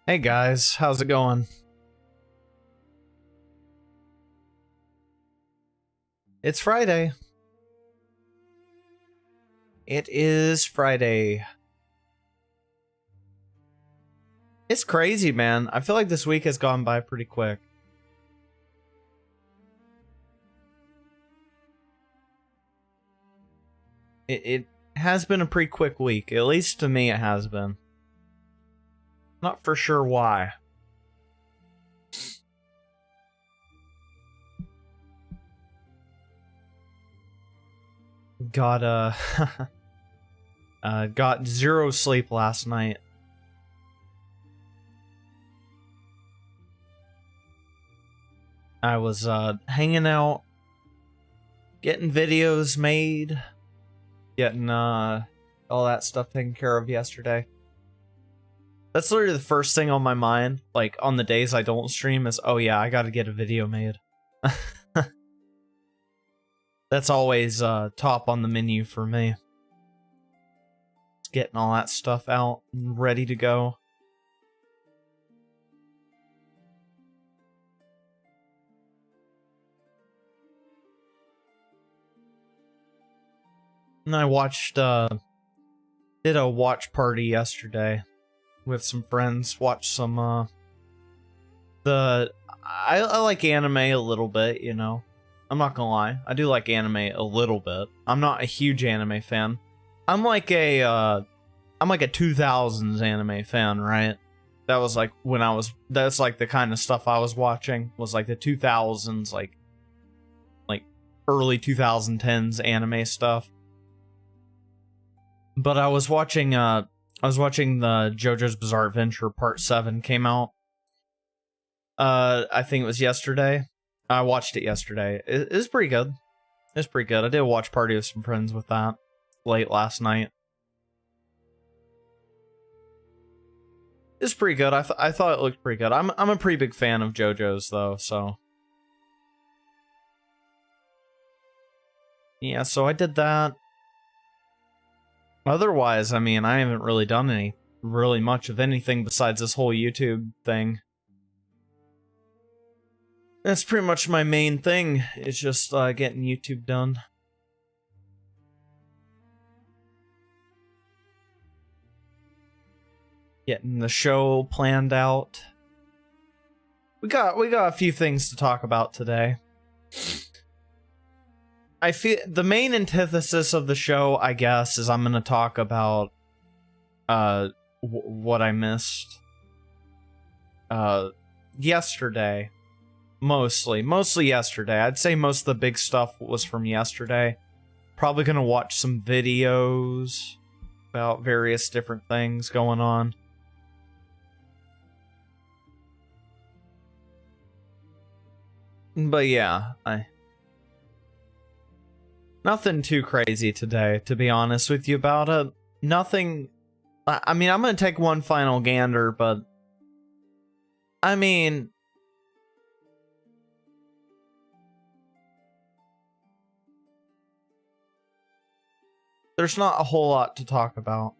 Hey guys, how's it going? It's Friday. It is Friday. It's crazy, man. I feel like this week has gone by pretty quick. It has been a pretty quick week. At least to me it has been. Not for sure why. Got got zero sleep last night. I was hanging out, getting videos made, getting all that stuff taken care of yesterday. That's literally the first thing on my mind, like on the days I don't stream, is oh yeah, I gotta get a video made. That's always top on the menu for me. Just getting all that stuff out and ready to go. And I watched, did a watch party yesterday with some friends. Watched some, I like anime a little bit, you know. I'm not gonna lie. I do like anime a little bit. I'm not a huge anime fan. I'm like a 2000s anime fan, right? That was like when that's like the kind of stuff I was watching, was like the 2000s, like early 2010s anime stuff. But I was watching the JoJo's Bizarre Adventure Part 7 came out. I think it was yesterday. I watched it yesterday. It's pretty good. It's pretty good. I did a watch party with some friends with that late last night. It's pretty good. I thought it looked pretty good. I'm a pretty big fan of JoJo's though, so yeah. So I did that. Otherwise, I mean, I haven't really done really much of anything besides this whole YouTube thing. That's pretty much my main thing, is just getting YouTube done. Getting the show planned out. We got a few things to talk about today. I feel the main antithesis of the show, I guess, is I'm going to talk about what I missed yesterday. Mostly yesterday. I'd say most of the big stuff was from yesterday. Probably gonna watch some videos about various different things going on. But yeah, nothing too crazy today, to be honest with you about it. Nothing. I mean, I'm gonna take one final gander, but I mean, there's not a whole lot to talk about.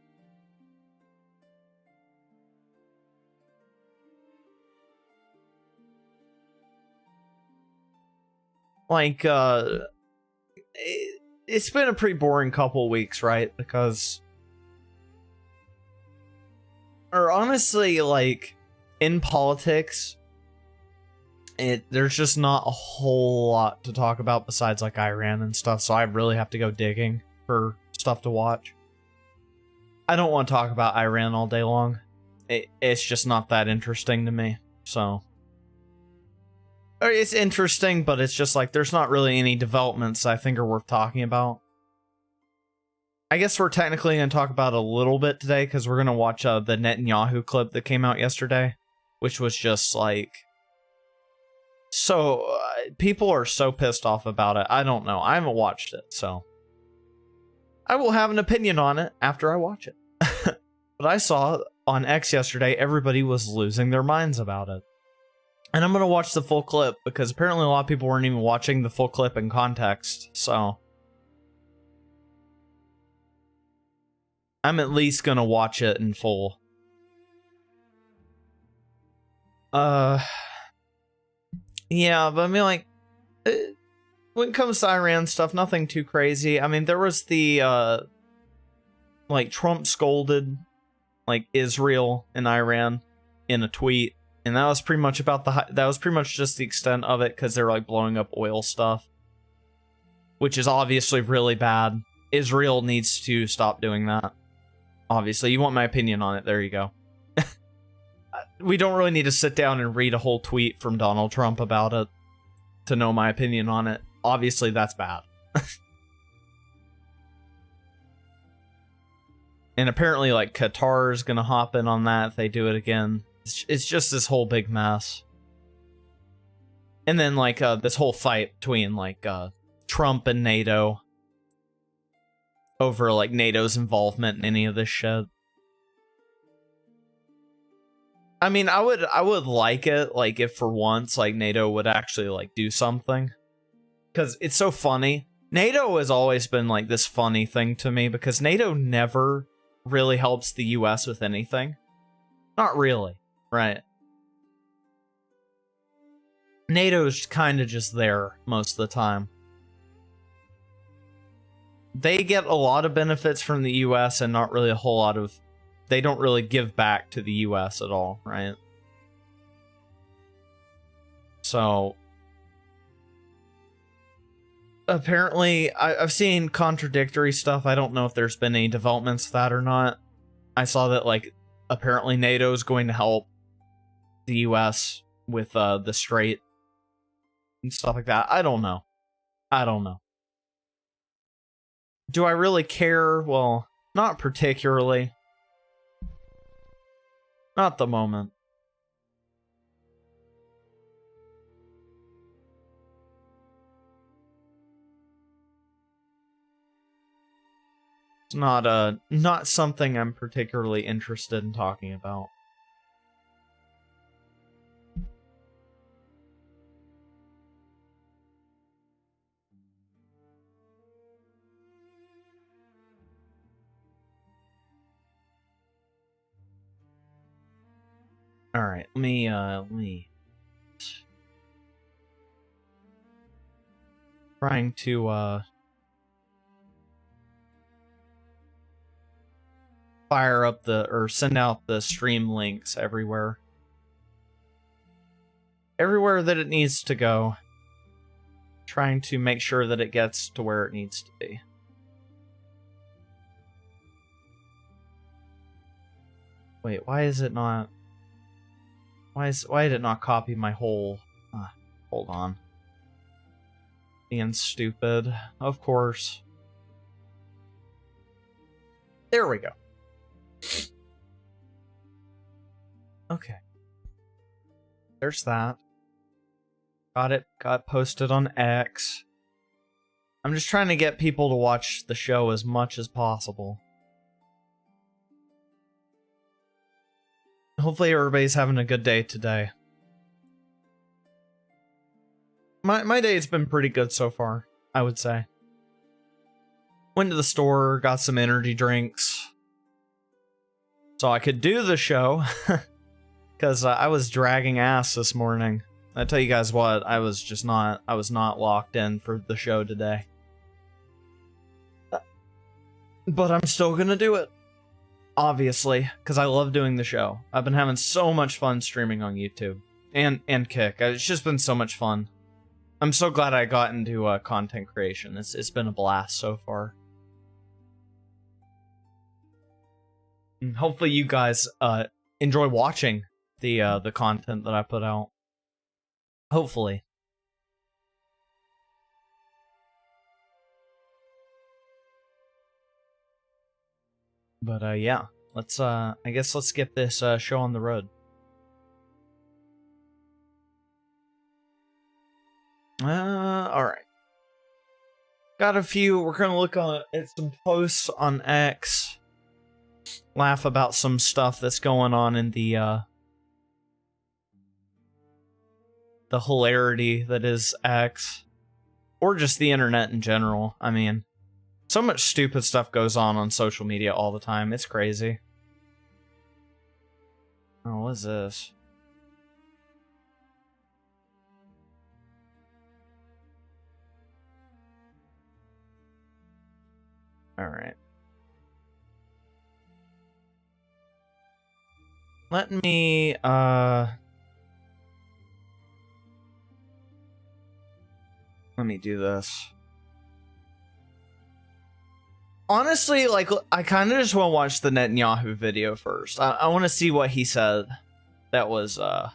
Like, it's been a pretty boring couple weeks, right? Because, or honestly, like, in politics, there's just not a whole lot to talk about besides, like, Iran and stuff, so I really have to go digging for stuff to watch. I don't want to talk about Iran all day long. It's just not that interesting to me, so. Or it's interesting, but it's just like there's not really any developments I think are worth talking about. I guess we're technically going to talk about a little bit today because we're going to watch the Netanyahu clip that came out yesterday, which was just like, so people are so pissed off about it. I don't know. I haven't watched it, so I will have an opinion on it after I watch it. But I saw on X yesterday, everybody was losing their minds about it. And I'm going to watch the full clip, because apparently a lot of people weren't even watching the full clip in context, so I'm at least going to watch it in full. Uh, yeah, but I mean, like, when it comes to Iran stuff, nothing too crazy. I mean, there was the, like, Trump scolded, like, Israel and Iran in a tweet, and that was pretty much about that was pretty much just the extent of it, because they're, like, blowing up oil stuff, which is obviously really bad. Israel needs to stop doing that. Obviously, you want my opinion on it, there you go. We don't really need to sit down and read a whole tweet from Donald Trump about it to know my opinion on it. Obviously, that's bad. And apparently, like, Qatar is gonna hop in on that if they do it again. It's just this whole big mess. And then, like, this whole fight between, like, Trump and NATO over, like, NATO's involvement in any of this shit. I mean, I would like it, like, if for once, like, NATO would actually, like, do something. Because it's so funny. NATO has always been, like, this funny thing to me, because NATO never really helps the US with anything. Not really, right? NATO's kind of just there most of the time. They get a lot of benefits from the US and not really a whole lot of... They don't really give back to the US at all, right? So... Apparently, I've seen contradictory stuff. I don't know if there's been any developments to that or not. I saw that, like, apparently NATO's going to help the US with the Strait and stuff like that. I don't know. I don't know. Do I really care? Well, not particularly. Not at the moment. It's not something I'm particularly interested in talking about. All right, let me trying to fire up or send out the stream links everywhere. Everywhere that it needs to go. Trying to make sure that it gets to where it needs to be. Wait, why is it not... Why did it not copy my whole... hold on. Being stupid. Of course. There we go. Okay. There's that. Got it posted on X. I'm just trying to get people to watch the show as much as possible. Hopefully everybody's having a good day today. My day's been pretty good so far, I would say. Went to the store, got some energy drinks. So I could do the show. Because I was dragging ass this morning. I tell you guys what, I was not locked in for the show today. But I'm still gonna do it. Obviously, because I love doing the show. I've been having so much fun streaming on YouTube. And Kick. It's just been so much fun. I'm so glad I got into content creation. It's been a blast so far. And hopefully you guys enjoy watching the content that I put out. Hopefully. But yeah, let's I guess let's get this show on the road. All right. Got a few. We're gonna look at some posts on X. Laugh about some stuff that's going on in the hilarity that is X, or just the internet in general. I mean, so much stupid stuff goes on social media all the time. It's crazy. Oh, what is this? All right. Let me do this. Honestly, like, I kind of just want to watch the Netanyahu video first. I want to see what he said. That was I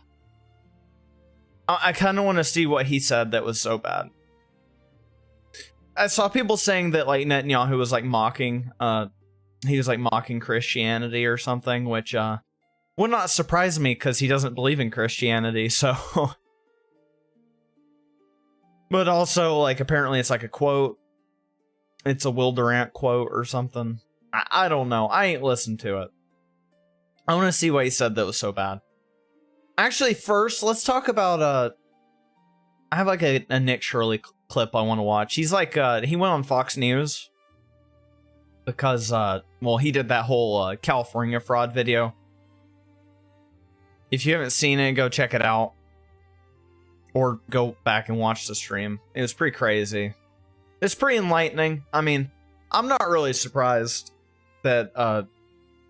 kind of want to see what he said that was so bad. I saw people saying that like Netanyahu was like mocking he was like mocking Christianity or something, which would not surprise me because he doesn't believe in Christianity, so but also like apparently it's like a quote. It's a Will Durant quote or something. I don't know. I ain't listened to it. I want to see what he said that was so bad. Actually, first, let's talk about I have like a Nick Shirley clip I want to watch. He's like he went on Fox News because well, he did that whole California fraud video. If you haven't seen it, go check it out or go back and watch the stream. It was pretty crazy. It's pretty enlightening. I mean, I'm not really surprised that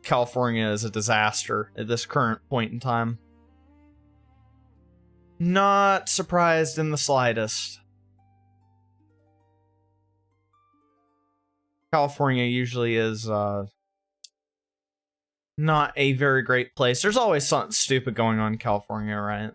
California is a disaster at this current point in time. Not surprised in the slightest. California usually is not a very great place. There's always something stupid going on in California, right?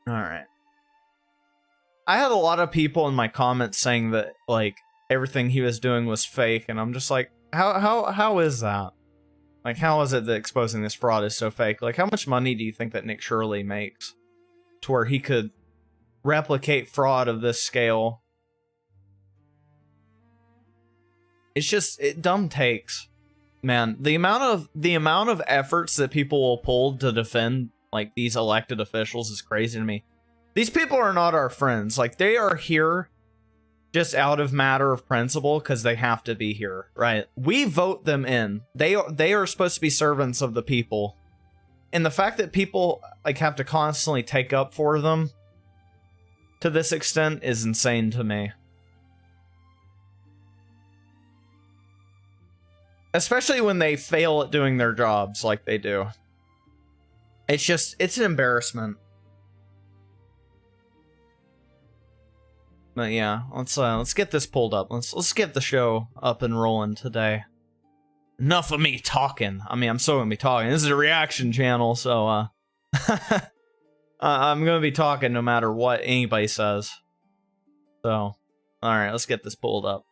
Alright. I had a lot of people in my comments saying that like everything he was doing was fake, and I'm just like, how is that? Like, how is it that exposing this fraud is so fake? Like, how much money do you think that Nick Shirley makes to where he could replicate fraud of this scale? It's just dumb takes, man. The amount of efforts that people will pull to defend like these elected officials is crazy to me. These people are not our friends. Like, they are here just out of matter of principle because they have to be here, right? We vote them in. They are supposed to be servants of the people. And the fact that people like have to constantly take up for them to this extent is insane to me. Especially when they fail at doing their jobs like they do. It's an embarrassment. But yeah, let's get this pulled up. Let's get the show up and rolling today. Enough of me talking. I mean, I'm still gonna be talking. This is a reaction channel, so I'm gonna be talking no matter what anybody says. So, all right, let's get this pulled up.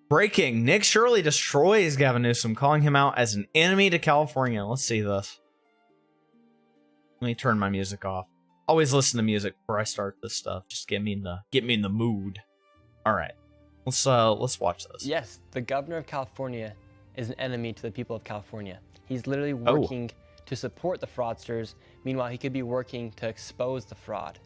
Breaking: Nick Shirley destroys Gavin Newsom, calling him out as an enemy to California. Let's see this. Let me turn my music off. Always listen to music before I start this stuff. Just get me in the mood. All right, let's watch this. Yes, the governor of California is an enemy to the people of California. He's literally working to support the fraudsters. Meanwhile, he could be working to expose the fraud.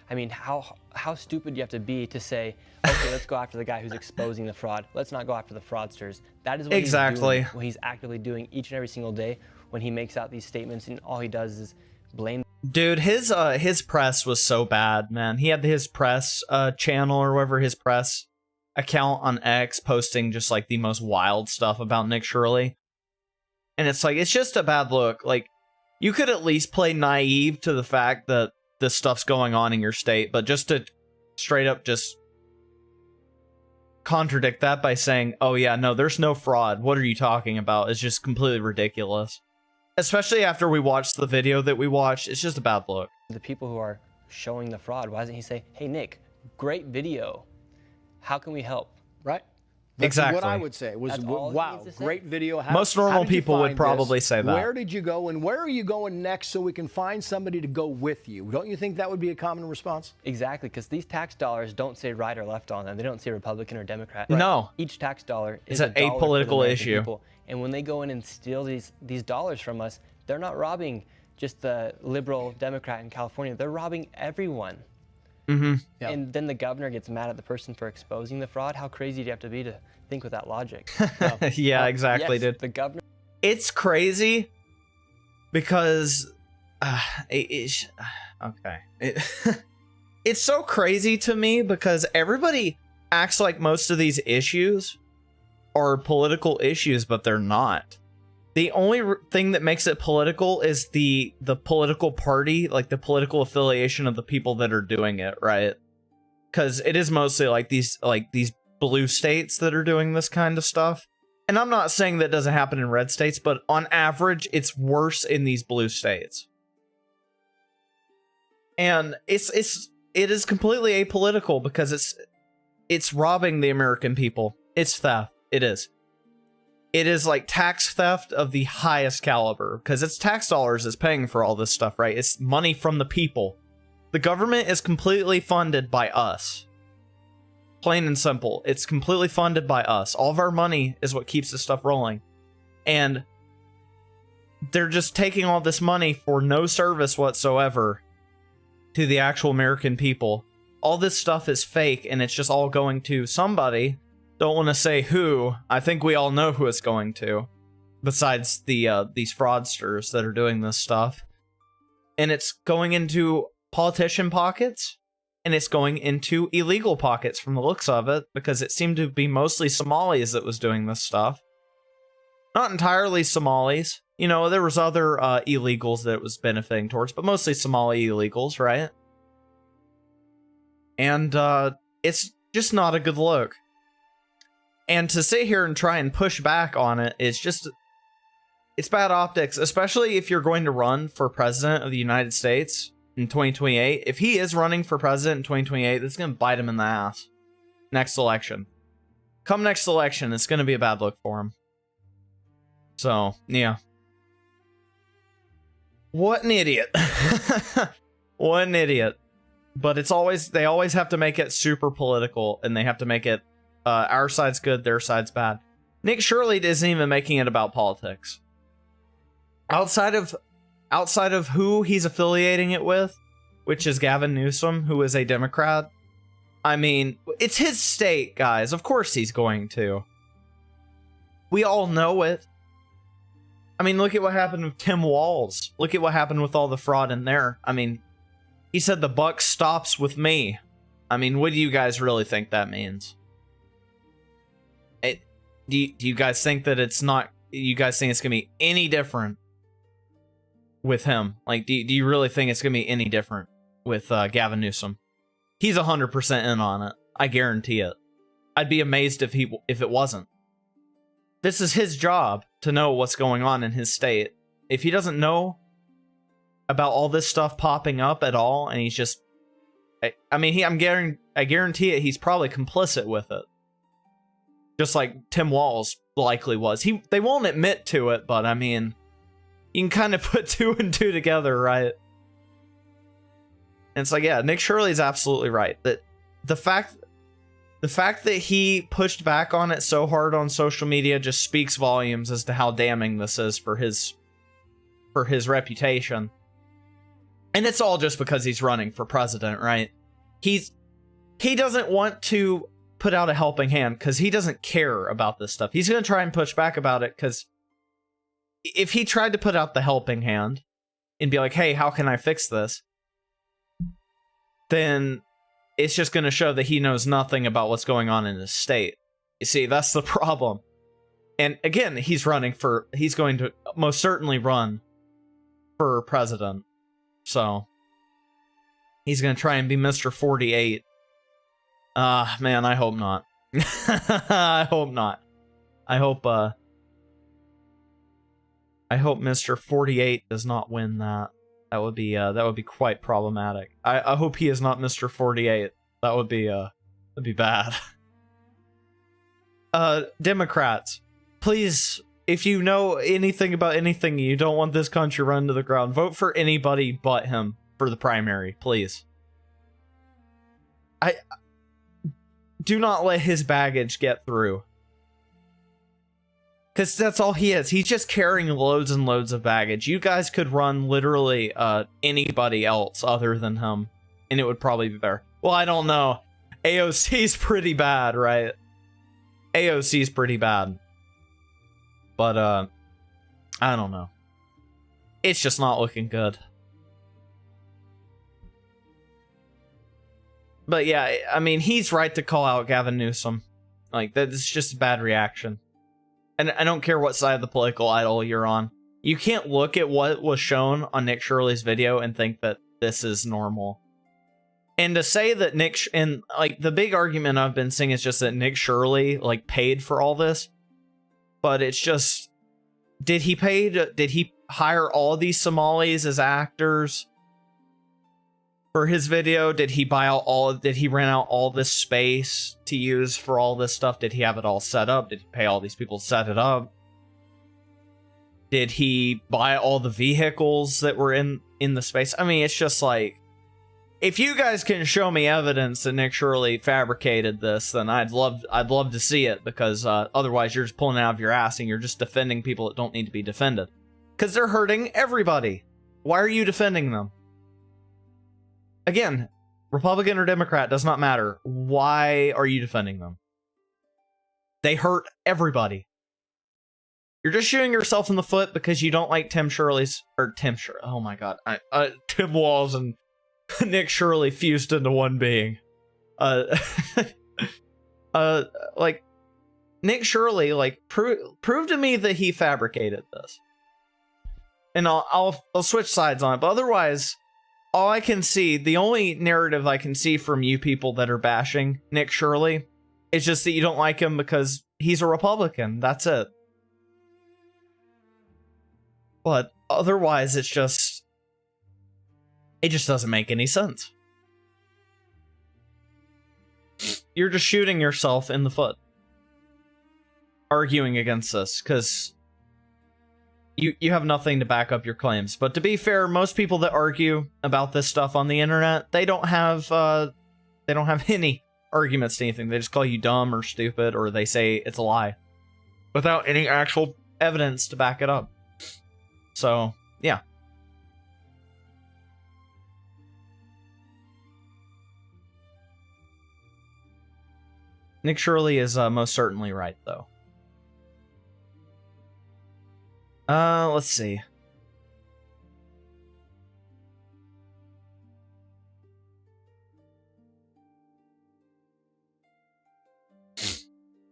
I mean, how stupid do you have to be to say, okay, let's go after the guy who's exposing the fraud. Let's not go after the fraudsters. That is what he's doing, what he's actively doing each and every single day when he makes out these statements, and all he does is blame. Dude, his press was so bad, man. He had his press channel or whatever, his press account on X, posting just like the most wild stuff about Nick Shirley. And it's like, it's just a bad look. Like, you could at least play naive to the fact that this stuff's going on in your state, but just to straight up just contradict that by saying, oh yeah, no, there's no fraud. What are you talking about? It's just completely ridiculous. Especially after we watched the video that we watched, it's just a bad look. The people who are showing the fraud, why doesn't he say, hey, Nick, great video. How can we help? Right? That's exactly what I would say was, wow, great video. Most normal people would probably say that. Where did you go and where are you going next so we can find somebody to go with you? Don't you think that would be a common response? Exactly, because these tax dollars don't say right or left on them. They don't say Republican or Democrat. Right. No. Each tax dollar is an apolitical issue. People. And when they go in and steal these dollars from us, they're not robbing just the liberal Democrat in California. They're robbing everyone. Mm-hmm. Yeah. And then the governor gets mad at the person for exposing the fraud. How crazy do you have to be to think with that logic? Yeah, exactly, yes, dude. The governor. it's crazy because okay. It's so crazy to me because everybody acts like most of these issues are political issues, but they're not. The only thing that makes it political is the political party, like the political affiliation of the people that are doing it, right? Because it is mostly like these blue states that are doing this kind of stuff. And I'm not saying that doesn't happen in red states, but on average, it's worse in these blue states. And it is completely apolitical because it's robbing the American people. It's theft. It is. It is like tax theft of the highest caliber because it's tax dollars is paying for all this stuff, right? It's money from the people. The government is completely funded by us. Plain and simple. It's completely funded by us. All of our money is what keeps this stuff rolling. And they're just taking all this money for no service whatsoever to the actual American people. All this stuff is fake and it's just all going to somebody. Don't want to say who. I think we all know who it's going to. Besides these fraudsters that are doing this stuff. And it's going into politician pockets. And it's going into illegal pockets from the looks of it. Because it seemed to be mostly Somalis that was doing this stuff. Not entirely Somalis. You know, there was other illegals that it was benefiting towards. But mostly Somali illegals, right? And it's just not a good look. And to sit here and try and push back on it, it's bad optics, especially if you're going to run for president of the United States in 2028. If he is running for president in 2028, that's going to bite him in the ass. Next election. Come next election, it's going to be a bad look for him. So, yeah. What an idiot. What an idiot. But they always have to make it super political, and they have to make it our side's good, their side's bad. Nick Shirley isn't even making it about politics. Outside of who he's affiliating it with, which is Gavin Newsom, who is a Democrat. I mean, it's his state, guys. Of course he's going to. We all know it. I mean, look at what happened with Tim Walz. Look at what happened with all the fraud in there. I mean, he said the buck stops with me. I mean, what do you guys really think that means? Do you guys think that it's not... You guys think it's going to be any different with him? Like, do you really think it's going to be any different with Gavin Newsom? He's 100% in on it. I guarantee it. I'd be amazed if it wasn't. This is his job to know what's going on in his state. If he doesn't know about all this stuff popping up at all, and he's just... I mean, I guarantee it, he's probably complicit with it. Just like Tim Walz likely was. They won't admit to it, but I mean, you can kind of put two and two together, right? And it's like, yeah, Nick Shirley's absolutely right. That the fact that he pushed back on it so hard on social media just speaks volumes as to how damning this is for his reputation. And it's all just because he's running for president, right? He doesn't want to put out a helping hand because he doesn't care about this stuff. He's going to try and push back about it because if he tried to put out the helping hand and be like, hey, how can I fix this? Then it's just going to show that he knows nothing about what's going on in his state. You see, that's the problem. And again, he's going to most certainly run for president. So he's going to try and be Mr. 48. Man, I hope not. I hope not. I hope Mr. 48 does not win that. That would be quite problematic. I hope he is not Mr. 48. That'd be bad. Democrats, please, if you know anything about anything, you don't want this country run to the ground, vote for anybody but him for the primary, please. Do not let his baggage get through. Because that's all he is. He's just carrying loads and loads of baggage. You guys could run literally anybody else other than him, and it would probably be better. Well, I don't know. AOC's pretty bad, right? AOC's pretty bad. But, I don't know. It's just not looking good. But yeah, I mean, he's right to call out Gavin Newsom. Like, that's just a bad reaction. And I don't care what side of the political aisle you're on. You can't look at what was shown on Nick Shirley's video and think that this is normal. And to say that and like, the big argument I've been seeing is just that Nick Shirley, like, paid for all this. But it's just, did he hire all of these Somalis as actors for his video? Did he did he rent out all this space to use for all this stuff? Did he have it all set up? Did he pay all these people to set it up? Did he buy all the vehicles that were in the space? I mean, it's just like, if you guys can show me evidence that Nick Shirley fabricated this, then I'd love to see it, because otherwise you're just pulling it out of your ass and you're just defending people that don't need to be defended. Because they're hurting everybody. Why are you defending them? Again, Republican or Democrat, does not matter. Why are you defending them? They hurt everybody. You're just shooting yourself in the foot because you don't like Tim oh my god. Tim Walz and Nick Shirley fused into one being. Like, Nick Shirley, like, prove to me that he fabricated this. And I'll switch sides on it, but otherwise, all I can see, the only narrative I can see from you people that are bashing Nick Shirley is just that you don't like him because he's a Republican. That's it. But otherwise, it just doesn't make any sense. You're just shooting yourself in the foot arguing against this, because you have nothing to back up your claims. But to be fair, most people that argue about this stuff on the internet, they don't have any arguments to anything. They just call you dumb or stupid, or they say it's a lie without any actual evidence to back it up. So, yeah. Nick Shirley is most certainly right, though. Let's see.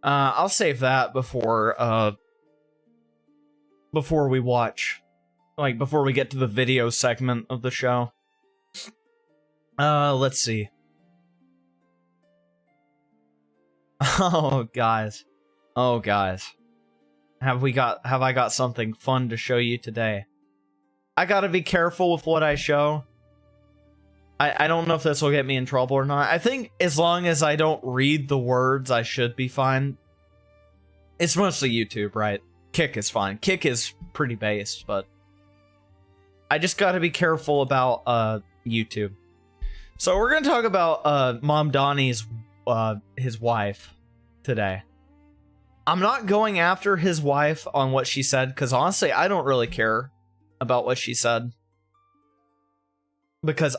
I'll save that before we watch, like, before we get to the video segment of the show. Let's see. Oh, guys. Have I got something fun to show you today? I gotta be careful with what I show. I don't know if this will get me in trouble or not. I think as long as I don't read the words, I should be fine. It's mostly YouTube, right? Kick is fine. Kick is pretty based, but I just gotta be careful about YouTube. So we're gonna talk about Mom Donnie's his wife today. I'm not going after his wife on what she said, because honestly, I don't really care about what she said. Because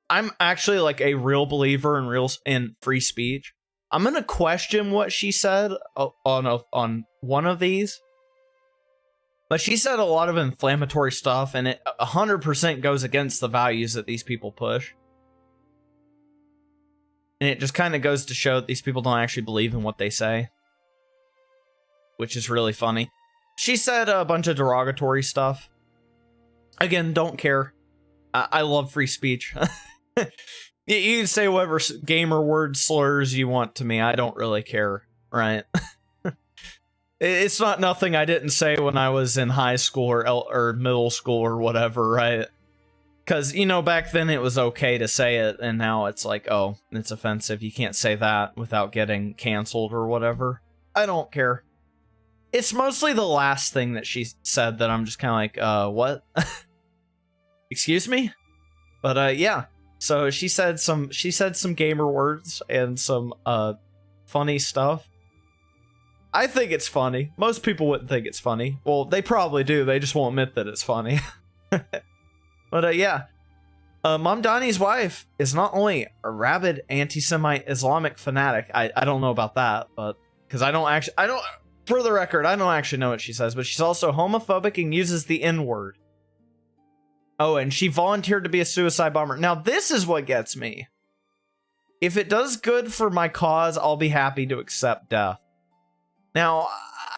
I'm actually like a real believer in free speech. I'm gonna question what she said on one of these. But she said a lot of inflammatory stuff, and it 100% goes against the values that these people push. And it just kind of goes to show that these people don't actually believe in what they say. Which is really funny. She said a bunch of derogatory stuff. Again, don't care. I love free speech. You can say whatever gamer word slurs you want to me. I don't really care, right? It's not nothing I didn't say when I was in high school or middle school or whatever, right? Because, you know, back then it was okay to say it, and now it's like, oh, it's offensive. You can't say that without getting canceled or whatever. I don't care. It's mostly the last thing that she said that I'm just kind of like, what? Excuse me? But, yeah. So she said some gamer words and some, funny stuff. I think it's funny. Most people wouldn't think it's funny. Well, they probably do. They just won't admit that it's funny. But, yeah. Mom Donnie's wife is not only a rabid anti-Semite Islamic fanatic. I don't know about that, but... Because for the record, I don't actually know what she says, but she's also homophobic and uses the N-word. Oh, and she volunteered to be a suicide bomber. Now, this is what gets me. If it does good for my cause, I'll be happy to accept death. Now,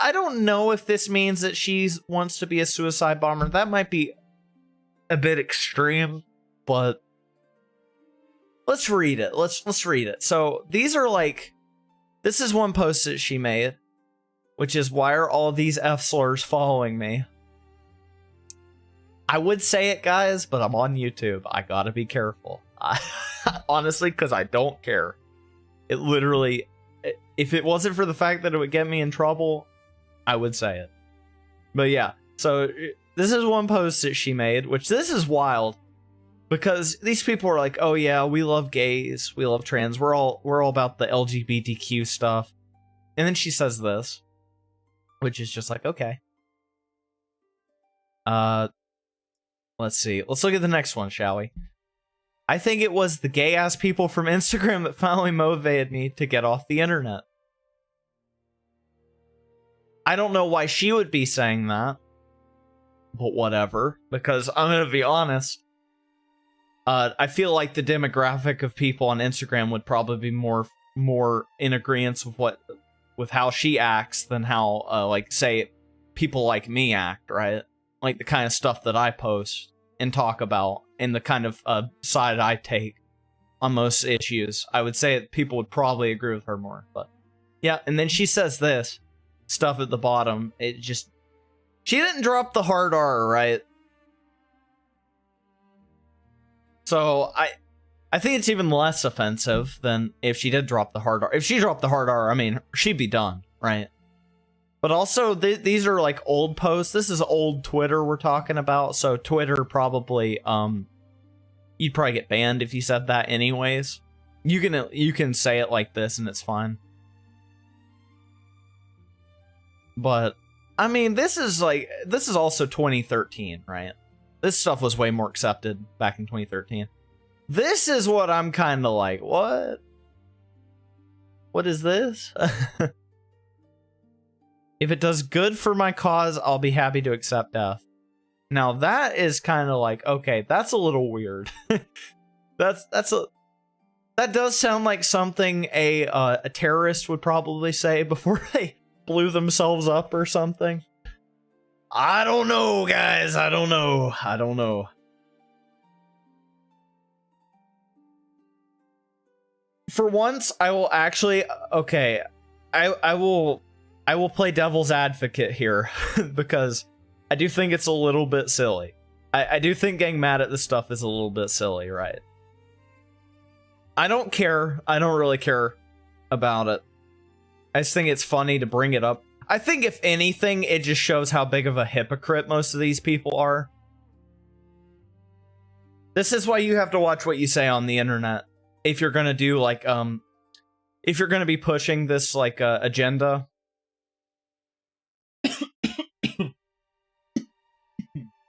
I don't know if this means that she wants to be a suicide bomber. That might be a bit extreme, but let's read it. Let's read it. So these are like, this is one post that she made, which is, why are all these F slurs following me? I would say it, guys, but I'm on YouTube. I gotta be careful. Honestly, because I don't care. It literally, if it wasn't for the fact that it would get me in trouble, I would say it. But yeah, so this is one post that she made, which this is wild. Because these people are like, oh yeah, we love gays, we love trans, we're all about the LGBTQ stuff. And then she says this, which is just like, okay. Let's see. Let's look at the next one, shall we? I think it was the gay-ass people from Instagram that finally motivated me to get off the internet. I don't know why she would be saying that, but whatever, because I'm gonna be honest, I feel like the demographic of people on Instagram would probably be more in agreement with how she acts than how, like, say, people like me act, right? Like the kind of stuff that I post and talk about, and the kind of side I take on most issues. I would say that people would probably agree with her more, but yeah. And then she says this stuff at the bottom. It just, she didn't drop the hard R, right? So I think it's even less offensive than if she did drop the hard R. If she dropped the hard R, I mean, she'd be done, right? But also, these are like old posts. This is old Twitter we're talking about. So Twitter probably, you'd probably get banned if you said that anyways. You can say it like this and it's fine. But, I mean, this is also 2013, right? This stuff was way more accepted back in 2013. This is what I'm kind of like, what? What is this? If it does good for my cause, I'll be happy to accept death. Now that is kind of like, okay, that's a little weird. that does sound like something a terrorist would probably say before they blew themselves up or something. I don't know, guys. I don't know. For once, I will actually, okay, I will play devil's advocate here because I do think it's a little bit silly. I do think getting mad at this stuff is a little bit silly, right? I don't care. I don't really care about it. I just think it's funny to bring it up. I think if anything, it just shows how big of a hypocrite most of these people are. This is why you have to watch what you say on the internet. If you're gonna do like, if you're gonna be pushing this like agenda.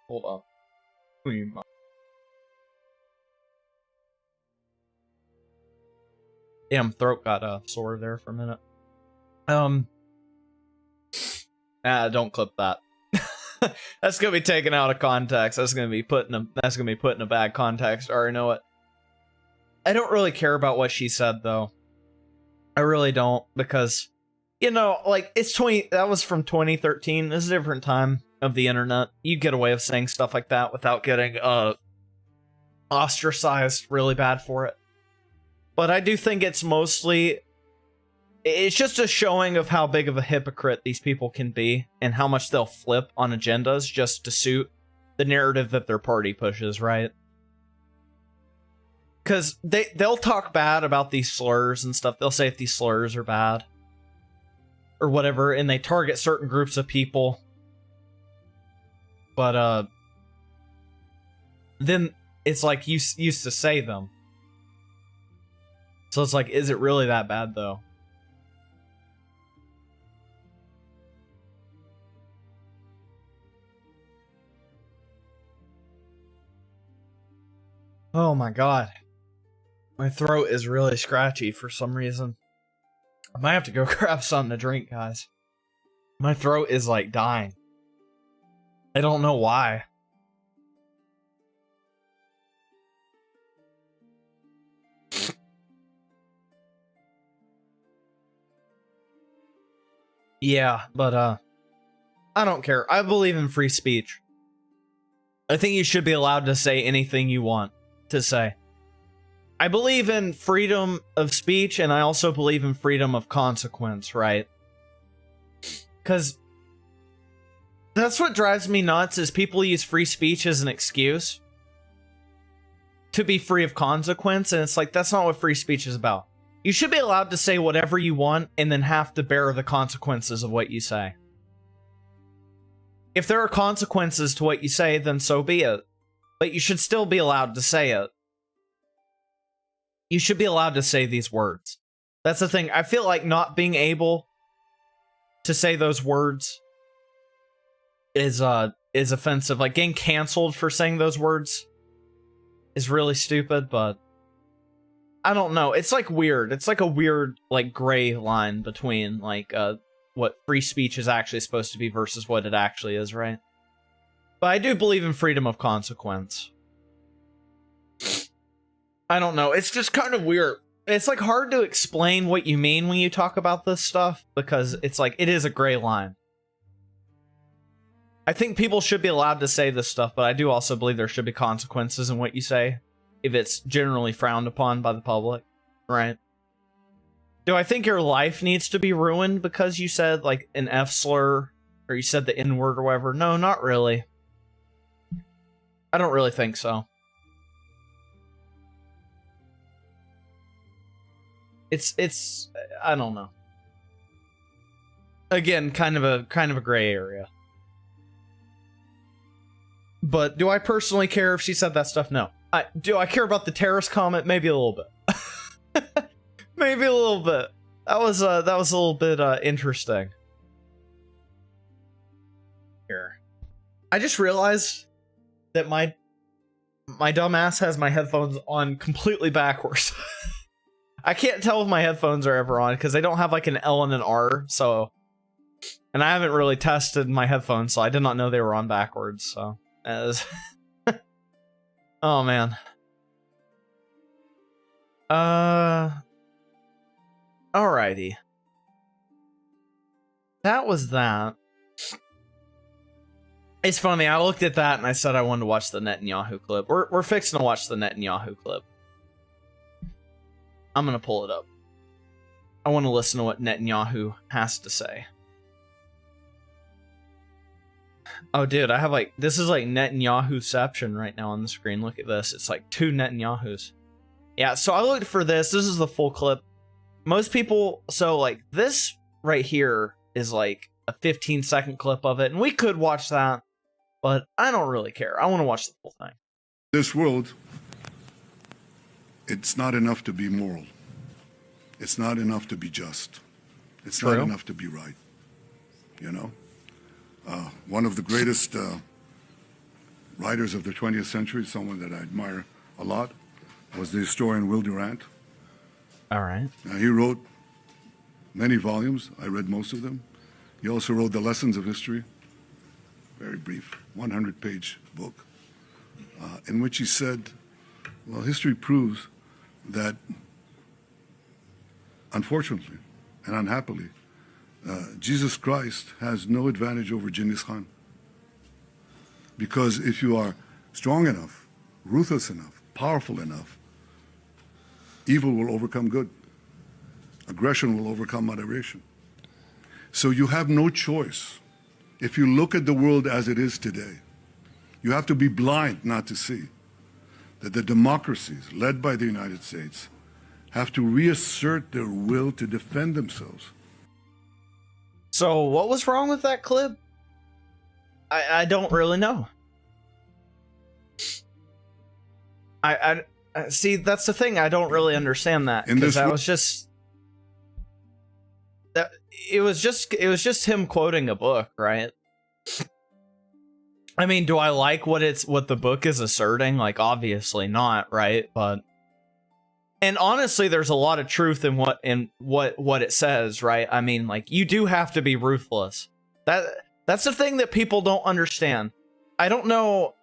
Hold on. Damn, throat got sore there for a minute. Don't clip that. That's gonna be taken out of context. That's gonna be put in a bad context. I already know it. I don't really care about what she said though. I really don't, because, you know, like, that was from 2013. This is a different time of the internet. You get away with saying stuff like that without getting ostracized really bad for it. But I do think it's just a showing of how big of a hypocrite these people can be and how much they'll flip on agendas just to suit the narrative that their party pushes, right? Because they'll talk bad about these slurs and stuff. They'll say if these slurs are bad or whatever, and they target certain groups of people. But then it's like you used to say them. So it's like, is it really that bad though? Oh my god. My throat is really scratchy for some reason. I might have to go grab something to drink, guys. My throat is like dying. I don't know why. Yeah, but I don't care. I believe in free speech. I think you should be allowed to say anything you want to say. I believe in freedom of speech, and I also believe in freedom of consequence, right? Because that's what drives me nuts, is people use free speech as an excuse to be free of consequence, and it's like, that's not what free speech is about. You should be allowed to say whatever you want and then have to bear the consequences of what you say. If there are consequences to what you say, then so be it. But you should still be allowed to say it. You should be allowed to say these words. That's the thing. I feel like not being able to say those words is offensive. Like, getting canceled for saying those words is really stupid, but I don't know. It's like weird. It's like a weird, like, gray line between, like, what free speech is actually supposed to be versus what it actually is, right? But I do believe in freedom of consequence. I don't know. It's just kind of weird. It's, like, hard to explain what you mean when you talk about this stuff, because it's like, it is a gray line. I think people should be allowed to say this stuff, but I do also believe there should be consequences in what you say if it's generally frowned upon by the public, right? Do I think your life needs to be ruined because you said, like, an F slur, or you said the N-word or whatever? No, not really. I don't really think so. It's I don't know. Again, kind of a gray area. But do I personally care if she said that stuff? No. Do I care about the terrorist comment? Maybe a little bit. Maybe a little bit. That was a little bit interesting. Here, I just realized that my dumb ass has my headphones on completely backwards. I can't tell if my headphones are ever on because they don't have like an L and an R. So, and I haven't really tested my headphones, so I did not know they were on backwards. So, as oh man. Alrighty. That was that. It's funny, I looked at that and I said I wanted to watch the Netanyahu clip. We're fixing to watch the Netanyahu clip. I'm gonna pull it up. I want to listen to what Netanyahu has to say. Oh, dude, I have like, this is like Netanyahuception right now on the screen. Look at this. It's like 2 Netanyahus. Yeah, so I looked for this. This is the full clip. Most people, so like this right here is like a 15-second clip of it, and we could watch that, but I don't really care. I want to watch the full thing. This world, it's not enough to be moral. It's not enough to be just. It's True. not enough to be right. You know? One of the greatest writers of the 20th century, someone that I admire a lot, was the historian Will Durant. All right. Now, he wrote many volumes. I read most of them. He also wrote The Lessons of History, very brief, 100-page book, in which he said, well, history proves that, unfortunately and unhappily, Jesus Christ has no advantage over Genghis Khan. Because if you are strong enough, ruthless enough, powerful enough, evil will overcome good. Aggression will overcome moderation. So you have no choice. If you look at the world as it is today, you have to be blind not to see that the democracies led by the United States have to reassert their will to defend themselves. So what was wrong with that clip? I don't really know. I see, that's the thing. I don't really understand that, because that was just that it was just him quoting a book, right? I mean, do I like what the book is asserting? Like, obviously not, right? But and honestly, there's a lot of truth in what it says, right? I mean, like, you do have to be ruthless. That's the thing that people don't understand. I don't know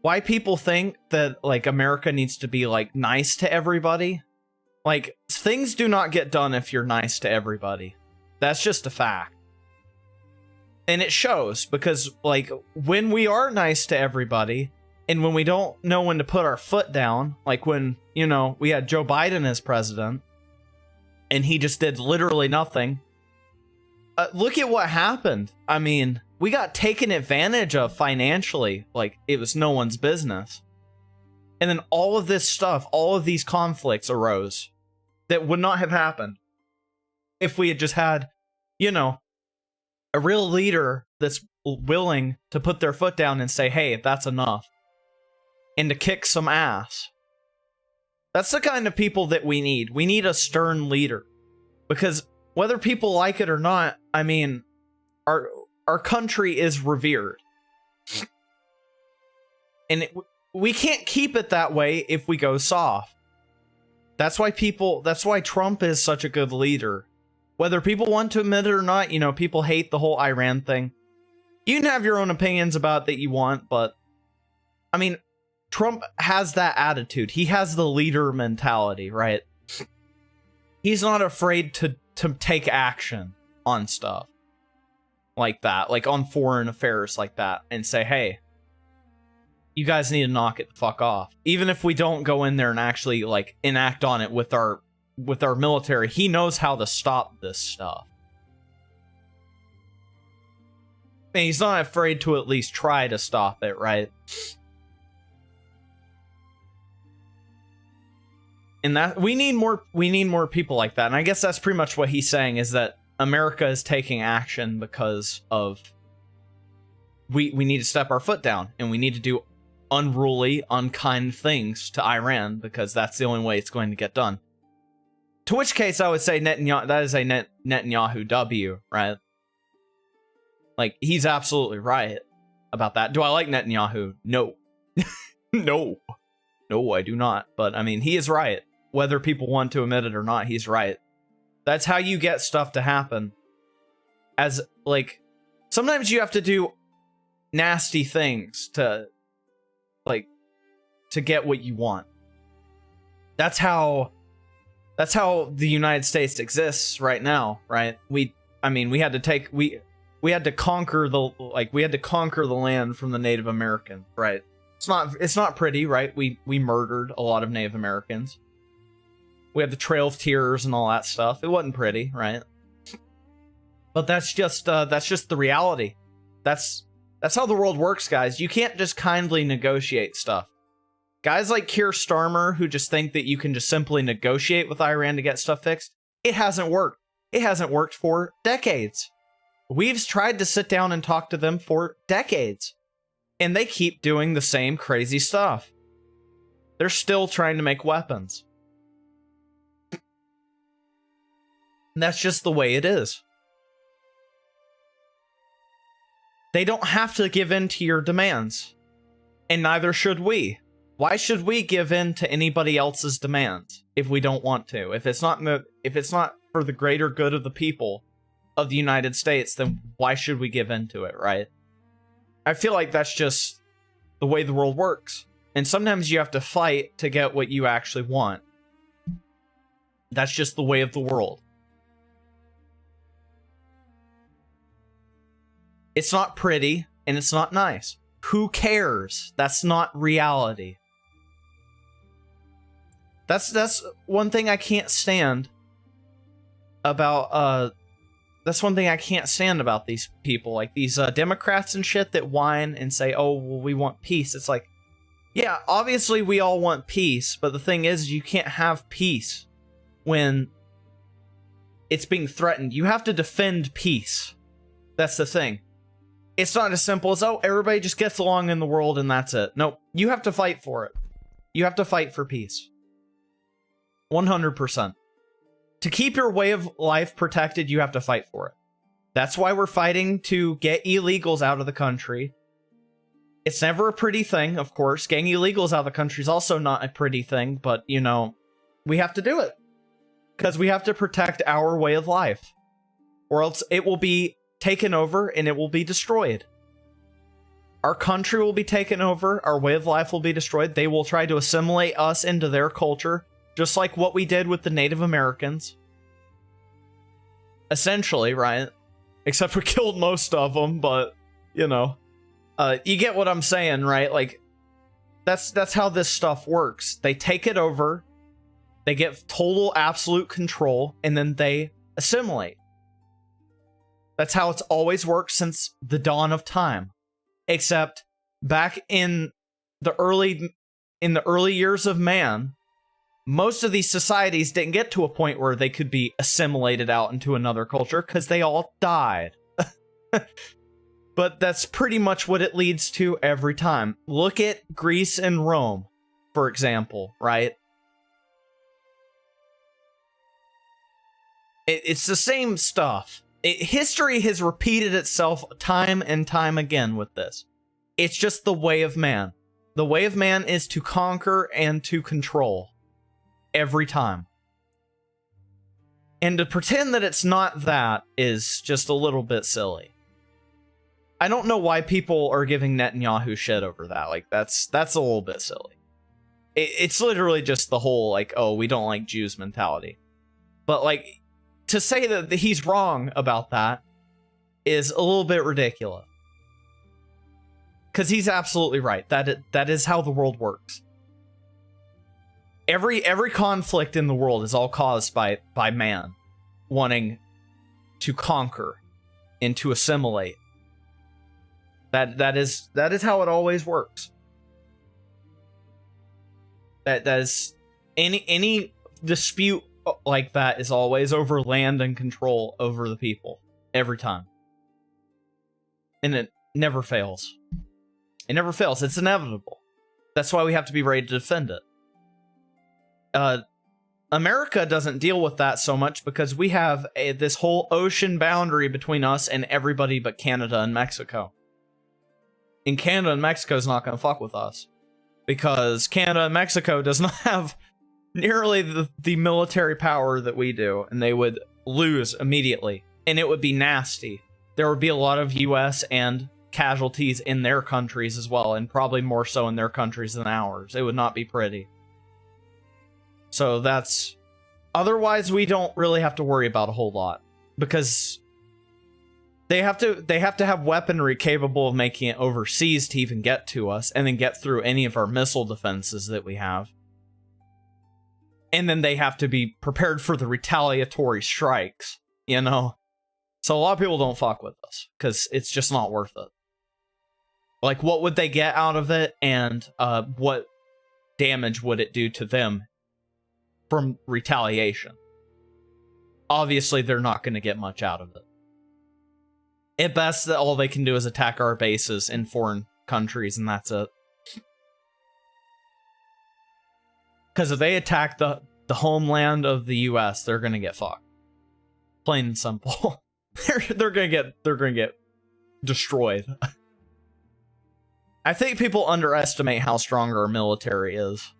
why people think that like America needs to be like nice to everybody. Like, things do not get done if you're nice to everybody. That's just a fact. And it shows, because like when we are nice to everybody and when we don't know when to put our foot down, like when, you know, we had Joe Biden as president and he just did literally nothing. Look at what happened. I mean, we got taken advantage of financially, like it was no one's business. And then all of this stuff, all of these conflicts arose that would not have happened if we had just had, you know, a real leader that's willing to put their foot down and say, hey, that's enough. And to kick some ass. That's the kind of people that we need. We need a stern leader. Because whether people like it or not, I mean, our country is revered. And we can't keep it that way if we go soft. That's why Trump is such a good leader. Whether people want to admit it or not, you know, people hate the whole Iran thing. You can have your own opinions about it that you want, but I mean, Trump has that attitude. He has the leader mentality, right? He's not afraid to take action on stuff like that, like on foreign affairs like that, and say, hey, you guys need to knock it the fuck off. Even if we don't go in there and actually like enact on it with our military, he knows how to stop this stuff. And he's not afraid to at least try to stop it, right? And that we need more people like that. And I guess that's pretty much what he's saying, is that America is taking action because of we need to step our foot down and we need to do unruly, unkind things to Iran because that's the only way it's going to get done. To which case I would say Netanyahu, that is a Netanyahu W, right? Like, he's absolutely right about that. Do I like Netanyahu? No. No. No, I do not. But, I mean, he is right. Whether people want to admit it or not, he's right. That's how you get stuff to happen. As, like, sometimes you have to do nasty things to, like, to get what you want. That's how the United States exists right now, right? We had to conquer the land from the Native Americans, right? It's not pretty, right? We murdered a lot of Native Americans. We had the Trail of Tears and all that stuff. It wasn't pretty, right? But that's just the reality. That's how the world works, guys. You can't just kindly negotiate stuff. Guys like Keir Starmer, who just think that you can just simply negotiate with Iran to get stuff fixed, it hasn't worked. It hasn't worked for decades. We've tried to sit down and talk to them for decades. And they keep doing the same crazy stuff. They're still trying to make weapons. And that's just the way it is. They don't have to give in to your demands. And neither should we. Why should we give in to anybody else's demands if we don't want to? If it's not for the greater good of the people of the United States, then why should we give in to it, right? I feel like that's just the way the world works. And sometimes you have to fight to get what you actually want. That's just the way of the world. It's not pretty, and it's not nice. Who cares? That's not reality. That's one thing I can't stand about, that's one thing I can't stand about these people, like these Democrats and shit that whine and say, oh, well, we want peace. It's like, yeah, obviously we all want peace, but the thing is, you can't have peace when it's being threatened. You have to defend peace. That's the thing. It's not as simple as, oh, everybody just gets along in the world and that's it. No, you have to fight for it. You have to fight for peace. 100%. To keep your way of life protected, you have to fight for it. That's why we're fighting to get illegals out of the country. It's never a pretty thing, of course. Getting illegals out of the country is also not a pretty thing, but, you know, we have to do it. Because we have to protect our way of life. Or else it will be taken over and it will be destroyed. Our country will be taken over. Our way of life will be destroyed. They will try to assimilate us into their culture, just like what we did with the Native Americans. Essentially, right? Except we killed most of them, but, you know. You get what I'm saying, right? Like, that's how this stuff works. They take it over, they get total, absolute control, and then they assimilate. That's how it's always worked since the dawn of time. Except back in the early years of man, most of these societies didn't get to a point where they could be assimilated out into another culture because they all died. But that's pretty much what it leads to every time. Look at Greece and Rome, for example, right? It's the same stuff. History has repeated itself time and time again with this. It's just the way of man. The way of man is to conquer and to control. Every time. And to pretend that it's not that is just a little bit silly. I don't know why people are giving Netanyahu shit over that. Like, that's a little bit silly. It's literally just the whole, like, oh, we don't like Jews mentality. But, like, to say that he's wrong about that is a little bit ridiculous. Because he's absolutely right. That is how the world works. Every conflict in the world is all caused by man wanting to conquer and to assimilate. That is how it always works. That is any dispute like that is always over land and control over the people every time. And it never fails. It never fails. It's inevitable. That's why we have to be ready to defend it. America doesn't deal with that so much because we have this whole ocean boundary between us and everybody but Canada and Mexico. And Canada and Mexico is not going to fuck with us because Canada and Mexico does not have nearly the military power that we do, and they would lose immediately, and it would be nasty. There would be a lot of US and casualties in their countries as well, and probably more so in their countries than ours. It would not be pretty. So that's... Otherwise, we don't really have to worry about a whole lot, because they have to have weaponry capable of making it overseas to even get to us, and then get through any of our missile defenses that we have. And then they have to be prepared for the retaliatory strikes, you know? So a lot of people don't fuck with us, because it's just not worth it. Like, what would they get out of it, and what damage would it do to them from retaliation? Obviously, they're not going to get much out of it. At best, all they can do is attack our bases in foreign countries, and that's it. Because if they attack the homeland of the US, they're gonna get fucked. Plain and simple. they're gonna get destroyed. I think people underestimate how strong our military is.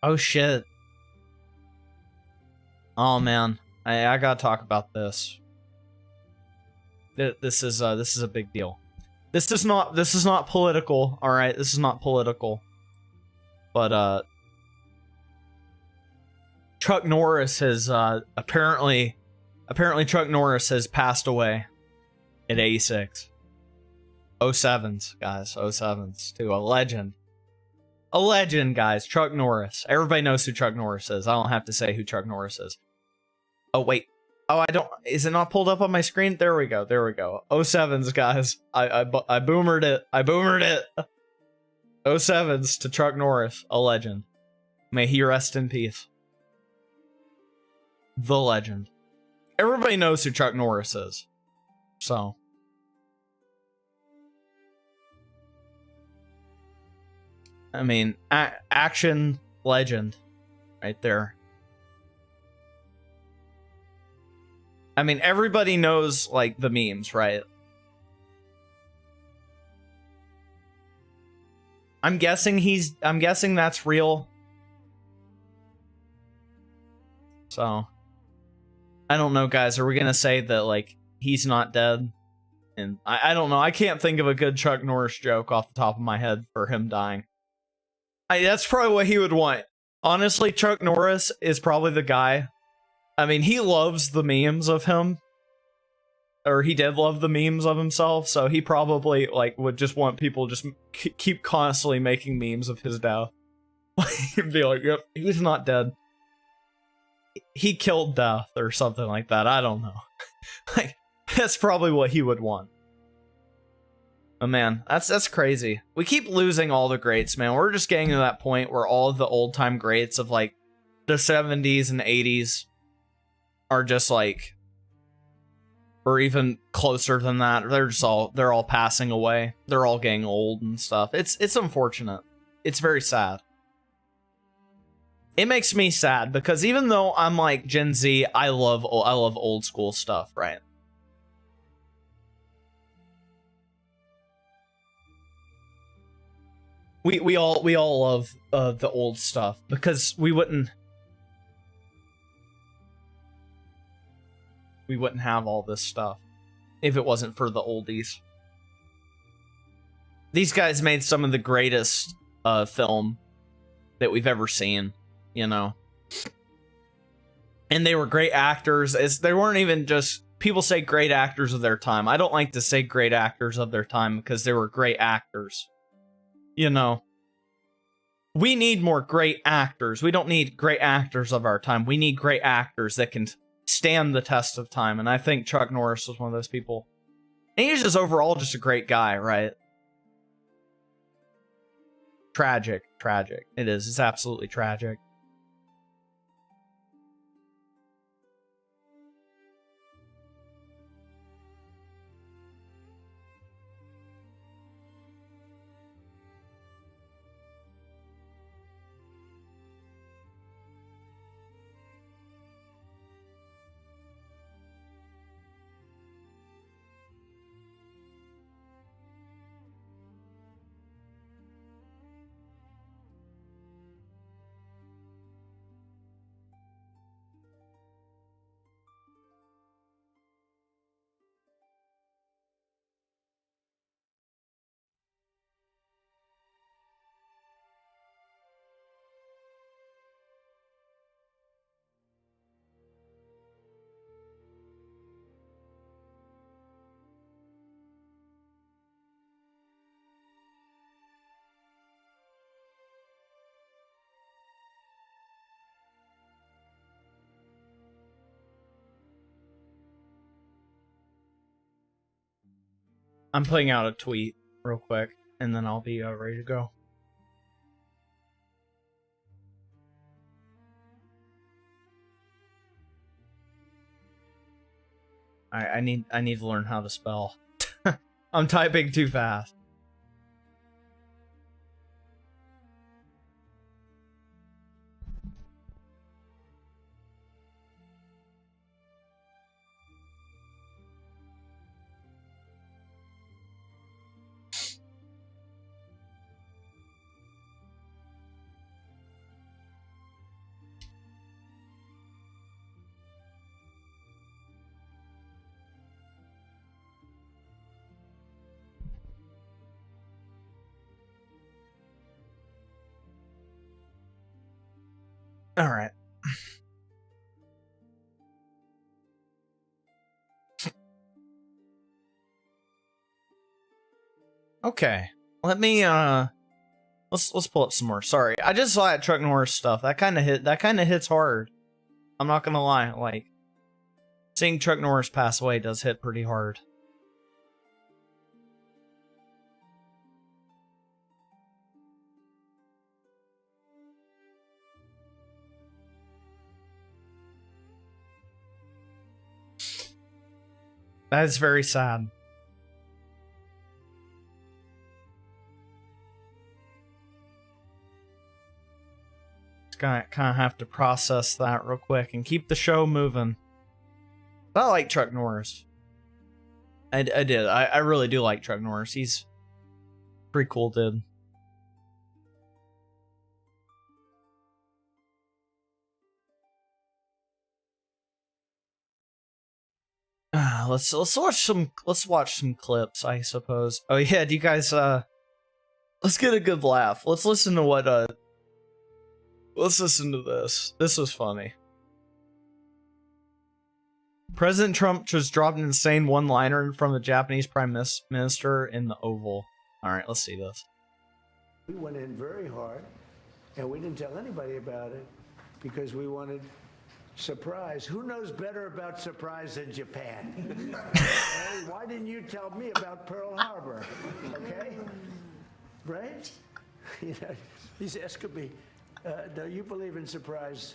Oh shit. Oh man, I gotta talk about this. This is a big deal. This is not political, all right? This is not political. But Chuck Norris has apparently Chuck Norris has passed away at 86. 07s, guys, 07s to a legend. A legend, guys. Chuck Norris. Everybody knows who Chuck Norris is. I don't have to say who Chuck Norris is. Oh, wait. Oh, I don't... Is it not pulled up on my screen? There we go. There we go. 07s, guys. I boomered it. I boomered it. 07s to Chuck Norris. A legend. May he rest in peace. The legend. Everybody knows who Chuck Norris is. So... I mean, action legend right there. I mean, everybody knows, like, the memes, right? I'm guessing that's real. So, I don't know, guys. Are we gonna say that, like, he's not dead? And I don't know. I can't think of a good Chuck Norris joke off the top of my head for him dying. That's probably what he would want. Honestly, Chuck Norris is probably the guy. I mean, he loves the memes of him. Or he did love the memes of himself, so he probably, like, would just want people just keep constantly making memes of his death. He'd be like, yep, he's not dead. He killed death, or something like that. I don't know. Like, that's probably what he would want. Oh man, that's crazy. We keep losing all the greats, man. We're just getting to that point where all of the old-time greats of, like, the 70s and 80s are just, like, or even closer than that. They're all passing away. They're all getting old and stuff. It's unfortunate. It's very sad. It makes me sad because even though I'm like Gen Z, I love old school stuff, right? We all love the old stuff because we wouldn't have all this stuff if it wasn't for the oldies. These guys made some of the greatest film that we've ever seen, you know. And they were great actors. They weren't even just, people say great actors of their time. I don't like to say great actors of their time because they were great actors. You know, we need more great actors. We don't need great actors of our time. We need great actors that can stand the test of time. And I think Chuck Norris was one of those people. And he's just overall just a great guy, right? Tragic. It is. It's absolutely tragic. I'm putting out a tweet real quick, and then I'll be ready to go. I need to learn how to spell. I'm typing too fast. All right. Okay. Let me let's pull up some more. Sorry. I just saw that Chuck Norris stuff. That kind of hits hard. I'm not going to lie. Like, seeing Chuck Norris pass away does hit pretty hard. That is very sad. Just kind of have to process that real quick and keep the show moving. But I like Chuck Norris. I did. I really do like Chuck Norris. He's pretty cool, dude. Let's watch some clips, I suppose. Oh yeah, do you guys let's get a good laugh. Let's listen to what let's listen to this. This was funny. President Trump just dropped an insane one-liner from the Japanese Prime Minister in the Oval. All right, let's see this. We went in very hard, and we didn't tell anybody about it because we wanted surprise. Who knows better about surprise than Japan? Hey, why didn't you tell me about Pearl Harbor? Okay? Right? You know, he's asking me, no, you believe in surprise,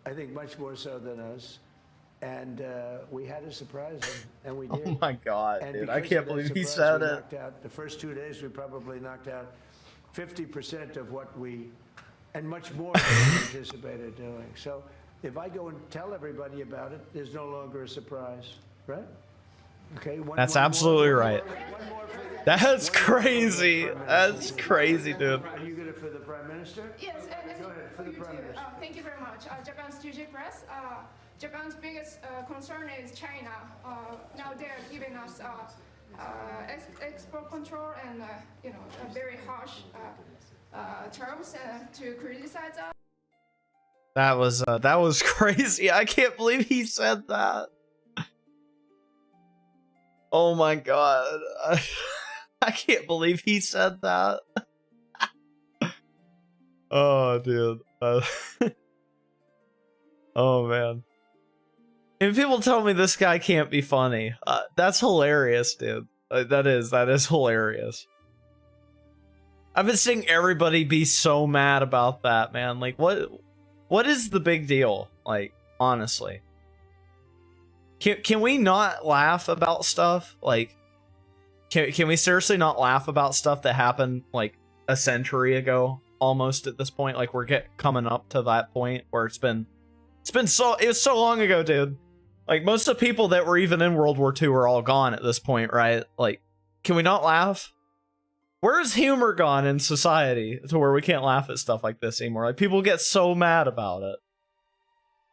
I think much more so than us. And we had to surprise him, and we did. Oh my God, and dude. I can't believe he said it. The first 2 days, we probably knocked out 50% of what we, and much more than we anticipated doing. So if I go and tell everybody about it, there's no longer a surprise, right? Okay. That's absolutely right. That's crazy. That's crazy, dude. Are you good for the Prime Minister? Yes, and Go ahead, for the Prime Minister. thank you very much. Japan's DJ Press. Japan's biggest concern is China. Now they're giving us export control and very harsh terms to criticize us. That was crazy. I can't believe he said that. Oh my God. I can't believe he said that. Oh, dude. Oh man. If people tell me this guy can't be funny, that's hilarious, dude. That is hilarious. I've been seeing everybody be so mad about that, man. Like, what is the big deal? Like, honestly. Can we not laugh about stuff? Like, can we seriously not laugh about stuff that happened, like, a century ago? Almost at this point? Like, we're coming up to that point where it was so long ago, dude. Like, most of the people that were even in World War II are all gone at this point, right? Like, can we not laugh? Where's humor gone in society to where we can't laugh at stuff like this anymore? Like, people get so mad about it.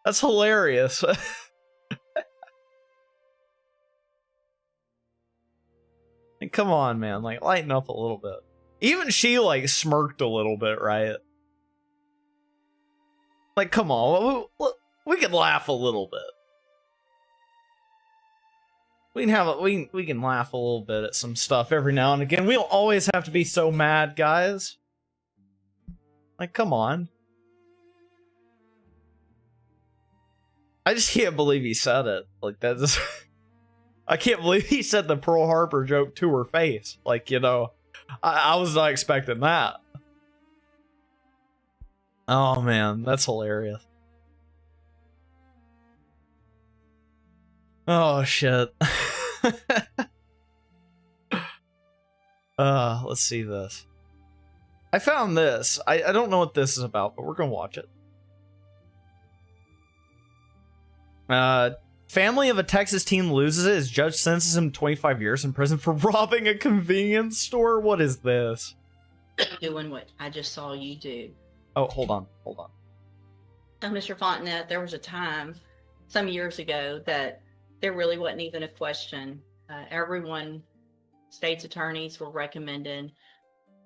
That's hilarious. Like, come on, man. Like, lighten up a little bit. Even she, like, smirked a little bit, right? Like, come on. We can laugh a little bit. We can laugh a little bit at some stuff every now and again. We don't always have to be so mad, guys. Like, come on. I just can't believe he said it. Like, that just... I can't believe he said the Pearl Harbor joke to her face. Like, you know, I was not expecting that. Oh, man, that's hilarious. Oh, shit. Let's see this. I found this. I don't know what this is about, but we're gonna watch it. Family of a Texas teen loses it as judge sentences him 25 years in prison for robbing a convenience store. What is this? Doing what I just saw you do. Oh, hold on. Mr. Fontenette, there was a time some years ago that there really wasn't even a question. Everyone, state's attorneys were recommending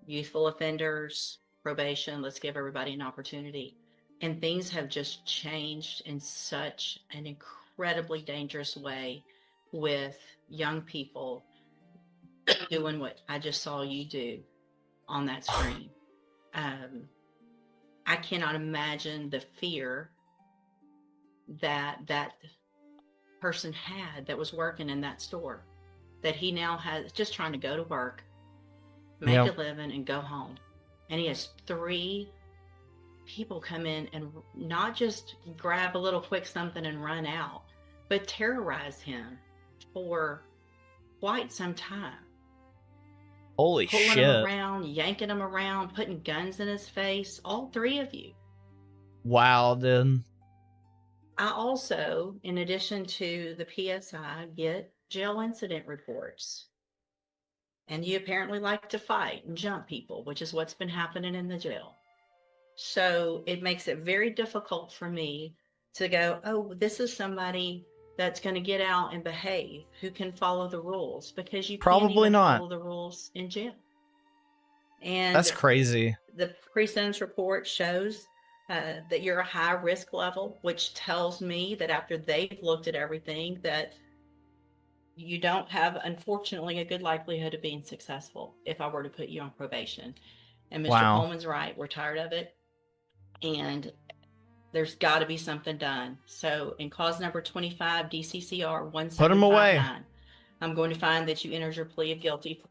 youthful offenders, probation, let's give everybody an opportunity. And things have just changed in such an incredibly dangerous way with young people doing what I just saw you do on that screen. I cannot imagine the fear that person had that was working in that store, that he now has, just trying to go to work, make a living, and go home. And he has 3 people come in and not just grab a little quick something and run out, but terrorize him for quite some time. Holy Pulling shit. him around, yanking him around, putting guns in his face, all 3 of you. Wow, dude. I also, in addition to the PSI, get jail incident reports. And you apparently like to fight and jump people, which is what's been happening in the jail. So it makes it very difficult for me to go, oh, this is somebody that's going to get out and behave, who can follow the rules, because you can't Probably even not. follow the rules in jail. And That's crazy. the pre-sentence report shows that you're a high risk level, which tells me that after they've looked at everything, that you don't have, unfortunately, a good likelihood of being successful if I were to put you on probation. And Mr. Wow. Coleman's right. We're tired of it. And there's got to be something done. So in cause number 25, DCCR 1759, Put him away. I'm going to find that you entered your plea of guilty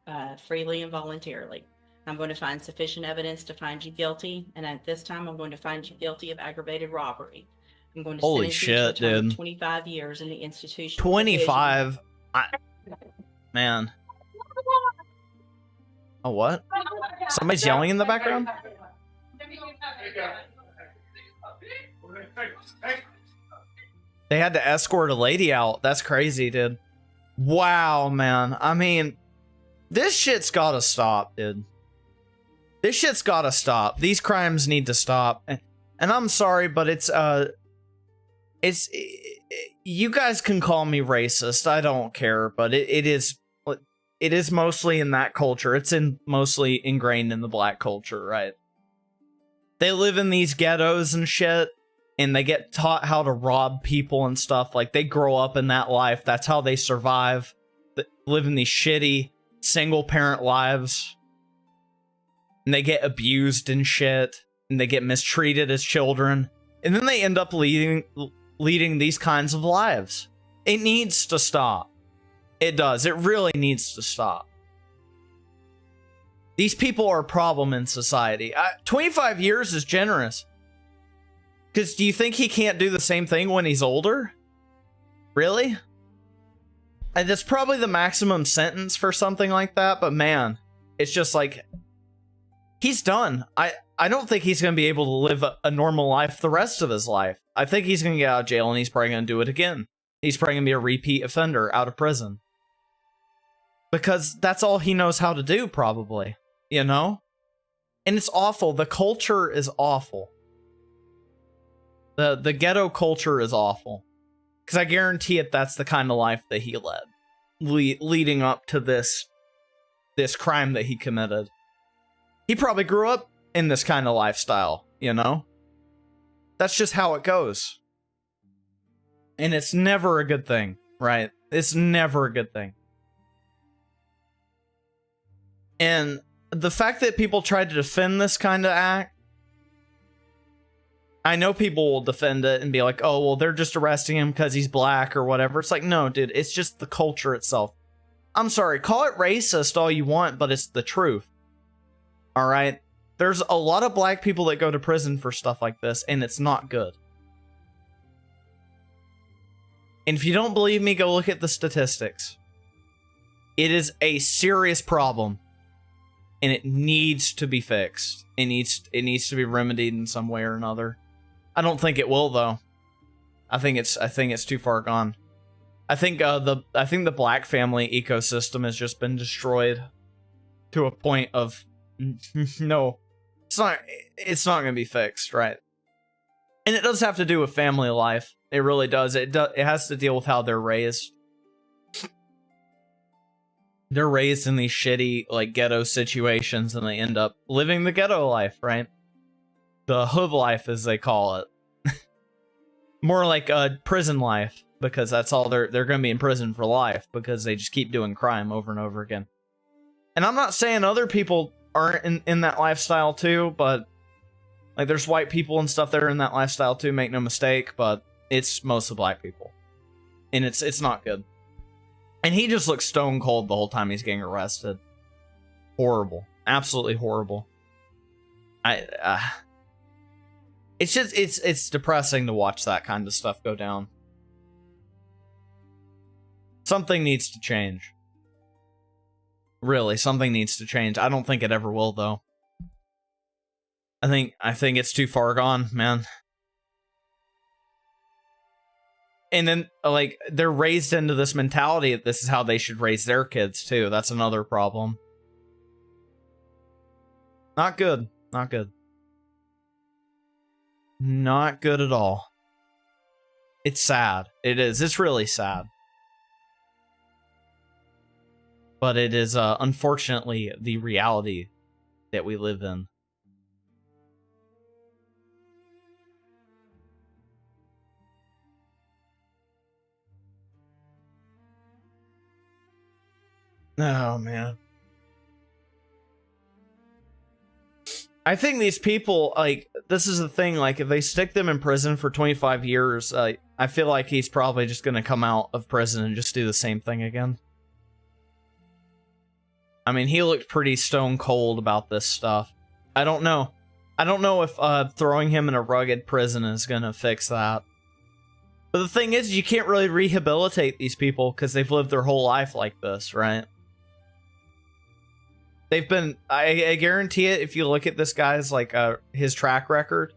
freely and voluntarily. I'm going to find sufficient evidence to find you guilty. And at this time, I'm going to find you guilty of aggravated robbery. I'm going to Holy sentence you to a shit, term of dude. 25 years in the institution. 25. Man. Oh, what? Somebody's yelling in the background? They had to escort a lady out. That's crazy, dude. Wow, man. I mean, this shit's gotta stop, dude. This shit's gotta stop. These crimes need to stop. And I'm sorry, but you guys can call me racist. I don't care, but it is mostly in that culture. It's mostly ingrained in the black culture, right? They live in these ghettos and shit, and they get taught how to rob people and stuff. Like, they grow up in that life. That's how they survive. They live in these shitty single-parent lives. And they get abused and shit. And they get mistreated as children. And then they end up leading these kinds of lives. It needs to stop. It does. It really needs to stop. These people are a problem in society. 25 years is generous. Because do you think he can't do the same thing when he's older? Really? And that's probably the maximum sentence for something like that, but man, it's just like, he's done. I don't think he's going to be able to live a normal life the rest of his life. I think he's going to get out of jail and he's probably going to do it again. He's probably going to be a repeat offender out of prison. Because that's all he knows how to do, probably. You know? And it's awful. The culture is awful. The ghetto culture is awful. Because I guarantee it, that's the kind of life that he led. Leading up to this crime that he committed. He probably grew up in this kind of lifestyle, you know? That's just how it goes. And it's never a good thing, right? It's never a good thing. And the fact that people tried to defend this kind of act, I know people will defend it and be like, oh, well, they're just arresting him because he's black or whatever. It's like, no, dude, it's just the culture itself. I'm sorry, call it racist all you want, but it's the truth. All right? There's a lot of black people that go to prison for stuff like this, and it's not good. And if you don't believe me, go look at the statistics. It is a serious problem. And it needs to be fixed. It needs to be remedied in some way or another. I don't think it will, though. I think it's too far gone. I think the black family ecosystem has just been destroyed to a point of no. It's not going to be fixed, right? And it does have to do with family life. It really does. It has to deal with how they're raised. They're raised in these shitty, like, ghetto situations, and they end up living the ghetto life, right? The hood life, as they call it. More like a prison life, because that's all they're going to be in prison for life, because they just keep doing crime over and over again. And I'm not saying other people aren't in that lifestyle too, but, like, there's white people and stuff that are in that lifestyle too, make no mistake, but it's mostly black people. And it's not good. And he just looks stone cold the whole time he's getting arrested. Horrible. Absolutely horrible. It's just, it's depressing to watch that kind of stuff go down. Something needs to change. Really, something needs to change. I don't think it ever will, though. I think it's too far gone, man. And then, like, they're raised into this mentality that this is how they should raise their kids, too. That's another problem. Not good. Not good. Not good at all. It's sad. It is. It's really sad. But it is, unfortunately, the reality that we live in. Oh, man. I think these people, like, this is the thing, like, if they stick them in prison for 25 years, I feel like he's probably just gonna come out of prison and just do the same thing again. I mean, he looked pretty stone cold about this stuff. I don't know. I don't know if throwing him in a rugged prison is gonna fix that. But the thing is, you can't really rehabilitate these people because they've lived their whole life like this, right? They've been, I guarantee it, if you look at this guy's, like, his track record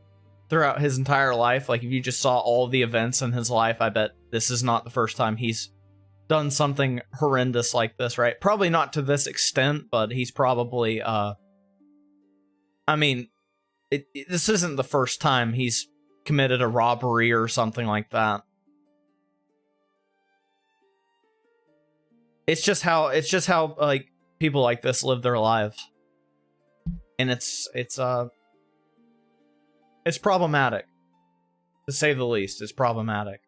throughout his entire life, like, if you just saw all the events in his life, I bet this is not the first time he's done something horrendous like this, right? Probably not to this extent, but he's probably, I mean, this isn't the first time he's committed a robbery or something like that. It's just how, like, people like this live their lives. And it's problematic. To say the least, it's problematic.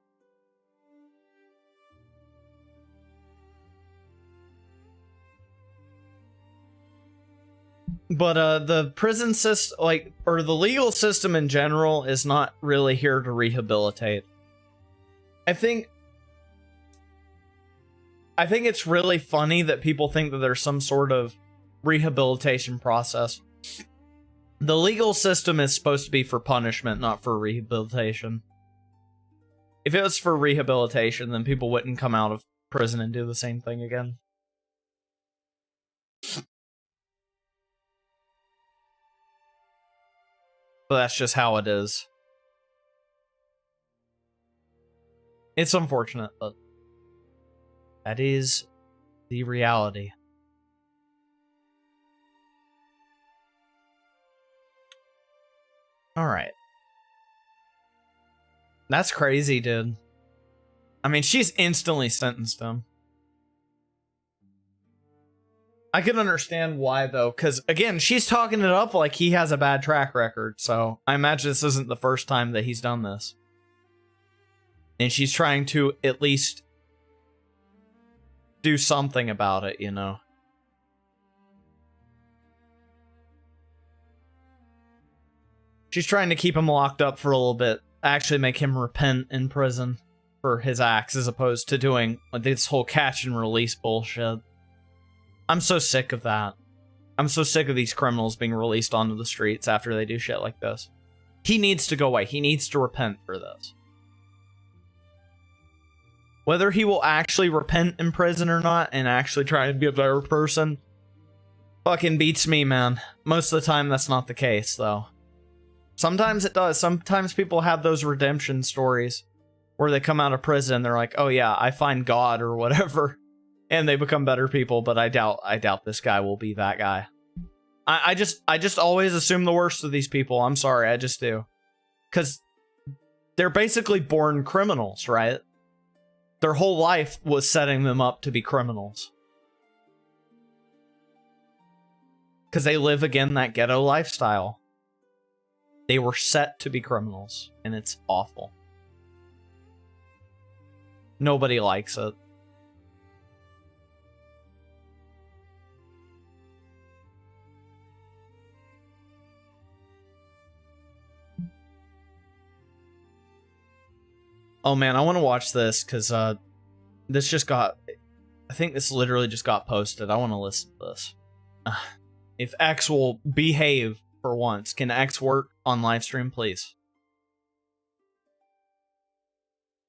But the prison system, like, or the legal system in general, is not really here to rehabilitate. I think it's really funny that people think that there's some sort of rehabilitation process. The legal system is supposed to be for punishment, not for rehabilitation. If it was for rehabilitation, then people wouldn't come out of prison and do the same thing again. But that's just how it is. It's unfortunate, but that is the reality. Alright. That's crazy, dude. I mean, she's instantly sentenced him. I can understand why, though, because, again, she's talking it up like he has a bad track record, so I imagine this isn't the first time that he's done this. And she's trying to at least do something about it, you know? She's trying to keep him locked up for a little bit, actually make him repent in prison for his acts, as opposed to doing this whole catch and release bullshit. I'm so sick of that. I'm so sick of these criminals being released onto the streets after they do shit like this. He needs to go away. He needs to repent for this. Whether he will actually repent in prison or not and actually try to be a better person fucking beats me, man. Most of the time, that's not the case, though. Sometimes it does. Sometimes people have those redemption stories where they come out of prison and they're like, oh yeah, I find God or whatever. And they become better people, but I doubt this guy will be that guy. I just always assume the worst of these people. I'm sorry, I just do. Because they're basically born criminals, right? Their whole life was setting them up to be criminals. Because they live, again, that ghetto lifestyle. They were set to be criminals, and it's awful. Nobody likes it. Oh man, I want to watch this because this just got... I think this literally just got posted. I want to listen to this. If X will behave for once, can X work on live stream, please?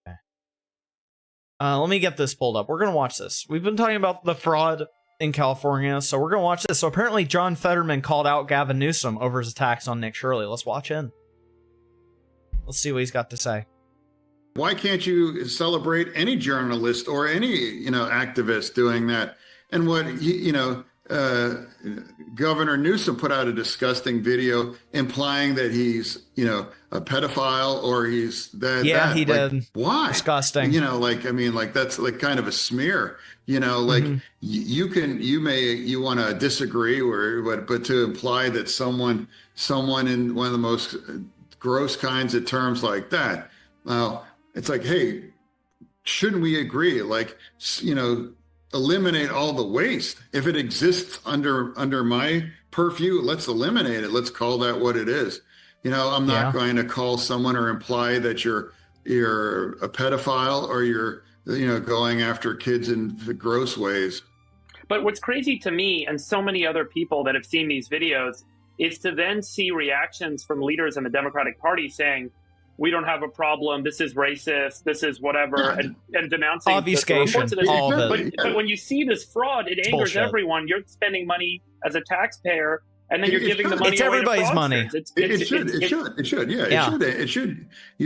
Okay. Let me get this pulled up. We're going to watch this. We've been talking about the fraud in California, so we're going to watch this. So apparently John Fetterman called out Gavin Newsom over his attacks on Nick Shirley. Let's watch in. Let's see what he's got to say. Why can't you celebrate any journalist or any, activist doing that? And what, Governor Newsom put out a disgusting video implying that he's, a pedophile or he's that. Yeah, he like, did. Why? Disgusting. That's like kind of a smear. You want to disagree, but to imply that someone in one of the most gross kinds of terms like that. Now, it's like, hey, shouldn't we agree? Like, eliminate all the waste. If it exists under my purview, let's eliminate it. Let's call that what it is. I'm not going to call someone or imply that you're a pedophile or you're, going after kids in the gross ways. But what's crazy to me and so many other people that have seen these videos is to then see reactions from leaders in the Democratic Party saying, we don't have a problem, this is racist, this is whatever, and denouncing obfuscation. But when you see this fraud, it angers bullshit. Everyone. You're spending money as a taxpayer, and then you're giving the money it's away everybody's to money. It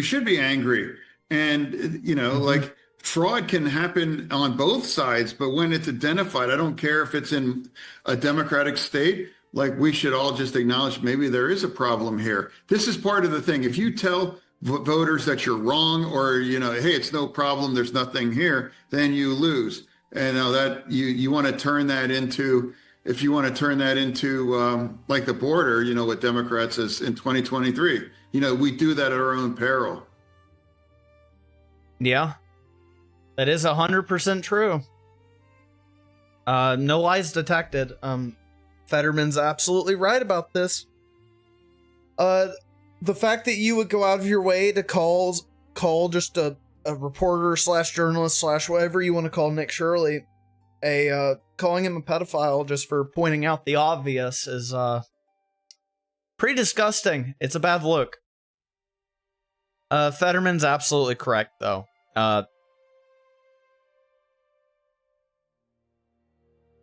should be angry. And, like, fraud can happen on both sides, but when it's identified, I don't care if it's in a Democratic state, like, we should all just acknowledge maybe there is a problem here. This is part of the thing. If you tell voters that you're wrong or, hey, it's no problem, there's nothing here, then you lose. And that you want to turn that into, if you want to turn that into like the border, what Democrats is in 2023, we do that at our own peril. Yeah, that is 100% true. No lies detected. Fetterman's absolutely right about this. The fact that you would go out of your way to call just a reporter / journalist / whatever you want to call Nick Shirley, calling him a pedophile just for pointing out the obvious is pretty disgusting. It's a bad look. Fetterman's absolutely correct, though.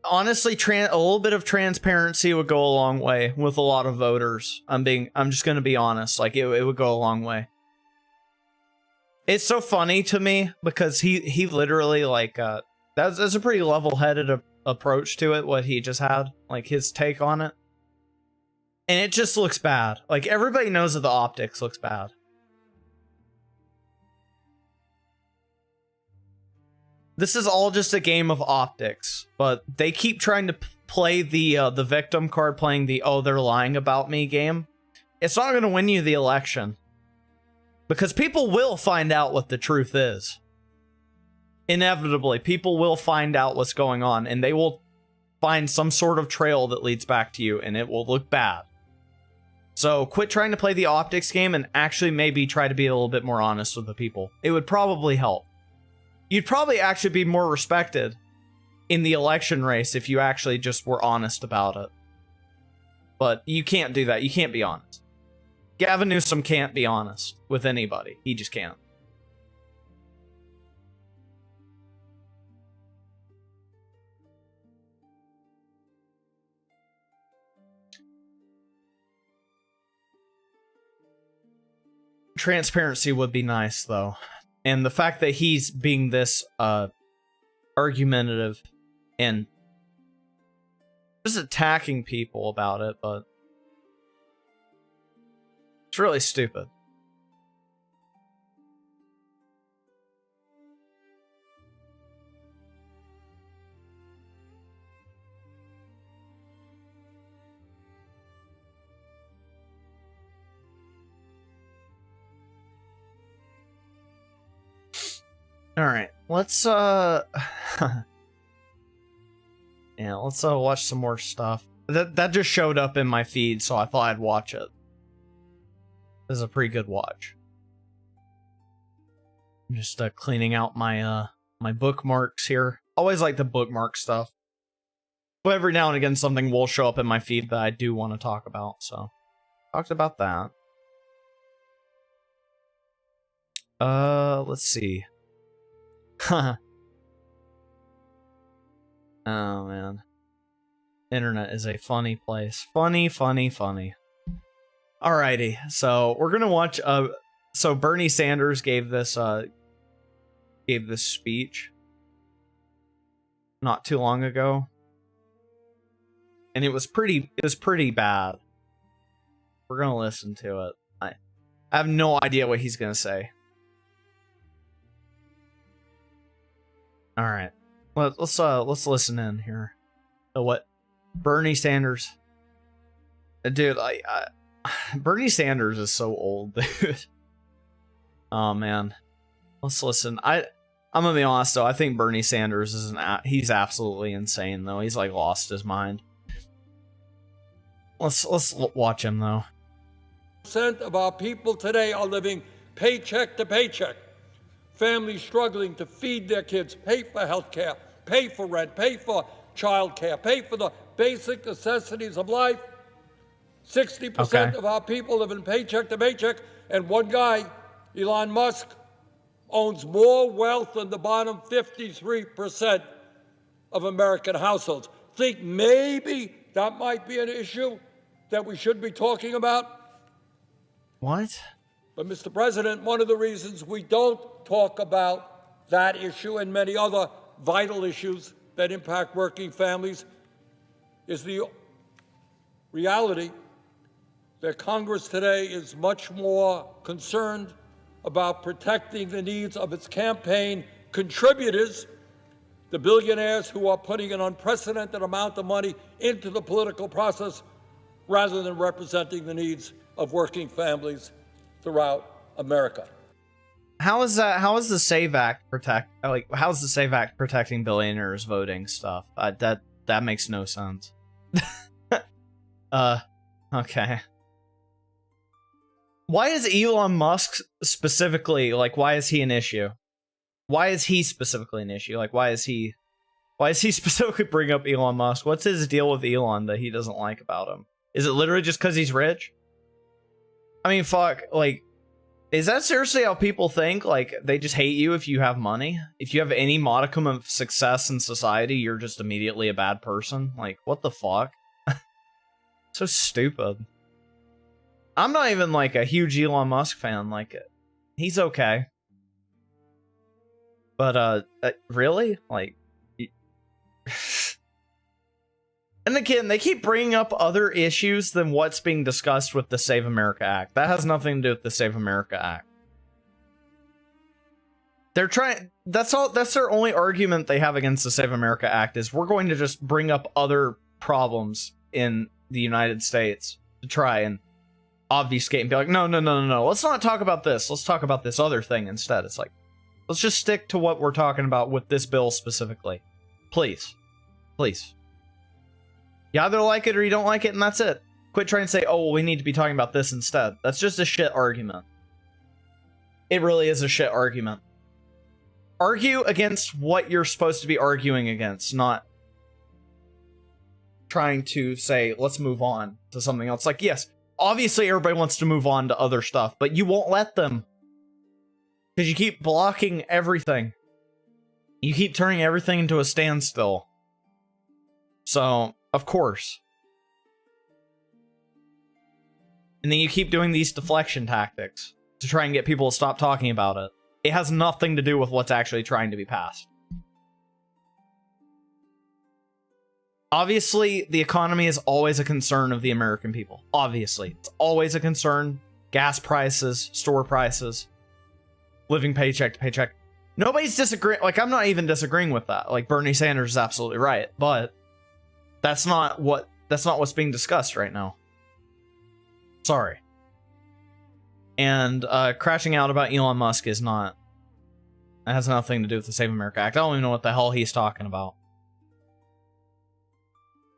Honestly, a little bit of transparency would go a long way with a lot of voters. I'm just gonna be honest. Like, it would go a long way. It's so funny to me because he literally, like, that's a pretty level-headed approach to it, what he just had, like, his take on it. And it just looks bad. Like, everybody knows that the optics looks bad. This is all just a game of optics, but they keep trying to play the victim card, playing the, oh, they're lying about me game. It's not going to win you the election. Because people will find out what the truth is. Inevitably, people will find out what's going on, and they will find some sort of trail that leads back to you, and it will look bad. So quit trying to play the optics game and actually maybe try to be a little bit more honest with the people. It would probably help. You'd probably actually be more respected in the election race if you actually just were honest about it. But you can't do that. You can't be honest. Gavin Newsom can't be honest with anybody. He just can't. Transparency would be nice, though. And the fact that he's being this argumentative and just attacking people about it, but it's really stupid. All right, let's yeah, let's watch some more stuff. That just showed up in my feed, so I thought I'd watch it. This is a pretty good watch. I'm just cleaning out my my bookmarks here. Always like the bookmark stuff. But every now and again something will show up in my feed that I do want to talk about, so talked about that. Let's see. Oh man. Internet is a funny place. Funny. Alrighty, so we're gonna watch So Bernie Sanders gave this speech not too long ago, and it was pretty bad. We're gonna listen to it. I have no idea what he's gonna say. All right, let's listen in here to what Bernie Sanders. Dude, Bernie Sanders is so old, dude. Oh man, let's listen. I'm gonna be honest though. I think Bernie Sanders he's absolutely insane though. He's like lost his mind. Let's watch him though. Percent of our people today are living paycheck to paycheck. Families struggling to feed their kids, pay for health care, pay for rent, pay for child care, pay for the basic necessities of life. 60% of our people live in paycheck to paycheck, and one guy, Elon Musk, owns more wealth than the bottom 53% of American households. Think maybe that might be an issue that we should be talking about? What? But, Mr. President, one of the reasons we don't talk about that issue and many other vital issues that impact working families is the reality that Congress today is much more concerned about protecting the needs of its campaign contributors, the billionaires who are putting an unprecedented amount of money into the political process, rather than representing the needs of working families throughout America. How is that? How is the SAVE Act how's the SAVE Act protecting billionaires voting stuff? That makes no sense. Okay. Why is Elon Musk specifically, why is he an issue? Why is he specifically an issue? Why is he specifically bring up Elon Musk? What's his deal with Elon that he doesn't like about him? Is it literally just because he's rich? I mean, fuck, is that seriously how people think? They just hate you if you have money? If you have any modicum of success in society, you're just immediately a bad person? What the fuck? So stupid. I'm not even, a huge Elon Musk fan. He's okay. But, really? And again, they keep bringing up other issues than what's being discussed with the Save America Act. That has nothing to do with the Save America Act. They're trying... That's their only argument they have against the Save America Act is we're going to just bring up other problems in the United States to try and obfuscate and be like, no, let's not talk about this. Let's talk about this other thing instead. It's let's just stick to what we're talking about with this bill specifically. Please. Please. You either like it or you don't like it, and that's it. Quit trying to say, oh, well, we need to be talking about this instead. That's just a shit argument. It really is a shit argument. Argue against what you're supposed to be arguing against, not trying to say, let's move on to something else. Yes, obviously everybody wants to move on to other stuff, but you won't let them. Because you keep blocking everything. You keep turning everything into a standstill. So, of course. And then you keep doing these deflection tactics to try and get people to stop talking about it. It has nothing to do with what's actually trying to be passed. Obviously, the economy is always a concern of the American people. Obviously. It's always a concern. Gas prices, store prices, living paycheck to paycheck. Nobody's disagreeing. I'm not even disagreeing with that. Bernie Sanders is absolutely right. But that's not what's being discussed right now. Sorry. And crashing out about Elon Musk is not... That has nothing to do with the Save America Act. I don't even know what the hell he's talking about.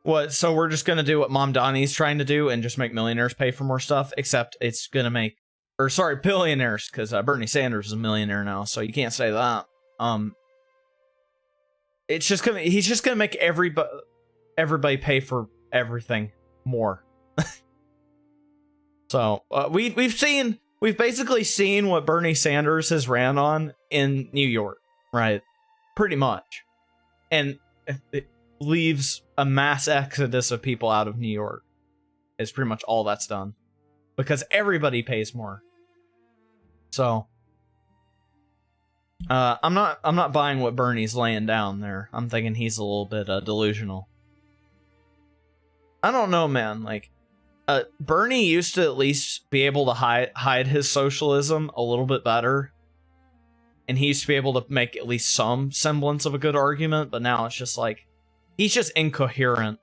What, so we're just gonna do what Mom Donnie's trying to do and just make millionaires pay for more stuff? Except it's gonna make... Or sorry, billionaires, because Bernie Sanders is a millionaire now, so you can't say that. It's just gonna... He's just gonna make everybody pay for everything more. So, we've basically seen what Bernie Sanders has ran on in New York, right? Pretty much. And it leaves a mass exodus of people out of New York. Is pretty much all that's done. Because everybody pays more. So I'm not buying what Bernie's laying down there. I'm thinking he's a little bit delusional. I don't know, man. Like, Bernie used to at least be able to hide his socialism a little bit better. And he used to be able to make at least some semblance of a good argument, but now it's just like, he's just incoherent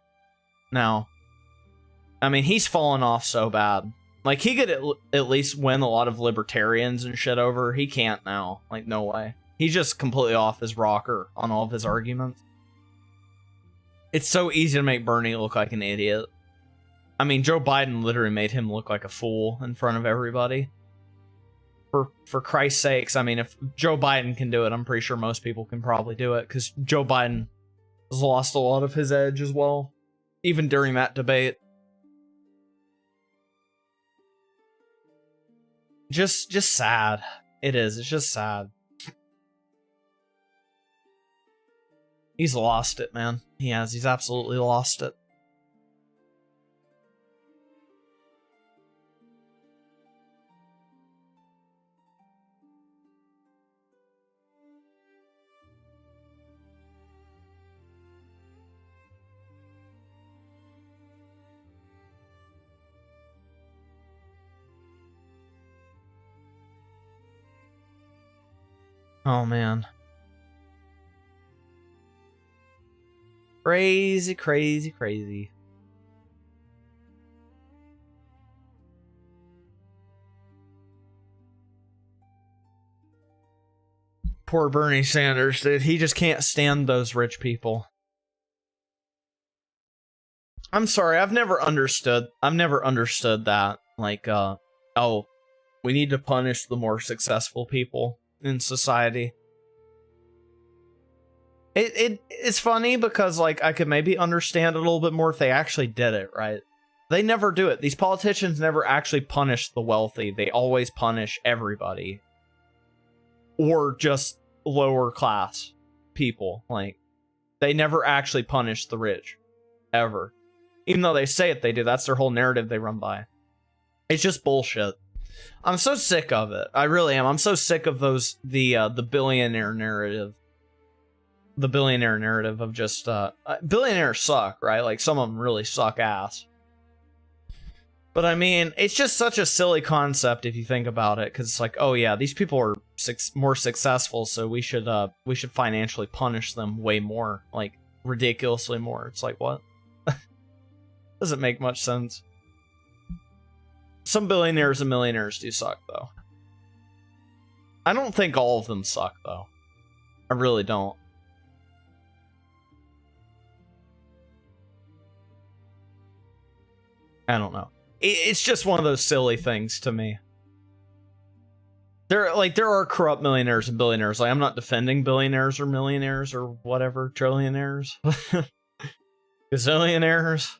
now. I mean, he's fallen off so bad. Like, he could at least win a lot of libertarians and shit over. He can't now. Like, no way. He's just completely off his rocker on all of his arguments. It's so easy to make Bernie look like an idiot. I mean, Joe Biden literally made him look like a fool in front of everybody. For Christ's sakes, I mean, if Joe Biden can do it, I'm pretty sure most people can probably do it, because Joe Biden has lost a lot of his edge as well, even during that debate. Just sad. It is. It's just sad. He's lost it, man. He has. He's absolutely lost it. Oh, man. Crazy, crazy, crazy. Poor Bernie Sanders, dude. He just can't stand those rich people. I'm sorry, I've never understood that. Like, oh, we need to punish the more successful people in society. It's funny because, like, I could maybe understand it a little bit more if they actually did it, right? They never do it. These politicians never actually punish the wealthy. They always punish everybody. Or just lower class people. Like, they never actually punish the rich. Ever. Even though they say it they do. That's their whole narrative they run by. It's just bullshit. I'm so sick of it. I really am. I'm so sick of the billionaire narrative. The billionaire narrative of just, billionaires suck, right? Like, some of them really suck ass. But I mean, it's just such a silly concept if you think about it, because it's like, oh yeah, these people are more successful, so we should financially punish them way more, like, ridiculously more. It's like, what? Doesn't make much sense. Some billionaires and millionaires do suck, though. I don't think all of them suck, though. I really don't. I don't know. It's just one of those silly things to me. There are corrupt millionaires and billionaires. Like, I'm not defending billionaires or millionaires or whatever, trillionaires, gazillionaires,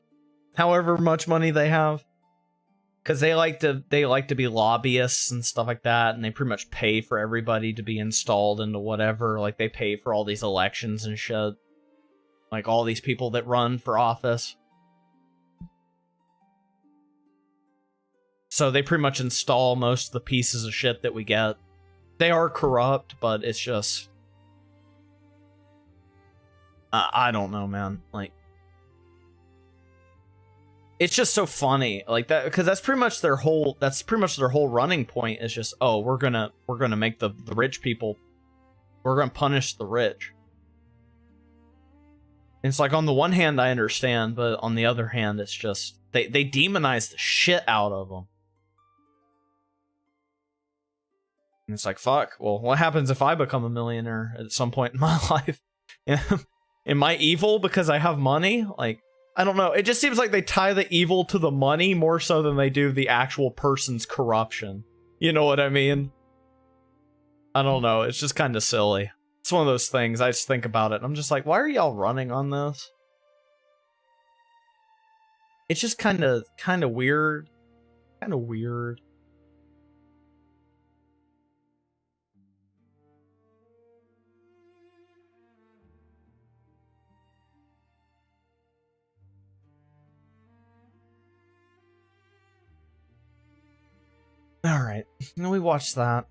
however much money they have, because they like to be lobbyists and stuff like that, and they pretty much pay for everybody to be installed into whatever. Like, they pay for all these elections and shit, like all these people that run for office. So they pretty much install most of the pieces of shit that we get. They are corrupt, but it's just... I don't know, man. Like, it's just so funny, like that, because that's pretty much their whole running point is just, oh, we're gonna make the rich people, we're gonna punish the rich. And it's like, on the one hand, I understand, but on the other hand, it's just they demonize the shit out of them. And it's like, fuck, well, what happens if I become a millionaire at some point in my life? Am I evil because I have money? Like, I don't know. It just seems like they tie the evil to the money more so than they do the actual person's corruption. You know what I mean? I don't know. It's just kind of silly. It's one of those things. I just think about it. I'm just like, why are y'all running on this? It's just kind of weird. Kind of weird. Alright, we watched that.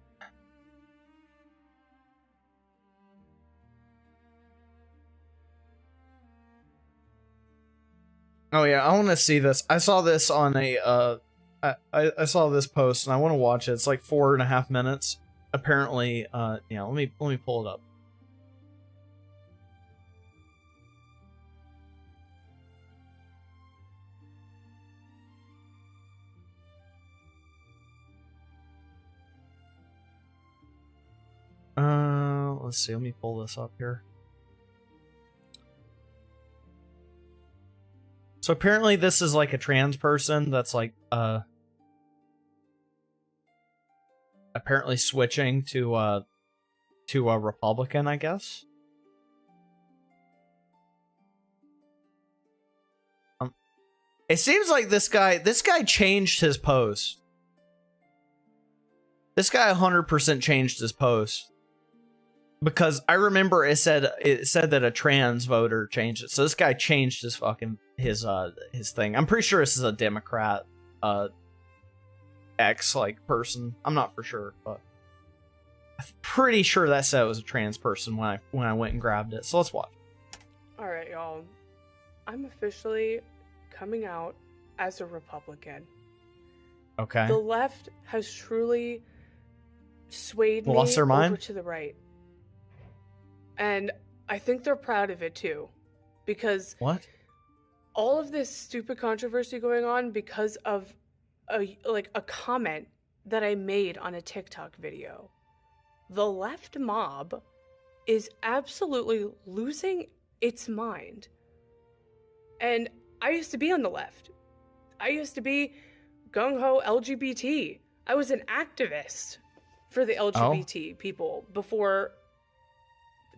Oh yeah, I want to see this. I saw this on a I saw this post and I want to watch it. It's like 4.5 minutes. Apparently, yeah. Let me pull it up. Let's see. Let me pull this up here. So apparently this is like a trans person that's like apparently switching to a Republican, I guess. It seems like this guy changed his post. This guy 100% changed his post. Because I remember it said that a trans voter changed it. So this guy changed his fucking his thing. I'm pretty sure this is a Democrat X like person. I'm not for sure, but I'm pretty sure that said it was a trans person when I went and grabbed it. So let's watch. All right, y'all. I'm officially coming out as a Republican. Okay. The left has truly swayed me Lost their mind? over to the right. And I think they're proud of it too. Because what? All of this stupid controversy going on because of a comment that I made on a TikTok video. The left mob is absolutely losing its mind. And I used to be on the left. I used to be gung-ho LGBT. I was an activist for the LGBT people before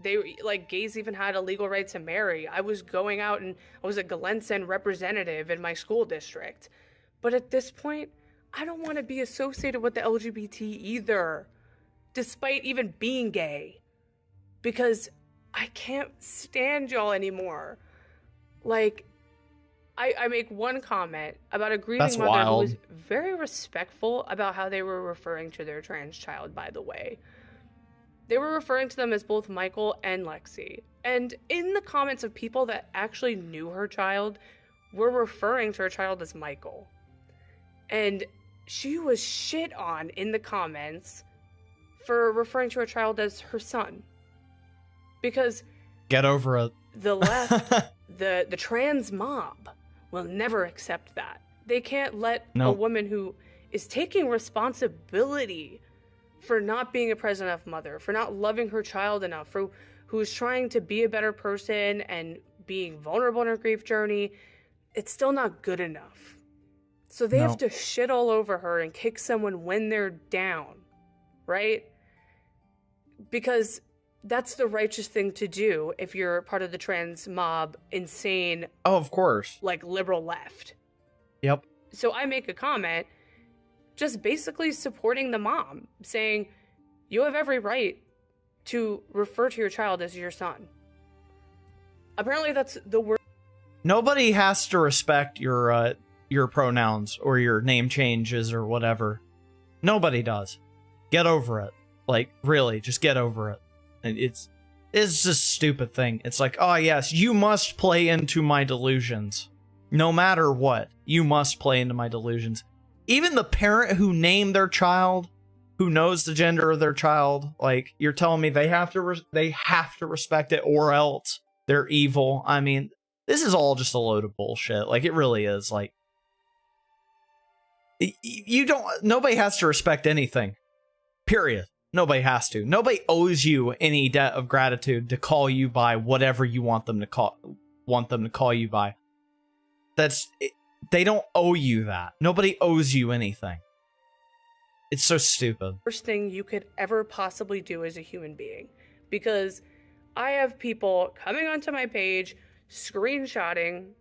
they, like, gays even had a legal right to marry. I was going out and I was a Glenson representative in my school district. But at this point, I don't want to be associated with the LGBT either, despite even being gay. Because I can't stand y'all anymore. Like, I make one comment about a grieving mother who was very respectful about how they were referring to their trans child, by the way. They were referring to them as both Michael and Lexi. And in the comments of people that actually knew her child, were referring to her child as Michael. And she was shit on in the comments for referring to her child as her son. Because get over it. The left, the trans mob will never accept that. They can't let a woman who is taking responsibility for not being a present enough mother, for not loving her child enough, for who's trying to be a better person and being vulnerable in her grief journey, it's still not good enough. So they have to shit all over her and kick someone when they're down, right? Because that's the righteous thing to do if you're part of the trans mob, insane. Oh, of course. Like liberal left. Yep. So I make a comment just basically supporting the mom, saying, you have every right to refer to your child as your son. Apparently that's the word. Nobody has to respect your pronouns or your name changes or whatever. Nobody does. Get over it. Like, really, just get over it. And it's just a stupid thing. It's like, oh yes, you must play into my delusions. No matter what, you must play into my delusions. Even the parent who named their child, who knows the gender of their child, like, you're telling me they have to respect it or else they're evil. I mean, this is all just a load of bullshit. Like, it really is. Like, nobody has to respect anything. Period. Nobody has to. Nobody owes you any debt of gratitude to call you by whatever you want them to call you by. They don't owe you that. Nobody owes you anything. It's so stupid. Worst thing you could ever possibly do as a human being. Because I have people coming onto my page, screenshotting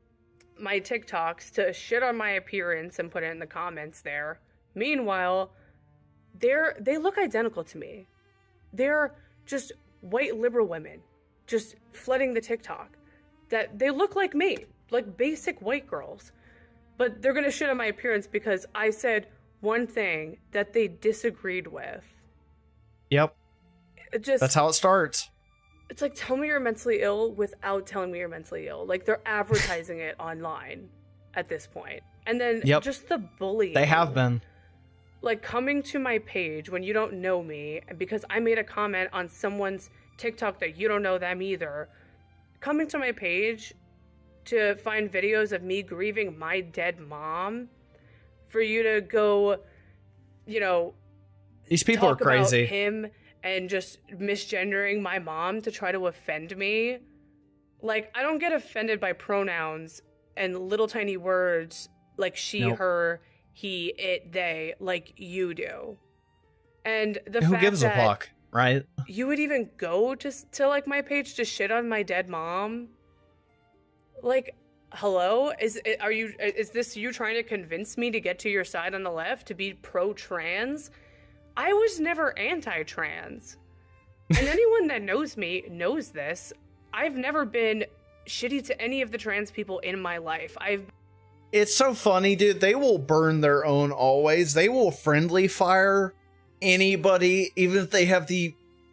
my TikToks to shit on my appearance and put it in the comments there. Meanwhile, they look identical to me. They're just white liberal women just flooding the TikTok. That they look like me, like basic white girls. But they're gonna shit on my appearance because I said one thing that they disagreed with. Yep. That's how it starts. It's like, tell me you're mentally ill without telling me you're mentally ill. Like, they're advertising it online. at this point. And then Yep. just the bullying. They have been. Like, coming to my page when you don't know me, because I made a comment on someone's TikTok that you don't know them either. Coming to my page to find videos of me grieving my dead mom, for you to go, you know, These people are talk about crazy. him and just misgendering my mom to try to offend me. Like, I don't get offended by pronouns and little tiny words like she, Nope. her, he, it, they, like you do. And the Who fact gives a that fuck, right? you would even go to like my page to shit on my dead mom. Like, hello? Is this you trying to convince me to get to your side on the left, to be pro-trans? I was never anti-trans. And anyone that knows me knows this. I've never been shitty to any of the trans people in my life. It's so funny, dude. They will burn their own always. They will friendly fire anybody, even if they have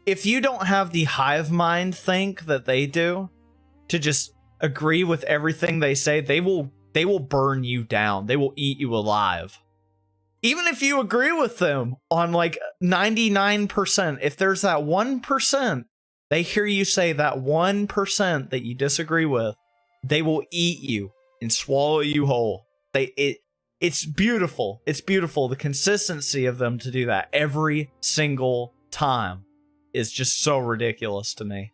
if you don't have the hive mind think that they do, to just agree with everything they say, they will burn you down. They will eat you alive. Even if you agree with them on like 99%, if there's that 1%, they hear you say that 1% that you disagree with, they will eat you and swallow you whole. It's beautiful. It's beautiful. The consistency of them to do that every single time is just so ridiculous to me.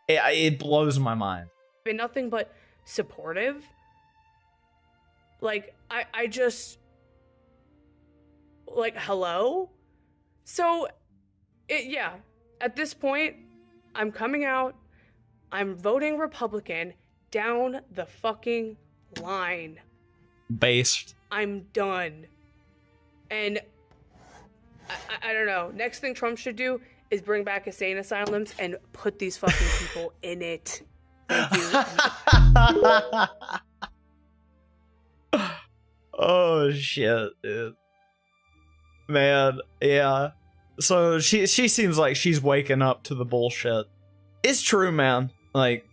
It blows my mind. Been nothing but supportive. Like, I just, like, hello? So, yeah, at this point, I'm coming out, I'm voting Republican down the fucking line. Based. I'm done. And I don't know. Next thing Trump should do is bring back insane asylums and put these fucking people in it. Thank you. Oh shit, dude. Man, yeah. So she seems like she's waking up to the bullshit. It's true, man. Like,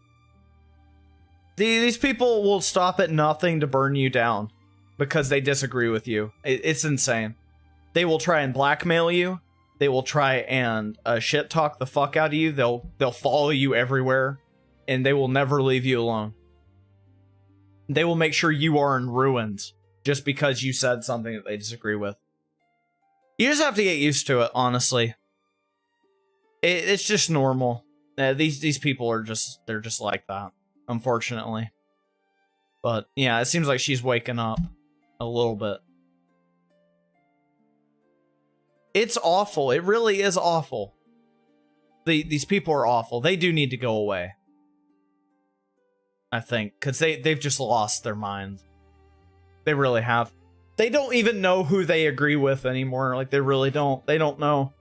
these people will stop at nothing to burn you down because they disagree with you. It's insane. They will try and blackmail you. They will try and shit talk the fuck out of you. They'll follow you everywhere, and they will never leave you alone. They will make sure you are in ruins just because you said something that they disagree with. You just have to get used to it, honestly. It's just normal. These people are they're just like that, unfortunately. But yeah, it seems like she's waking up a little bit. It's awful. It really is awful. These people are awful. They do need to go away, I think, because they've just lost their minds. They really have. They don't even know who they agree with anymore. Like, they really don't. They don't know.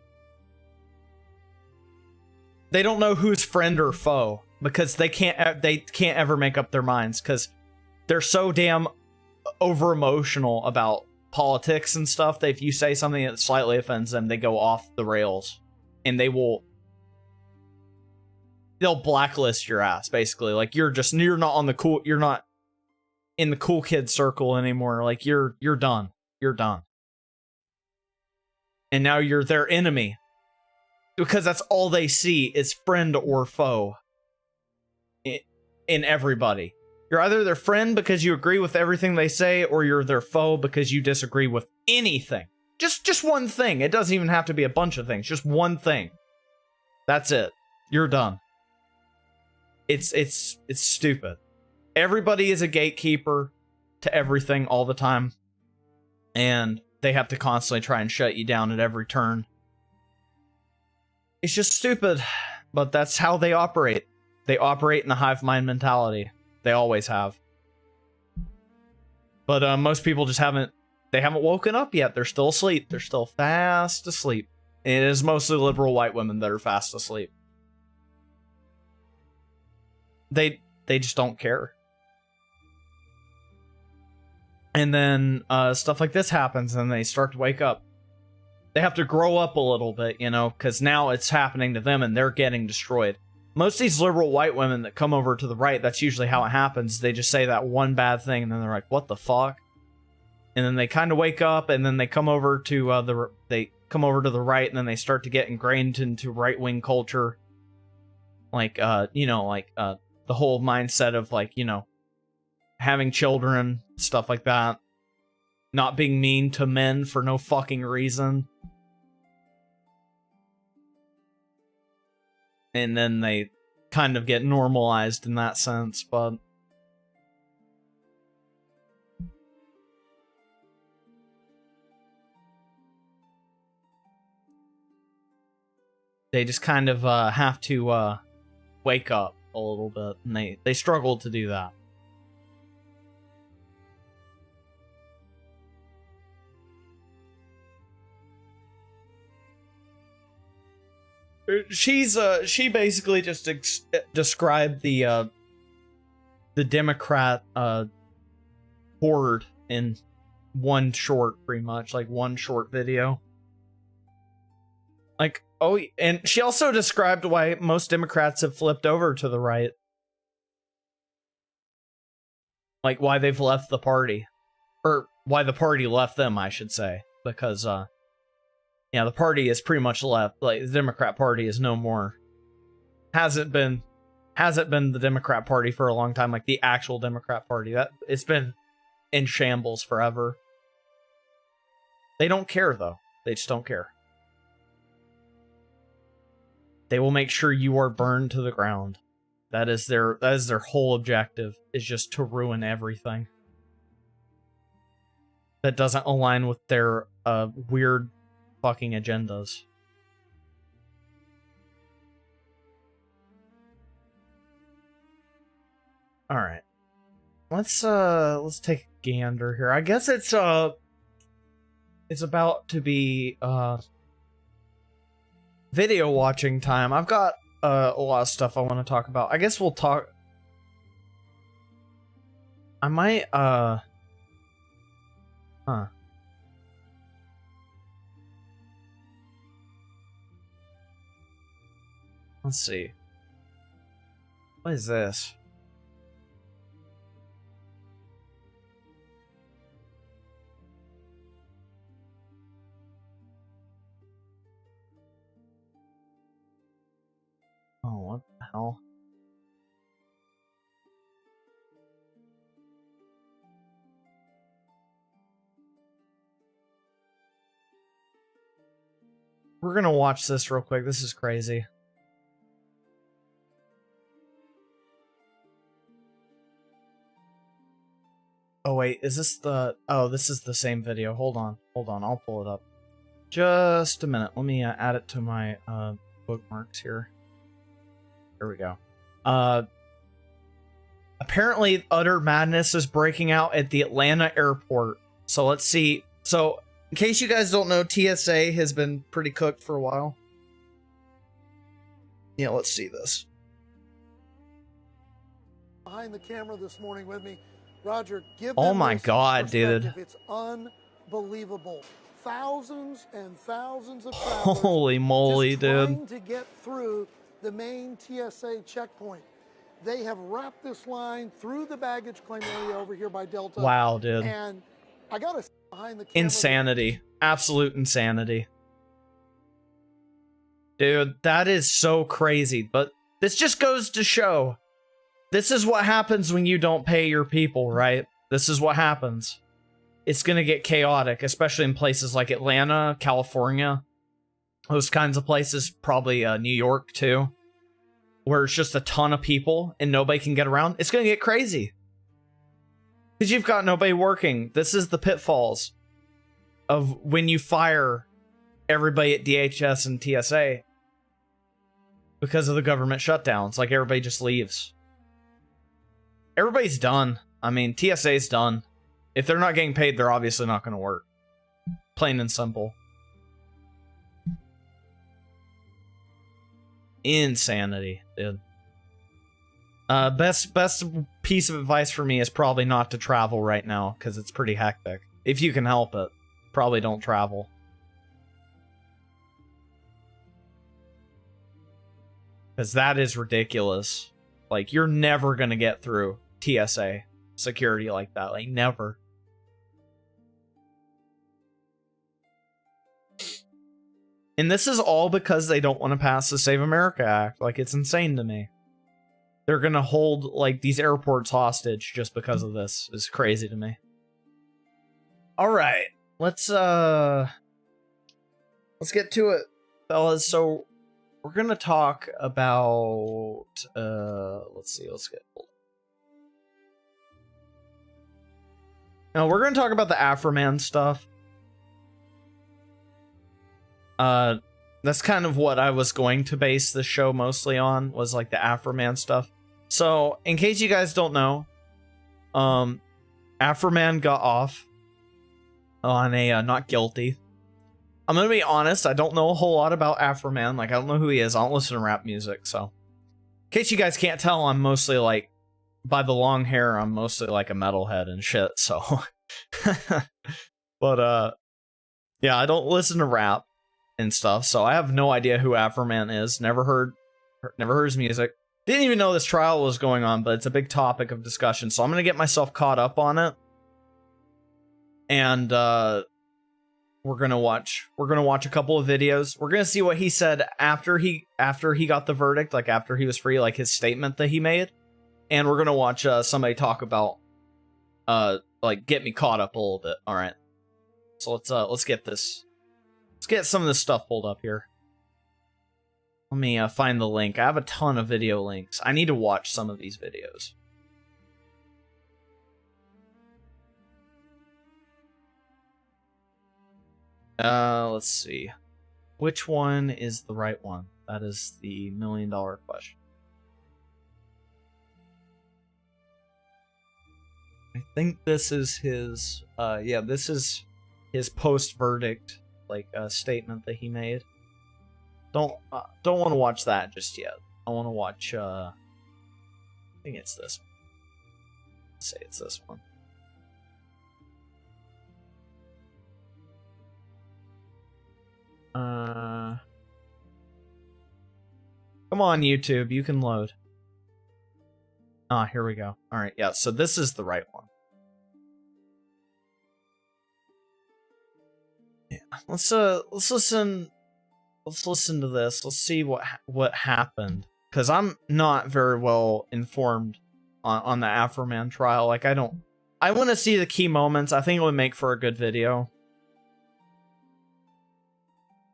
They don't know who's friend or foe, because they can't ever make up their minds, because they're so damn over emotional about politics and stuff that if you say something that slightly offends them, they go off the rails, and they'll blacklist your ass, basically. Like, you're not on the cool, you're not in the cool kid circle anymore. Like, you're done. You're done. And now you're their enemy, because that's all they see is friend or foe in everybody. You're either their friend because you agree with everything they say, or you're their foe because you disagree with anything. Just one thing. It doesn't even have to be a bunch of things. Just one thing. That's it. You're done. It's stupid. Everybody is a gatekeeper to everything all the time, and they have to constantly try and shut you down at every turn. It's just stupid, but that's how they operate. They operate in a hive mind mentality. They always have. But most people just haven't woken up yet. They're still asleep. They're still fast asleep. And it is mostly liberal white women that are fast asleep. They just don't care. And then stuff like this happens, and they start to wake up. They have to grow up a little bit, because now it's happening to them, and they're getting destroyed. most of these liberal white women that come over to the right, that's usually how it happens. They just say that one bad thing, and then they're like, what the fuck? And then they kind of wake up, and then they come over to the right, and then they start to get ingrained into right-wing culture. Like, the whole mindset of, like, having children, stuff like that. Not being mean to men for no fucking reason. And then they kind of get normalized in that sense, but... they just kind of have to wake up a little bit, and they struggle to do that. She basically just described the Democrat horde in one short, pretty much, like one short video. Like, oh, and she also described why most Democrats have flipped over to the right. Like, why they've left the party. Or why the party left them, I should say. Because, the party is pretty much left. Like, the Democrat Party is no more. Hasn't been the Democrat Party for a long time, like the actual Democrat Party. It's been in shambles forever. They don't care, though. They just don't care. They will make sure you are burned to the ground. That is their whole objective, is just to ruin everything that doesn't align with their weird fucking agendas. All right, let's take a gander here. I guess it's about to be video watching time. I've got a lot of stuff I want to talk about. I guess we'll talk. I might let's see. What is this? Oh, what the hell? We're gonna watch this real quick. This is crazy. Oh wait, is this the... oh, this is the same video. Hold on, I'll pull it up. Just a minute. Let me add it to my bookmarks here. There we go. Apparently, utter madness is breaking out at the Atlanta airport. So let's see. So, in case you guys don't know, TSA has been pretty cooked for a while. Yeah, let's see this. Behind the camera this morning with me, Roger. Give oh my God, dude! It's unbelievable. Thousands and thousands of travelers. Holy moly, just dude! Trying to get through the main TSA checkpoint. They have wrapped this line through the baggage claim area over here by Delta. Wow, dude. And I gotta say, behind the camera. Insanity. Absolute insanity. Dude, that is so crazy. But this just goes to show, this is what happens when you don't pay your people, right? This is what happens. It's gonna get chaotic, especially in places like Atlanta, California. Those kinds of places, probably New York too, where it's just a ton of people and nobody can get around. It's gonna get crazy. Because you've got nobody working. This is the pitfalls of when you fire everybody at DHS and TSA because of the government shutdowns. Like, everybody just leaves. Everybody's done. I mean, TSA's done. If they're not getting paid, they're obviously not going to work. Plain and simple. Insanity, dude. Best piece of advice for me is probably not to travel right now, because it's pretty hectic. If you can help it, probably don't travel. Because that is ridiculous. Like, you're never going to get through TSA security like that. Like, never. And this is all because they don't want to pass the Save America Act. Like, it's insane to me. They're going to hold, like, these airports hostage just because of this. It's crazy to me. All right. Let's get to it, fellas. So, we're going to talk about, let's see, let's get... Now, we're going to talk about the Afroman stuff. That's kind of what I was going to base the show mostly on, was like the Afroman stuff. So, in case you guys don't know, Afroman got off on a not guilty. I'm gonna be honest, I don't know a whole lot about Afroman. Like, I don't know who he is. I don't listen to rap music, so. In case you guys can't tell, I'm mostly like, by the long hair, I'm mostly like a metalhead and shit, so. But, yeah, I don't listen to rap and stuff, so I have no idea who Afroman is. Never heard his music. Didn't even know this trial was going on, but it's a big topic of discussion, so I'm gonna get myself caught up on it. And, we're gonna watch a couple of videos. We're gonna see what he said after he got the verdict, like after he was free, like his statement that he made. And we're gonna watch somebody talk about like get me caught up a little bit. All right. So let's get this. Let's get some of this stuff pulled up here. Let me find the link. I have a ton of video links. I need to watch some of these videos. Let's see. Which one is the right one? That is the $1 million question. I think this is his, yeah, this is his post-verdict, like, statement that he made. Don't want to watch that just yet. I want to watch, I think it's this one. Let's say it's this one. Come on, YouTube, you can load. Ah, here we go. All right, yeah, so this is the right one. Yeah, let's listen to this. Let's see what happened, because I'm not very well informed on the Afroman trial. Like, I want to see the key moments. I think it would make for a good video.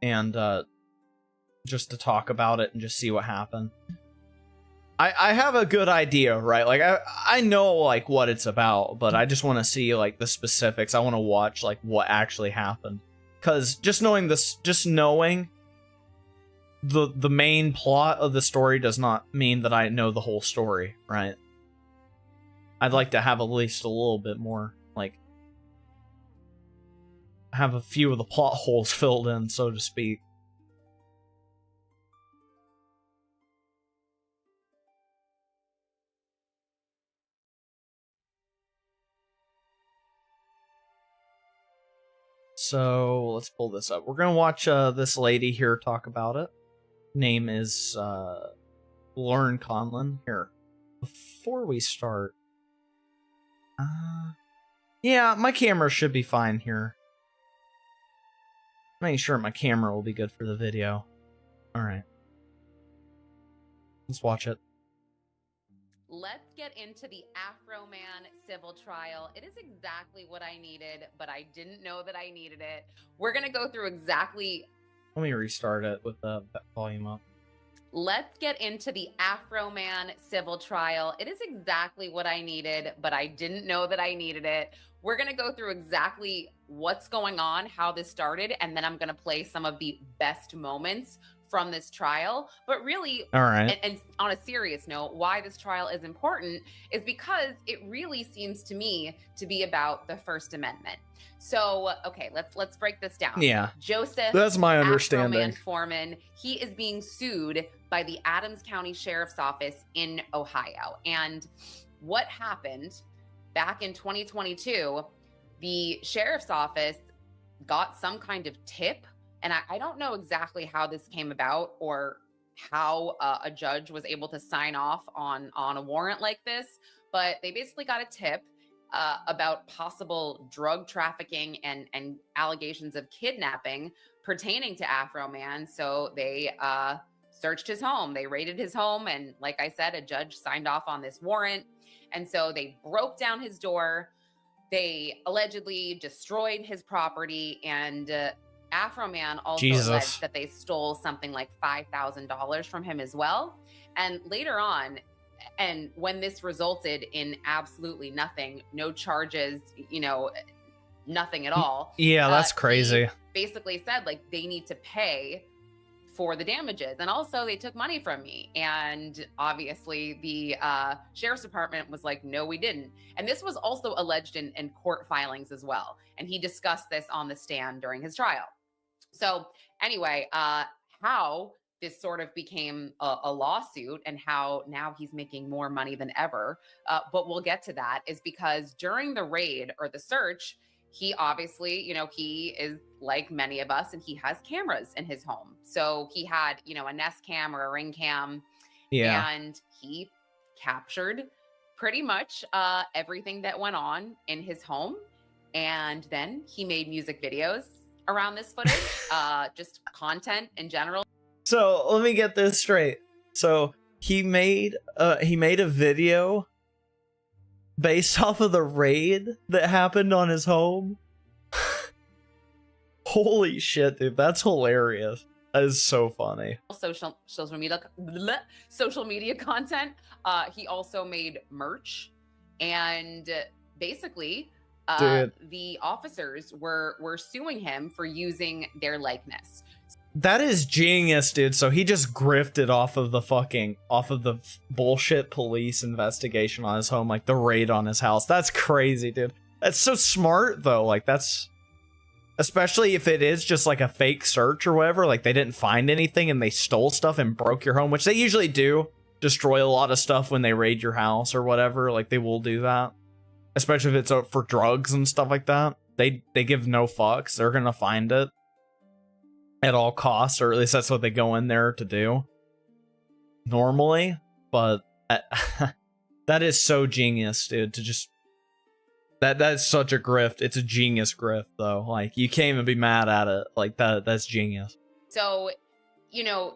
And just to talk about it and just see what happened. I have a good idea, right? Like, I know, like, what it's about, but I just want to see, like, the specifics. I want to watch, like, what actually happened. Because just knowing the main plot of the story does not mean that I know the whole story, right? I'd like to have at least a little bit more, like, have a few of the plot holes filled in, so to speak. So let's pull this up. We're gonna watch this lady here talk about it. Name is Lauren Conlon. Here, before we start, yeah, my camera should be fine here. Making sure my camera will be good for the video. All right, let's watch it. Let's get into the Afroman civil trial. It is exactly what I needed, but I didn't know that I needed it. We're going to go through exactly... Let me restart it with the volume up. Let's get into the Afroman civil trial. It is exactly what I needed, but I didn't know that I needed it. We're going to go through exactly what's going on, how this started, and then I'm going to play some of the best moments from this trial. But really, all right, and on a serious note, why this trial is important is because it really seems to me to be about the First Amendment. So, okay, let's break this down. Yeah, Joseph, that's my understanding. Afroman Foreman, he is being sued by the Adams County Sheriff's Office in Ohio. And what happened back in 2022, the Sheriff's Office got some kind of tip. And I don't know exactly how this came about or how a judge was able to sign off on a warrant like this, but they basically got a tip about possible drug trafficking and allegations of kidnapping pertaining to Afro Man. So they searched his home. They raided his home, and like I said, a judge signed off on this warrant. And so they broke down his door. They allegedly destroyed his property, and Afro Man also alleged that they stole something like $5,000 from him as well. And later on, and when this resulted in absolutely nothing, no charges, you know, nothing at all. Yeah, that's crazy. He basically said, like, they need to pay for the damages. And also they took money from me. And obviously the sheriff's department was like, no, we didn't. And this was also alleged in court filings as well. And he discussed this on the stand during his trial. So anyway, how this sort of became a lawsuit and how now he's making more money than ever, but we'll get to that, is because during the raid or the search, he obviously, you know, he is like many of us and he has cameras in his home. So he had, you know, a Nest Cam or a Ring Cam. Yeah. And he captured pretty much everything that went on in his home. And then he made music videos around this footage, just content in general. So let me get this straight. So he made a video based off of the raid that happened on his home. Holy shit, dude, that's hilarious. That is so funny. Social media content. He also made merch, and basically, the officers were suing him for using their likeness. That is genius, dude. So he just grifted off of the bullshit police investigation on his home, like the raid on his house. That's crazy, dude. That's so smart, though. Like, that's, especially if it is just like a fake search or whatever, like they didn't find anything and they stole stuff and broke your home, which they usually do, destroy a lot of stuff when they raid your house or whatever. Like, they will do that, especially if it's for drugs and stuff like that. They give no fucks. They're gonna find it at all costs, or at least that's what they go in there to do normally. But that is so genius, dude, to just that's such a grift. It's a genius grift, though. Like, you can't even be mad at it. Like, that's genius. So, you know,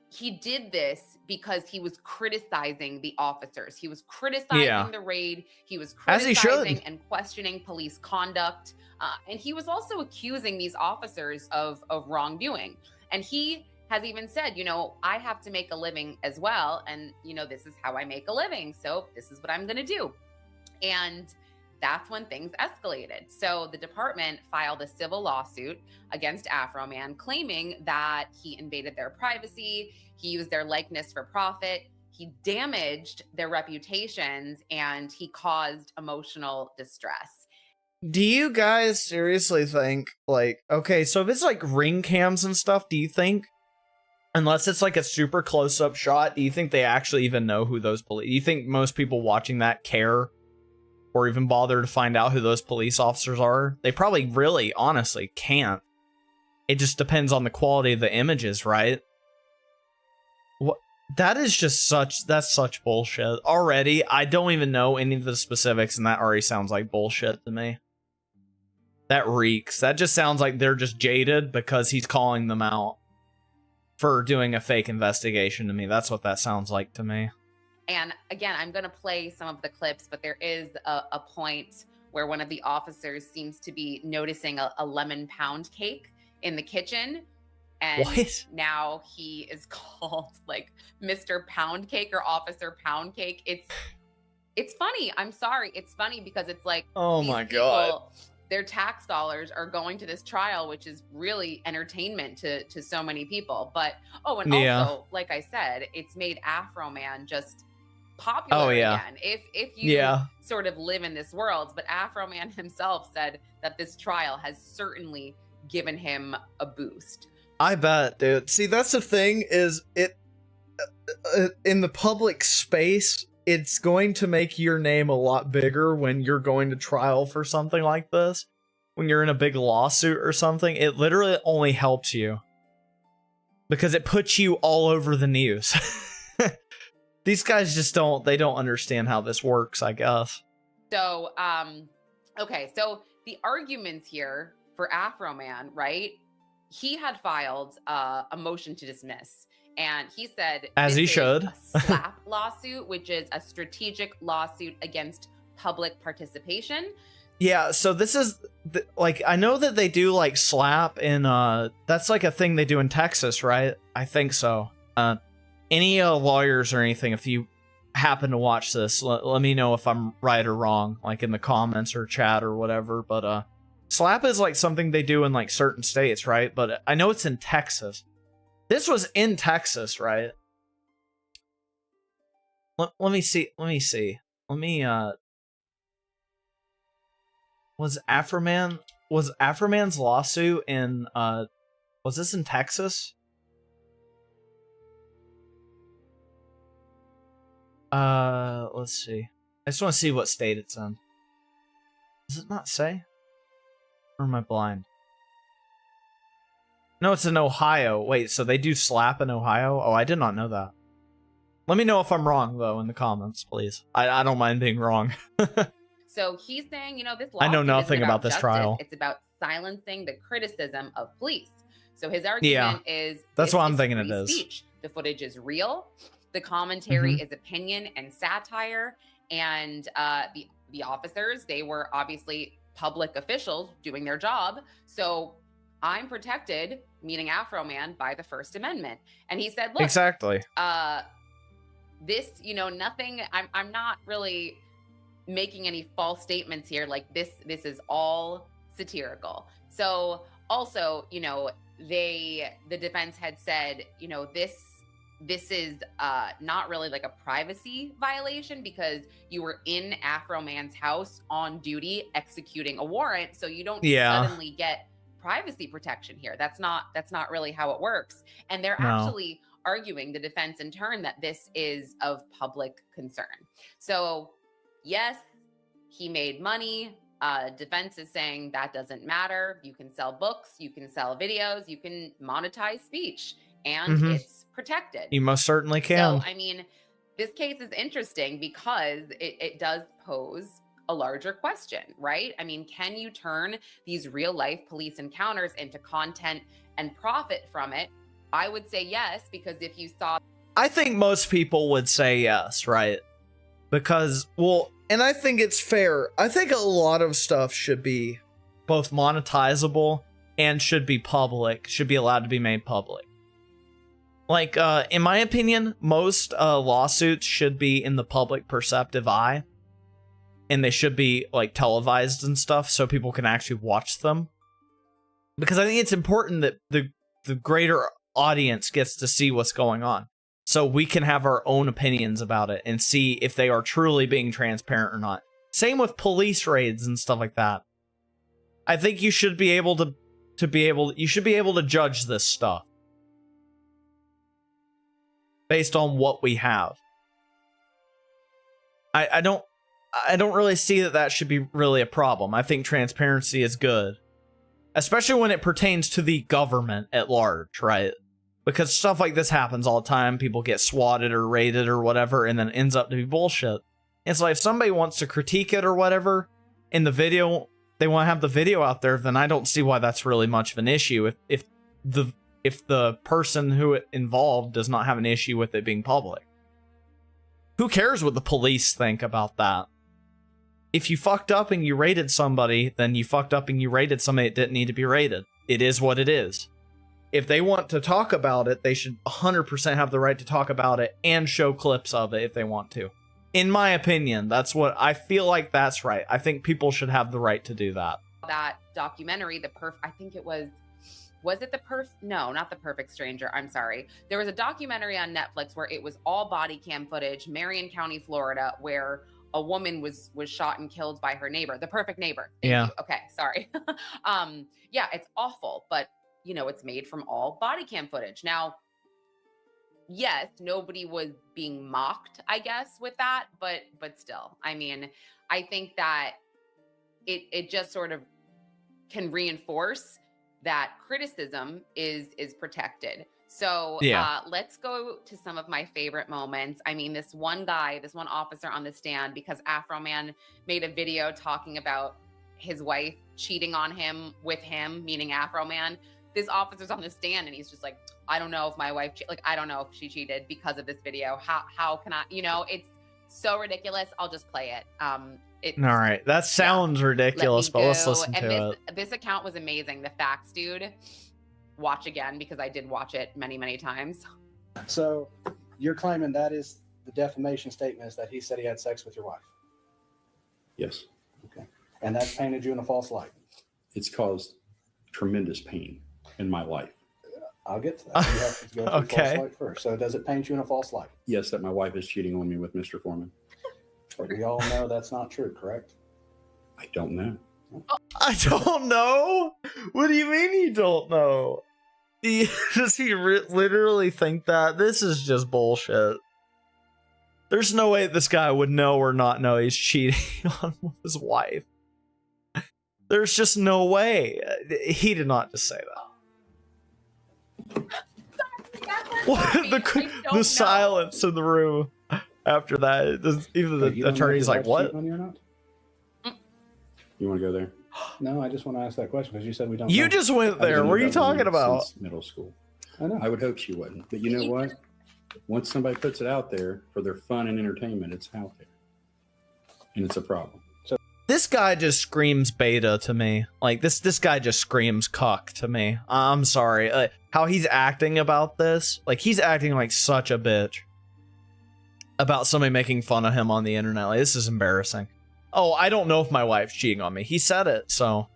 he did this because he was criticizing the officers. He was criticizing the raid. He was criticizing and questioning police conduct. And he was also accusing these officers of wrongdoing. And he has even said, you know, I have to make a living as well. And, you know, this is how I make a living. So this is what I'm going to do. And that's when things escalated. So the department filed a civil lawsuit against Afro Man, claiming that he invaded their privacy, he used their likeness for profit, he damaged their reputations, and he caused emotional distress. Do you guys seriously think, like, okay, so if it's like ring cams and stuff, do you think, unless it's like a super close-up shot, do you think they actually even know who those police, do you think most people watching that care or even bother to find out who those police officers are? They probably really, honestly, can't. It just depends on the quality of the images, right? What? That is just that's such bullshit. Already, I don't even know any of the specifics, and that already sounds like bullshit to me. That reeks. That just sounds like they're just jaded because he's calling them out for doing a fake investigation to me. That's what that sounds like to me. And again, I'm going to play some of the clips, but there is a point where one of the officers seems to be noticing a lemon pound cake in the kitchen. And now he is called like Mr. Pound Cake or Officer Pound Cake. It's funny. I'm sorry. It's funny because it's like, oh my God, their tax dollars are going to this trial, which is really entertainment to so many people. But, and also, like I said, it's made Afro Man just popular again. If you sort of live in this world. But Afro Man himself said that this trial has certainly given him a boost. I bet, dude. See, that's the thing, is it in the public space, it's going to make your name a lot bigger when you're going to trial for something like this. When you're in a big lawsuit or something, it literally only helps you. because it puts you all over the news. These guys just don't understand how this works, I guess. So, okay, so the arguments here for Afro Man, right? He had filed a motion to dismiss, and he said, as he should, a SLAP lawsuit, which is a strategic lawsuit against public participation. Yeah, so this is like, I know that they do like SLAP in that's like a thing they do in Texas, right? I think so. Any lawyers or anything, if you happen to watch this, let me know if I'm right or wrong, like in the comments or chat or whatever. But SLAP is like something they do in like certain states, right? But I know it's in Texas. This was in Texas, right? Let me see. Was Afroman's lawsuit in was this in Texas? Let's see. I just want to see what state it's in. Does it not say? Or am I blind? No, it's in Ohio. Wait, so they do SLAP in Ohio? Oh, I did not know that. Let me know if I'm wrong, though, in the comments, please. I don't mind being wrong. So he's saying, this I know lawsuit nothing isn't about this justice, trial. It's about silencing the criticism of police. So his argument is that's this what I'm is thinking free it is. speech. The footage is real. The commentary Mhm. is opinion and satire. And the officers, they were obviously public officials doing their job. So I'm protected, meaning Afro Man, by the First Amendment. And he said, look, Exactly. This, nothing, I'm not really making any false statements here. Like this is all satirical. So also, the defense had said, this is not really like a privacy violation because you were in Afro Man's house on duty executing a warrant. So you don't suddenly get privacy protection here. That's not really how it works. And they're actually arguing, the defense in turn, that this is of public concern. So yes, he made money. Defense is saying that doesn't matter. You can sell books, you can sell videos, you can monetize speech, and it's protected. You most certainly can. So, I mean, this case is interesting because it does pose a larger question, right? I mean, can you turn these real life police encounters into content and profit from it? I would say yes, because if you saw... I think most people would say yes, right? Because, well, and I think it's fair. I think a lot of stuff should be both monetizable and should be public, should be allowed to be made public. Like, in my opinion, most lawsuits should be in the public perceptive eye. And they should be, like, televised and stuff so people can actually watch them. Because I think it's important that the greater audience gets to see what's going on. So we can have our own opinions about it and see if they are truly being transparent or not. Same with police raids and stuff like that. I think you should be able to judge this stuff based on what we have. I don't really see that should be really a problem. I think transparency is good, especially when it pertains to the government at large, right? Because stuff like this happens all the time. People get swatted or raided or whatever, and then it ends up to be bullshit. It's like if somebody wants to critique it or whatever in the video, they want to have the video out there, then I don't see why that's really much of an issue. If the person who it involved does not have an issue with it being public. Who cares what the police think about that? If you fucked up and you raided somebody, then you fucked up and you raided somebody that didn't need to be raided. It is what it is. If they want to talk about it, they should 100% have the right to talk about it and show clips of it if they want to. In my opinion, that's what I feel like. That's right. I think people should have the right to do that. That documentary, I think it was it no, not The Perfect Stranger. I'm sorry. There was a documentary on Netflix where it was all body cam footage, Marion County, Florida, where a woman was shot and killed by her neighbor, the perfect neighbor. Thank you. Okay, sorry. Yeah, it's awful, but it's made from all body cam footage. Now, yes, nobody was being mocked, I guess, with that, but still, I mean, I think that it just sort of can reinforce that criticism is protected. So Yeah. let's go to some of my favorite moments. I mean, this one officer on the stand, because Afro Man made a video talking about his wife cheating on him with him, meaning Afro Man. This officer's on the stand and he's just like, I don't know if my wife, I don't know if she cheated because of this video. How can I, it's so ridiculous. I'll just play it. All right. That sounds ridiculous, but let's listen and to it. this account was amazing. The Facts Dude. Watch again, because I did watch it many, many times. So you're claiming that is the defamation statement, is that he said he had sex with your wife? Yes. Okay. And that painted you in a false light? It's caused tremendous pain in my life. I'll get to that. You have to go through Okay. false light first. So does it paint you in a false light? Yes, that my wife is cheating on me with Mr. Foreman. But we all know that's not true, correct? I don't know. I don't know. What do you mean you don't know? Does he literally think that? This is just bullshit. There's no way this guy would know or not know he's cheating on his wife. There's just no way. He did not just say that. What? The silence in the room after that. Even the attorney's like, what? You want to go there? No, I just want to ask that question because you said we don't. You know. just went there. What are you talking about? Since middle school. I know. I would hope she wouldn't. But you know what? Once somebody puts it out there for their fun and entertainment, it's out there. And it's a problem. This guy just screams beta to me. Like, this guy just screams cuck to me. I'm sorry. How he's acting about this. Like, he's acting like such a bitch about somebody making fun of him on the internet. Like, this is embarrassing. Oh, I don't know if my wife's cheating on me. He said it, so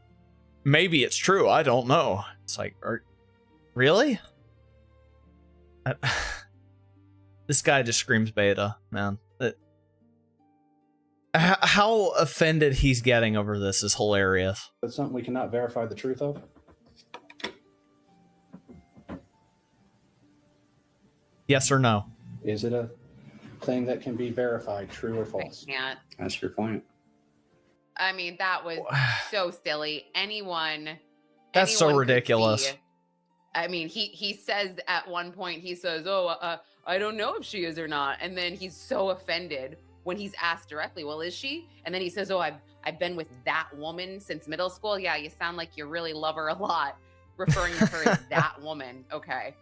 maybe it's true. I don't know. It's like, really? This guy just screams beta, man. How offended he's getting over this is hilarious. It's something we cannot verify the truth of? Yes or no? Is it a thing that can be verified, true or false? I can't. Ask your client. I mean, that was so silly. That's so ridiculous. I mean, he says at one point, he says, oh, I don't know if she is or not. And then he's so offended when he's asked directly, well, is she? And then he says, oh, I've been with that woman since middle school. Yeah, you sound like you really love her a lot, referring to her as that woman. Okay.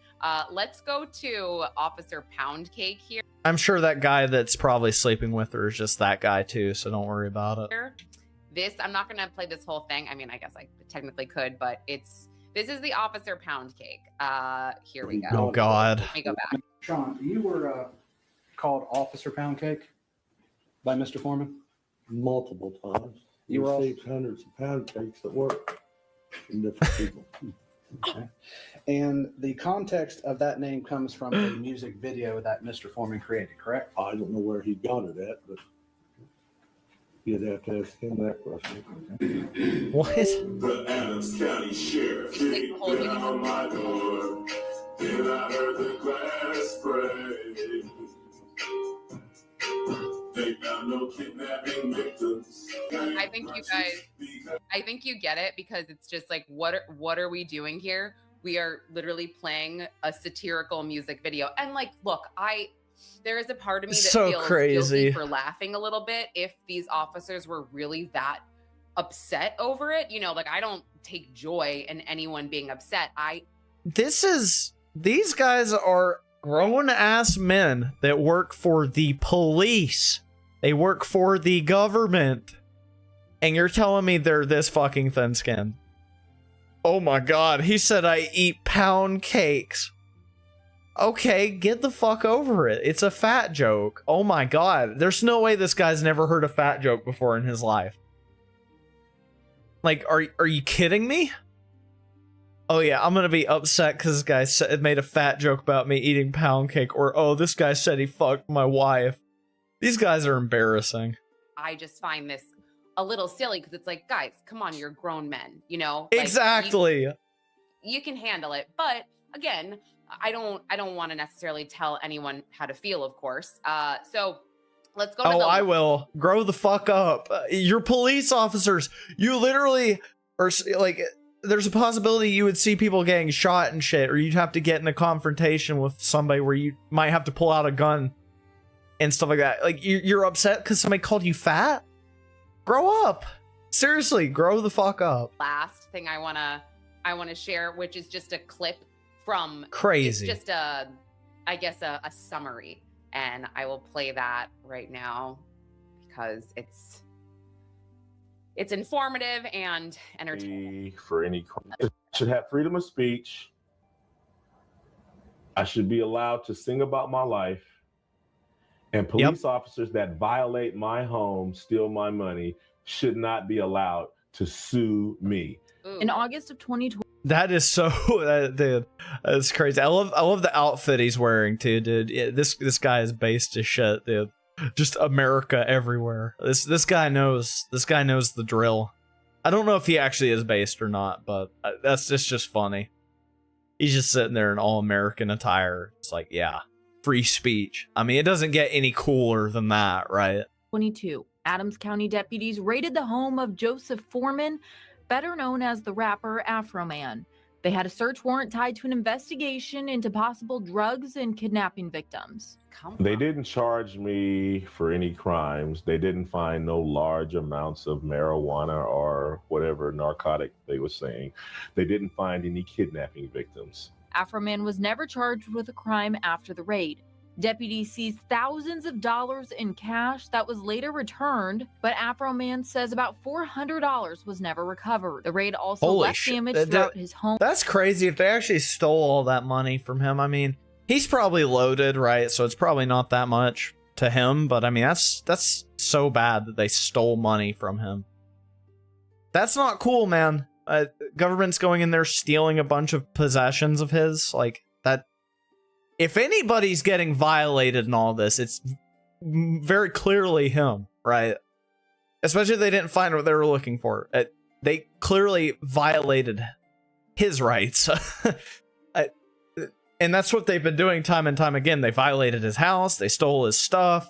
Let's go to Officer Poundcake here. I'm sure that guy that's probably sleeping with her is just that guy too, so don't worry about it. I'm not going to play this whole thing. I mean, I guess I technically could, but this is the Officer Poundcake. Here we go. Oh, God. Let me go back. Sean, you were called Officer Poundcake by Mr. Foreman? Multiple times. You were received hundreds of pound cakes at work from different people. Okay. And the context of that name comes from a music video that Mr. Foreman created, correct? I don't know where he got it at, but you'd have to ask him that question. What? The Adams County Sheriff kicked down on my door. Then I heard the glass break. They found no kidnapping victims. I think you get it, because it's just like, what are we doing here? We are literally playing a satirical music video. And like, look, there is a part of me that So feels crazy guilty for laughing a little bit if these officers were really that upset over it. Like, I don't take joy in anyone being upset. These guys are grown-ass men that work for the police. They work for the government. And you're telling me they're this fucking thin-skinned? Oh my God, he said I eat pound cakes. Okay, get the fuck over it. It's a fat joke. Oh my God, there's no way this guy's never heard a fat joke before in his life. Like, are you kidding me? Oh yeah, I'm gonna be upset because this guy made a fat joke about me eating pound cake, or oh, this guy said he fucked my wife. These guys are embarrassing. I just find this a little silly, because it's like, guys, come on, you're grown men, Like, Exactly. you can handle it, but again, I don't want to necessarily tell anyone how to feel, of course. So let's go to I will. Grow the fuck up. You're police officers. You literally are like, there's a possibility you would see people getting shot and shit, or you'd have to get in a confrontation with somebody where you might have to pull out a gun and stuff like that. Like, you're upset because somebody called you fat? Grow up. Seriously, grow the fuck up. Last thing I wanna share, which is just a clip from Crazy. It's just I guess a summary, and I will play that right now because it's informative and entertaining. For any crime, I should have freedom of speech. I should be allowed to sing about my life. And police officers that violate my home, steal my money, should not be allowed to sue me. In August of 2020. That is so, dude. That's crazy. I love the outfit he's wearing too, dude. Yeah, this guy is based as shit, dude. Just America everywhere. This guy knows. This guy knows the drill. I don't know if he actually is based or not, but that's just funny. He's just sitting there in all American attire. It's like, yeah, free speech. I mean, it doesn't get any cooler than that, right? 22. Adams County deputies raided the home of Joseph Foreman, better known as the rapper Afro Man. They had a search warrant tied to an investigation into possible drugs and kidnapping victims. They didn't charge me for any crimes. They didn't find no large amounts of marijuana or whatever narcotic they were saying. They didn't find any kidnapping victims. Afro Man was never charged with a crime after the raid. Deputies seized thousands of dollars in cash that was later returned, but Afro Man says about $400 was never recovered. The raid also left damage throughout his home. That's crazy. If they actually stole all that money from him, I mean, he's probably loaded, right? So it's probably not that much to him, but I mean, that's so bad that they stole money from him. That's not cool, man. Government's going in there stealing a bunch of possessions of his, like that. If anybody's getting violated in all this, it's very clearly him, right? Especially if they didn't find what they were looking for. They clearly violated his rights. And that's what they've been doing time and time again. They violated his house. They stole his stuff.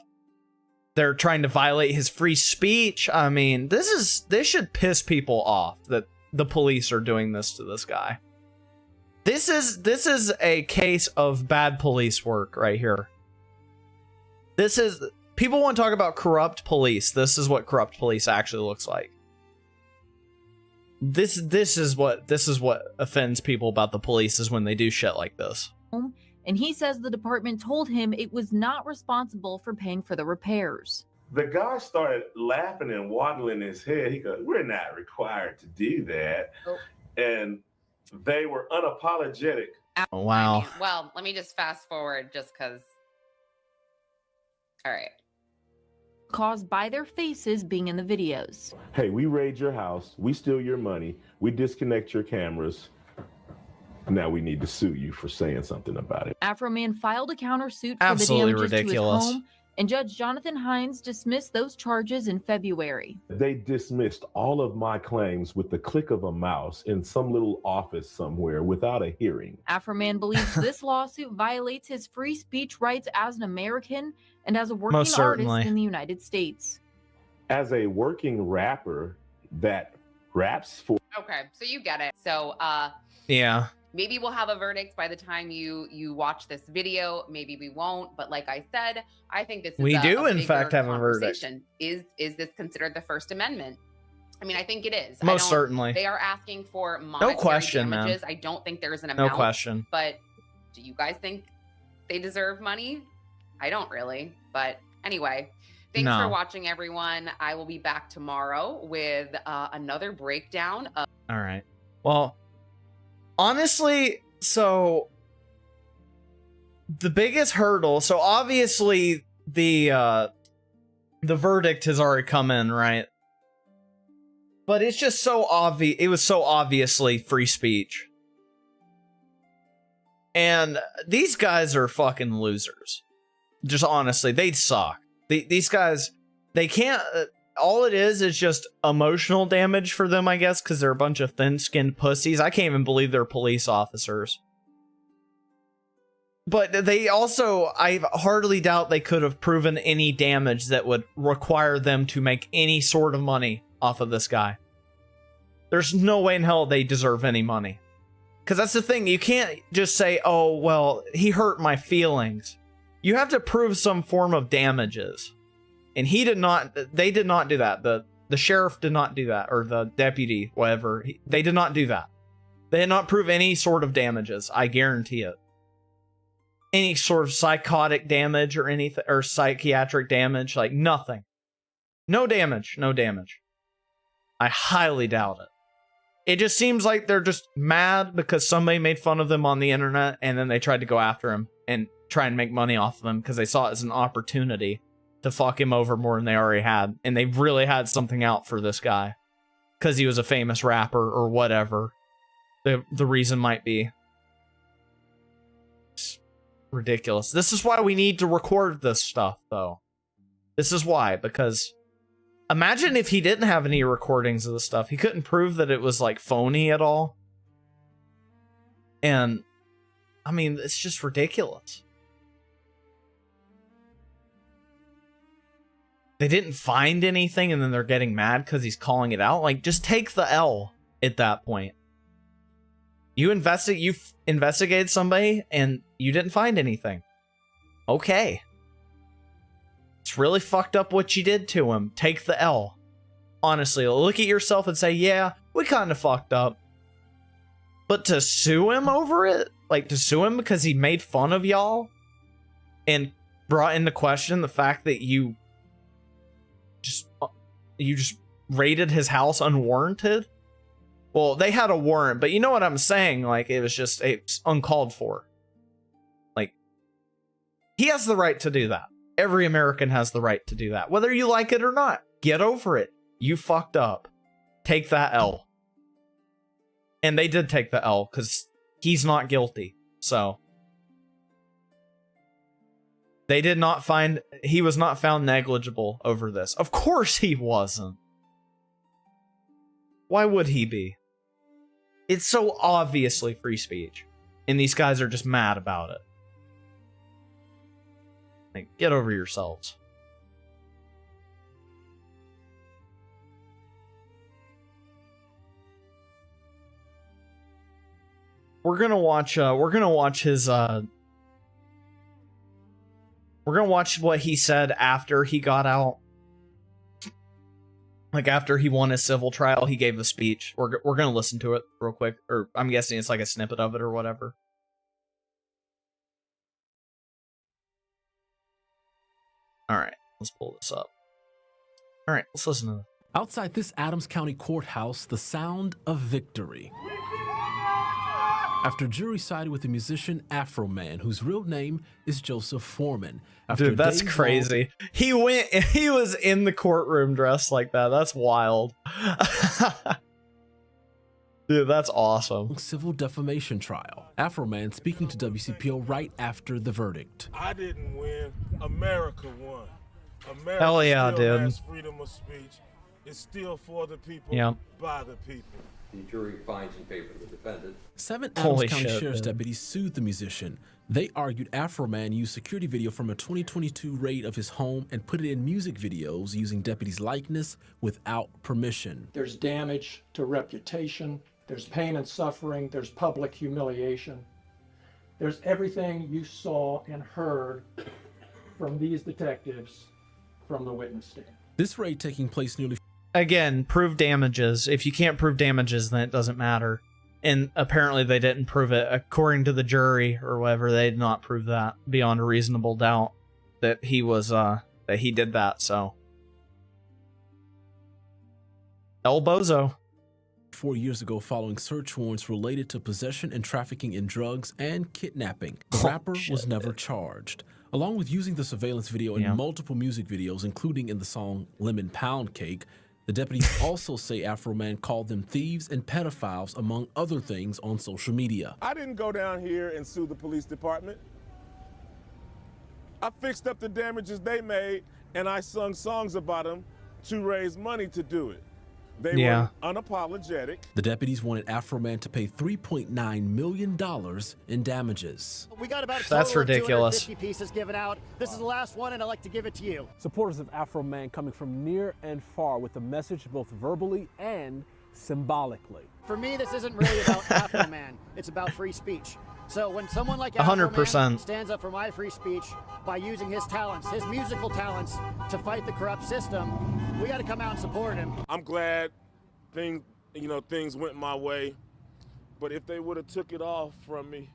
They're trying to violate his free speech. I mean, this should piss people off that the police are doing this to this guy. This is a case of bad police work right here. People want to talk about corrupt police. This is what corrupt police actually looks like. This is what offends people about the police, is when they do shit like this. And he says the department told him it was not responsible for paying for the repairs. The guy started laughing and waddling his head. He goes, "We're not required to do that." And they were unapologetic. Oh, wow. I mean, well, let me just fast forward just because. All right. Caused by their faces being in the videos. Hey, we raid your house. We steal your money. We disconnect your cameras. Now we need to sue you for saying something about it. Afro Man filed a countersuit for Absolutely the damages ridiculous. to his home, and Judge Jonathan Hines dismissed those charges in February. They dismissed all of my claims with the click of a mouse in some little office somewhere without a hearing. Afro Man believes this lawsuit violates his free speech rights as an American and as a working artist in the United States. As a working rapper that raps for... Okay, so you get it. So, yeah. Maybe we'll have a verdict by the time you watch this video. Maybe we won't. But like I said, I think this is We do, in bigger fact, have a verdict. conversation. Is this considered the First Amendment? I mean, I think it is. Most certainly. They are asking for monetary damages. I don't think there's an amount. No question. But do you guys think they deserve money? I don't really. But anyway, thanks for watching, everyone. I will be back tomorrow with another breakdown of... All right. Well, honestly, so the biggest hurdle, so obviously the verdict has already come in, right? But it's just so obvious. It was so obviously free speech. And these guys are fucking losers. Just honestly, they suck. These guys, they can't... all it is just emotional damage for them, I guess, because they're a bunch of thin-skinned pussies. I can't even believe they're police officers. But they also, I hardly doubt they could have proven any damage that would require them to make any sort of money off of this guy. There's no way in hell they deserve any money. Because that's the thing. You can't just say, oh, well, he hurt my feelings. You have to prove some form of damages. And they did not do that. The sheriff did not do that. Or the deputy, whatever. They did not do that. They did not prove any sort of damages. I guarantee it. Any sort of psychotic damage or anything, or psychiatric damage, like nothing. No damage. No damage. I highly doubt it. It just seems like they're just mad because somebody made fun of them on the internet and then they tried to go after him and try and make money off of him because they saw it as an opportunity to fuck him over more than they already had. And they really had something out for this guy because he was a famous rapper or whatever the reason might be. It's ridiculous. This is why we need to record this stuff, though. This is why, because imagine if he didn't have any recordings of the stuff. He couldn't prove that it was, like, phony at all. And, I mean, it's just ridiculous. They didn't find anything, and then they're getting mad because he's calling it out. Like, just take the L at that point. You investigated somebody, and you didn't find anything. Okay. It's really fucked up what you did to him. Take the L. Honestly, look at yourself and say, yeah, we kind of fucked up. But to sue him over it? Like, to sue him because he made fun of y'all? And brought into question the fact that you just raided his house unwarranted? Well, they had a warrant, but you know what I'm saying? Like, it's uncalled for. Like, he has the right to do that. Every American has the right to do that. Whether you like it or not, get over it. You fucked up. Take that L. And they did take the L, because he's not guilty. So, he was not found negligible over this. Of course he wasn't. Why would he be? It's so obviously free speech. And these guys are just mad about it. Like, get over yourselves. We're gonna watch what he said after he got out. Like, after he won his civil trial, he gave a speech. We're gonna listen to it real quick. Or I'm guessing it's like a snippet of it or whatever. Alright, let's pull this up. Alright, let's listen to it. Outside this Adams County courthouse, the sound of victory. After jury sided with the musician Afro Man, whose real name is Joseph Foreman. Dude, that's crazy. He went and he was in the courtroom dressed like that. That's wild. Dude, that's awesome. Civil defamation trial. Afro Man speaking to WCPO right after the verdict. I didn't win. America won. America Hell yeah, still dude. has freedom of speech. It's still for the people, Yeah. by the people. The jury finds in favor of the defendant. 7 Holy Adams County shit, Sheriff's dude. deputies sued the musician. They argued Afro Man used security video from a 2022 raid of his home and put it in music videos using deputies' likeness without permission. There's damage to reputation, there's pain and suffering, there's public humiliation. There's everything you saw and heard from these detectives from the witness stand. This raid taking place nearly... Again, prove damages. If you can't prove damages, then it doesn't matter. And apparently they didn't prove it. According to the jury or whatever, they did not prove that beyond a reasonable doubt that he was, that he did that, so. El Bozo. 4 years ago following search warrants related to possession and trafficking in drugs and kidnapping. The rapper was never charged. Along with using the surveillance video in multiple music videos, including in the song Lemon Pound Cake, the deputies also say Afro Man called them thieves and pedophiles, among other things, on social media. I didn't go down here and sue the police department. I fixed up the damages they made, and I sung songs about them to raise money to do it. They were unapologetic. The deputies wanted Afro Man to pay $3.9 million in damages. We got about a That's total of ridiculous. 250 pieces given out. This is the last one, and I'd like to give it to you. Supporters of Afro Man coming from near and far with a message both verbally and symbolically. For me, this isn't really about Afro Man. It's about free speech. So when someone like Afro 100%. Man stands up for my free speech by using his talents, his musical talents, to fight the corrupt system, we got to come out and support him. I'm glad things went my way, but if they would have took it off from me,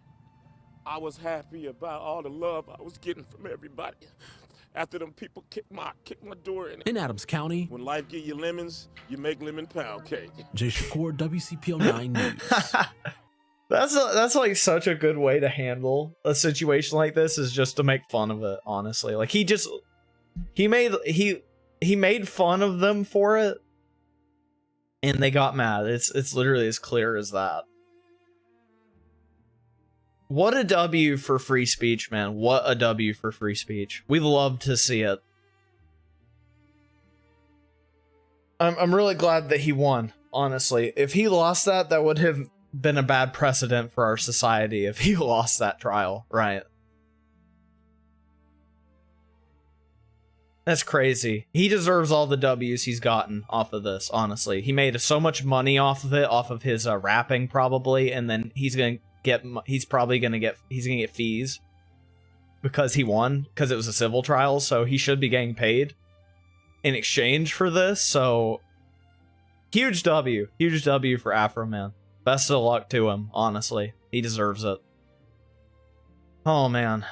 I was happy about all the love I was getting from everybody. After them people kicked my door in. In Adams County, When life give you lemons, you make lemon pound cake. Jay Shakur, WCPO 9 News. That's like such a good way to handle a situation like this, is just to make fun of it, honestly. Like he made fun of them for it and they got mad. It's literally as clear as that. What a W for free speech, man. What a W for free speech. We love to see it. I'm really glad that he won, honestly. If he lost that would have been a bad precedent for our society if he lost that trial, right? That's crazy. He deserves all the W's he's gotten off of this, honestly. He made so much money off of it, off of his rapping probably, and then he's gonna get fees because he won, because it was a civil trial, so he should be getting paid in exchange for this. So huge W for Afro Man. Best of luck to him, honestly. He deserves it. Oh man,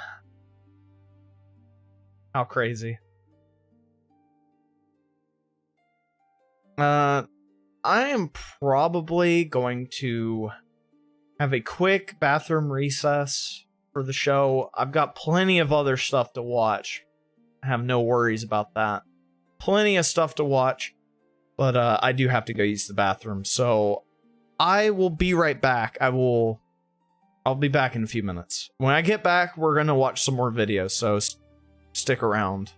how crazy. I am probably going to have a quick bathroom recess for the show. I've got plenty of other stuff to watch. I have no worries about that. Plenty of stuff to watch, but I do have to go use the bathroom. So I will be right back. I'll be back in a few minutes. When I get back, we're going to watch some more videos, so stick around.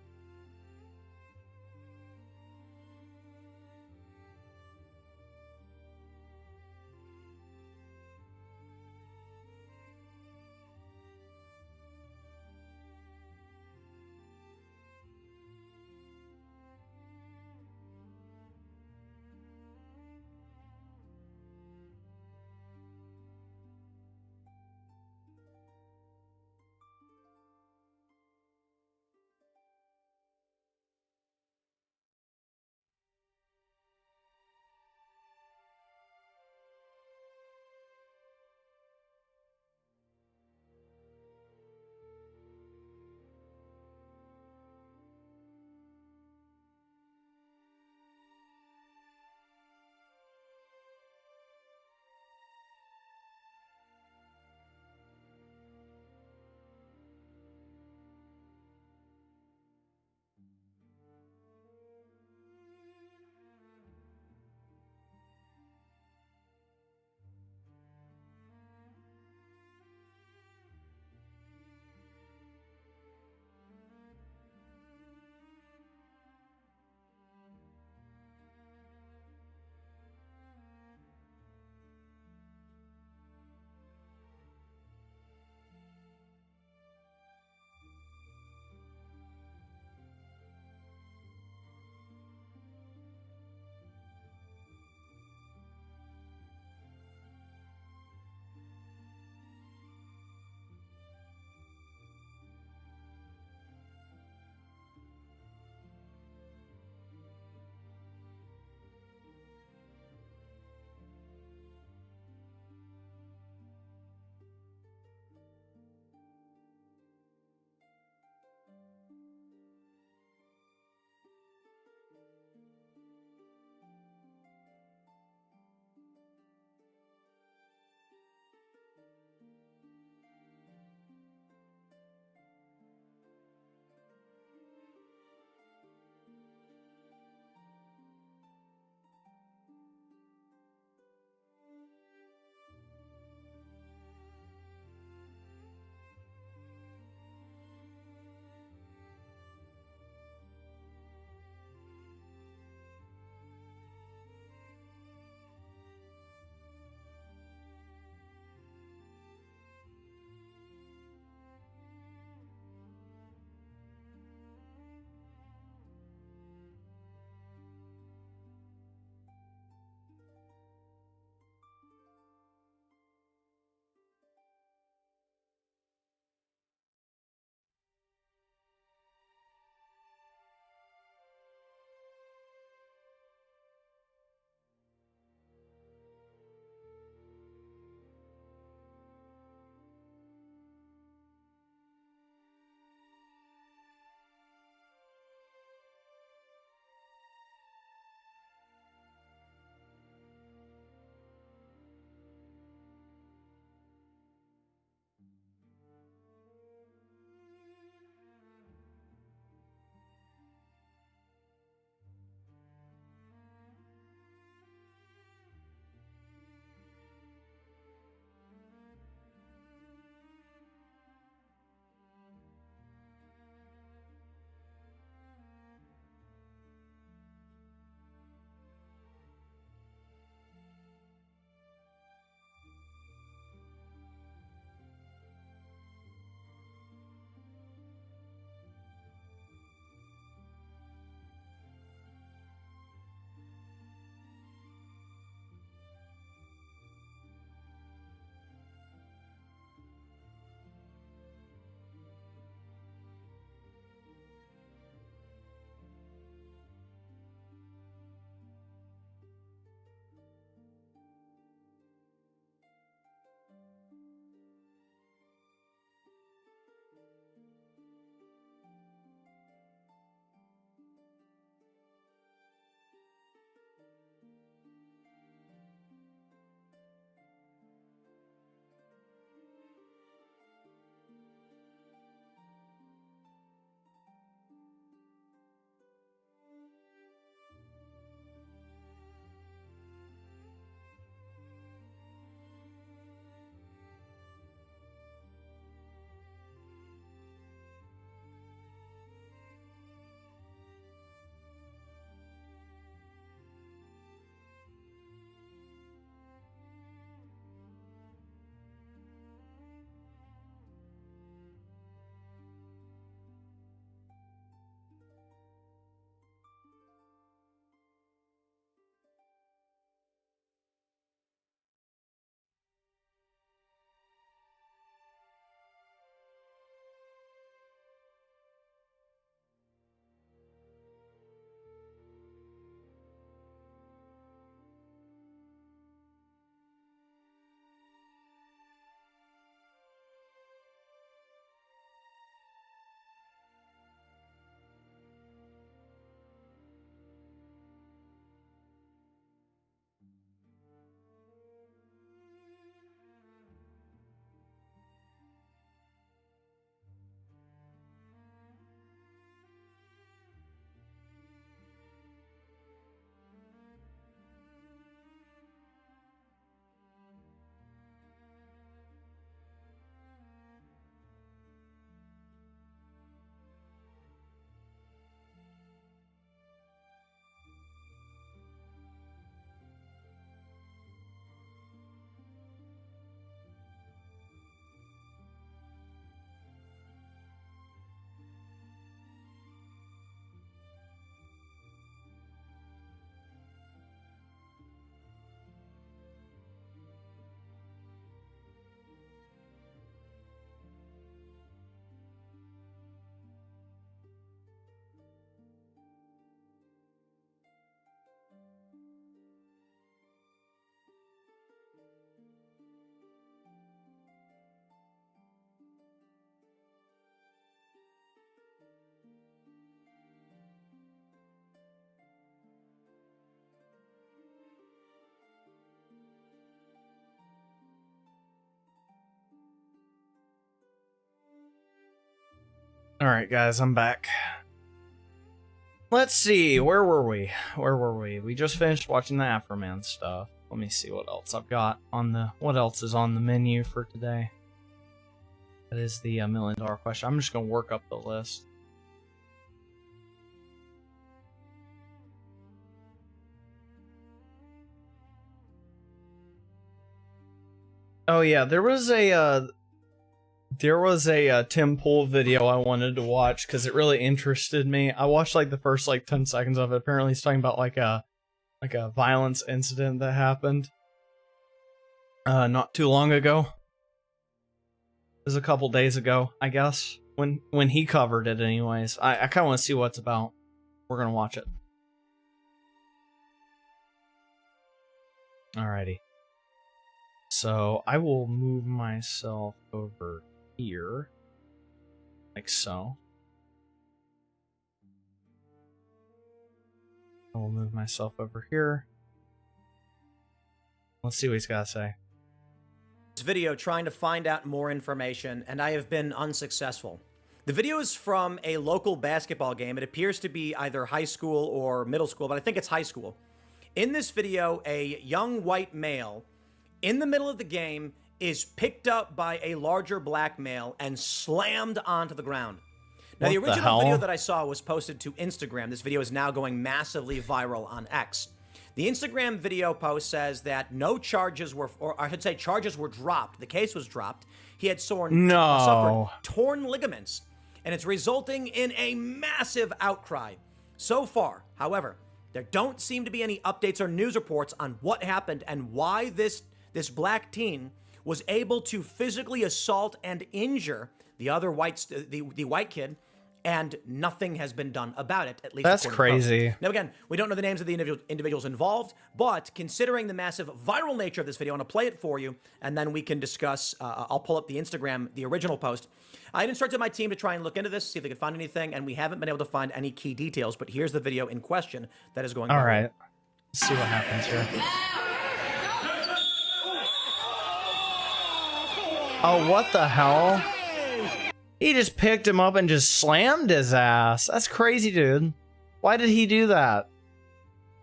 All right, guys, I'm back. Let's see, where were we? We just finished watching the Afro Man stuff. Let me see what else I've got on the. What else is on the menu for today? That is the $1 million question. I'm just gonna work up the list. Oh yeah, there was a Tim Pool video I wanted to watch because it really interested me. I watched like the first like 10 seconds of it. Apparently he's talking about like a violence incident that happened not too long ago. It was a couple days ago, I guess, when he covered it anyways. I kind of want to see what it's about. We're going to watch it. Alrighty. So I will move myself over here, like so. I will move myself over here. Let's see what he's got to say. This video trying to find out more information, and I have been unsuccessful. The video is from a local basketball game. It appears to be either high school or middle school, but I think it's high school. In this video, a young white male in the middle of the game is picked up by a larger black male and slammed onto the ground. Now, the original video that I saw was posted to Instagram. This video is now going massively viral on X. The Instagram video post says that no charges were, or I should say charges were dropped. The case was dropped. He had suffered torn ligaments, and it's resulting in a massive outcry. So far, however, there don't seem to be any updates or news reports on what happened and why this black teen was able to physically assault and injure the other the white kid, and nothing has been done about it, at least. That's crazy. Now, again, we don't know the names of the individuals involved, but considering the massive viral nature of this video, I want to play it for you, and then we can discuss. I'll pull up the Instagram, the original post. I instructed my team to try and look into this, see if they could find anything, and we haven't been able to find any key details, but here's the video in question that is going on. All right. Let's see what happens here. Oh, what the hell? He just picked him up and just slammed his ass. That's crazy, dude. Why did he do that?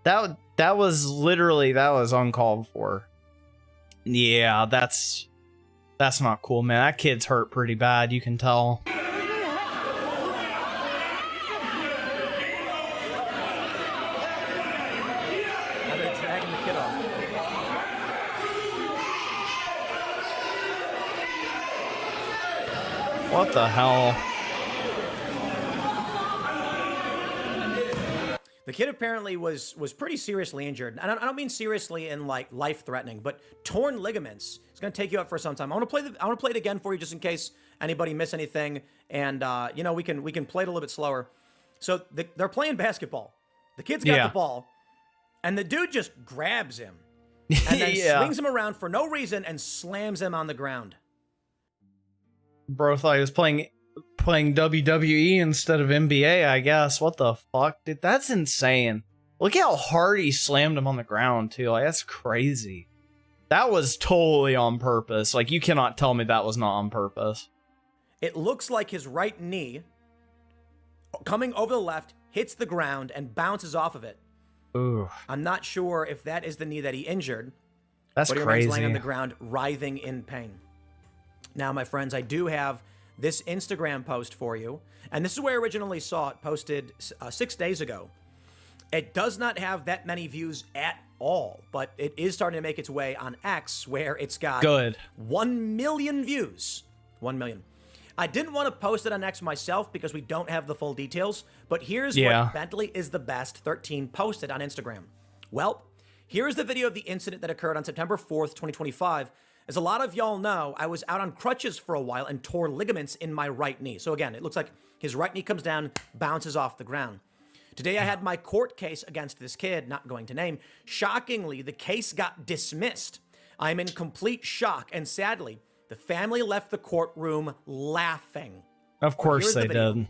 That was literally, that was uncalled for. Yeah, that's not cool, man. That kid's hurt pretty bad, you can tell. What the hell? The kid apparently was pretty seriously injured. I don't mean seriously in like life-threatening, but torn ligaments. It's gonna take you out for some time. I want to play it again for you just in case anybody missed anything, and you know, we can play it a little bit slower. So they're playing basketball. The kid's got the ball, and the dude just grabs him and then swings him around for no reason and slams him on the ground. Bro thought he was playing WWE instead of NBA, I guess. What the fuck? Dude, that's insane. Look how hard he slammed him on the ground, too. Like, that's crazy. That was totally on purpose. Like, you cannot tell me that was not on purpose. It looks like his right knee, coming over the left, hits the ground and bounces off of it. Ooh. I'm not sure if that is the knee that he injured. That's but he crazy. remains laying on the ground, writhing in pain. Now, my friends, I do have this Instagram post for you, and this is where I originally saw it, posted 6 days ago. It does not have that many views at all, but it is starting to make its way on X, where it's got 1 million views. 1 million. I didn't want to post it on X myself because we don't have the full details, but here's what Bentley is the best 13 posted on Instagram. Well, here's the video of the incident that occurred on September 4th, 2025. As a lot of y'all know, I was out on crutches for a while and tore ligaments in my right knee. So again, it looks like his right knee comes down, bounces off the ground. Today I had my court case against this kid, not going to name. Shockingly, the case got dismissed. I'm in complete shock, and sadly, the family left the courtroom laughing. Of course they did.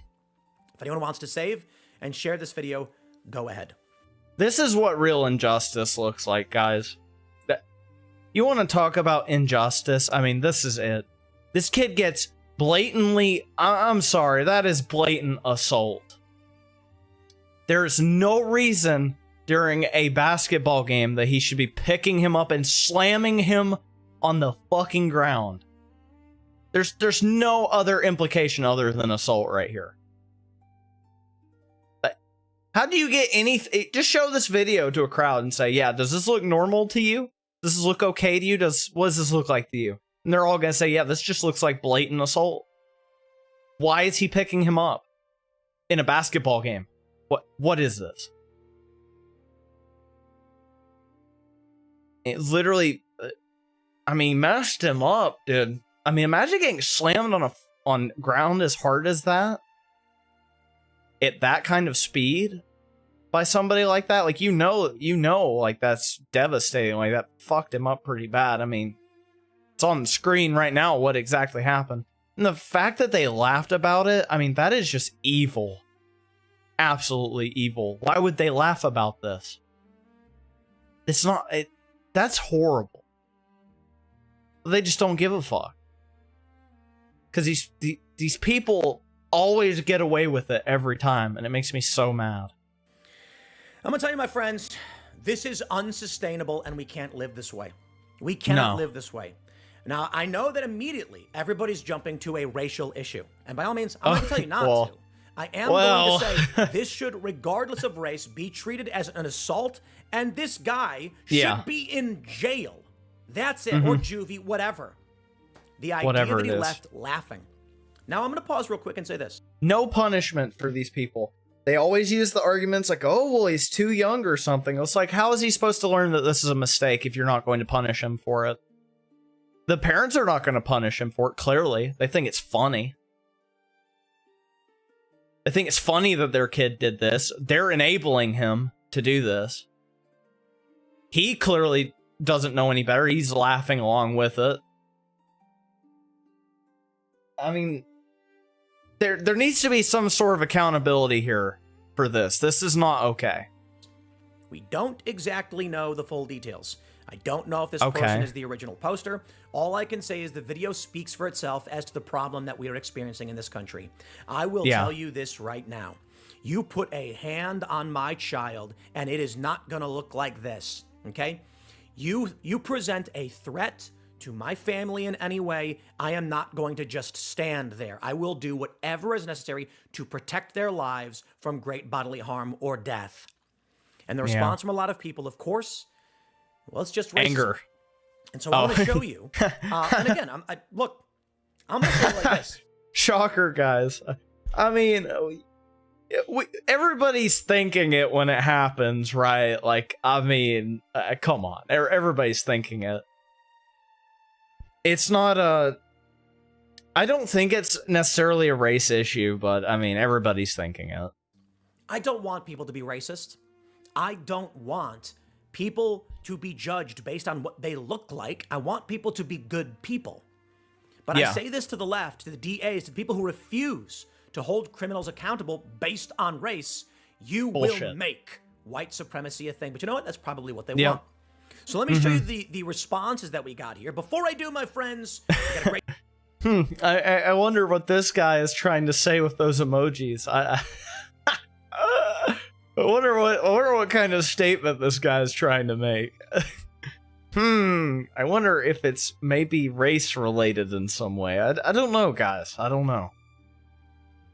If anyone wants to save and share this video, go ahead. This is what real injustice looks like, guys. You want to talk about injustice? I mean, this is it. This kid gets blatantly, I'm sorry, that is blatant assault. There's no reason during a basketball game that he should be picking him up and slamming him on the fucking ground. There's no other implication other than assault right here. How do you get anything? Just show this video to a crowd and say, yeah, does this look normal to you? Does this look okay to you? What does this look like to you? And they're all going to say, yeah, this just looks like blatant assault. Why is he picking him up in a basketball game? What is this? It literally, I mean, mashed him up, dude. I mean, imagine getting slammed on ground as hard as that at that kind of speed by somebody like that. Like, you know, like, that's devastating. Like, that fucked him up pretty bad. I mean, it's on the screen right now what exactly happened. And the fact that they laughed about it, I mean, that is just evil. Absolutely evil. Why would they laugh about this? It's not... that's horrible. They just don't give a fuck. Because these people always get away with it every time, and it makes me so mad. I'm gonna tell you, my friends, this is unsustainable, and we can't live this way. We cannot live this way. Now, I know that immediately everybody's jumping to a racial issue, and by all means, I'm not gonna tell you not to. I am going to say this should, regardless of race, be treated as an assault, and this guy should be in jail. That's it, or juvie, whatever. The idea that he left laughing. Now, I'm going to pause real quick and say this. No punishment for these people. They always use the arguments like, oh, well, he's too young or something. It's like, how is he supposed to learn that this is a mistake if you're not going to punish him for it? The parents are not going to punish him for it, clearly. They think it's funny. They think it's funny that their kid did this. They're enabling him to do this. He clearly doesn't know any better. He's laughing along with it. I mean, there needs to be some sort of accountability here for this. This is not okay. We don't exactly know the full details. I don't know if this person is the original poster. All I can say is the video speaks for itself as to the problem that we are experiencing in this country. I will tell you this right now. You put a hand on my child, and it is not going to look like this, okay? You present a threat to my family in any way, I am not going to just stand there. I will do whatever is necessary to protect their lives from great bodily harm or death. And the response from a lot of people, of course, well, it's just racism. Anger. And so I want to show you. And again, look, I'm going to say it like this. Shocker, guys. I mean, everybody's thinking it when it happens, right? Like, I mean, come on. Everybody's thinking it. It's not I don't think it's necessarily a race issue, but I mean, everybody's thinking it. I don't want people to be racist. I don't want people to be judged based on what they look like. I want people to be good people. But I say this to the left, to the DAs, to the people who refuse to hold criminals accountable based on race. You will make white supremacy a thing. But you know what? That's probably what they want. So let me show you the responses that we got here. Before I do, my friends, we got a great... I wonder what this guy is trying to say with those emojis. I wonder what kind of statement this guy is trying to make. I wonder if it's maybe race related in some way. I don't know, guys. I don't know.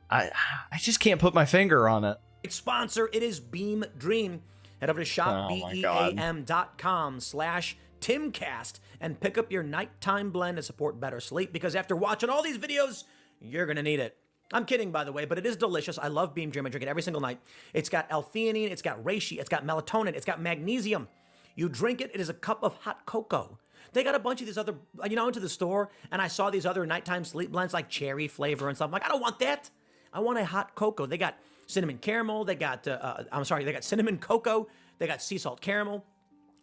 I just can't put my finger on it. Sponsor, it is Beam Dream. Head over to shopbeam.com/Timcast and pick up your nighttime blend to support better sleep, because after watching all these videos, you're going to need it. I'm kidding, by the way, but it is delicious. I love Beam Dream. I drink it every single night. It's got L-theanine, it's got reishi, it's got melatonin, it's got magnesium. You drink it, it is a cup of hot cocoa. They got a bunch of these other, I went to the store and I saw these other nighttime sleep blends like cherry flavor and stuff. I'm like, I don't want that. I want a hot cocoa. They got cinnamon caramel. They got, they got cinnamon cocoa. They got sea salt caramel.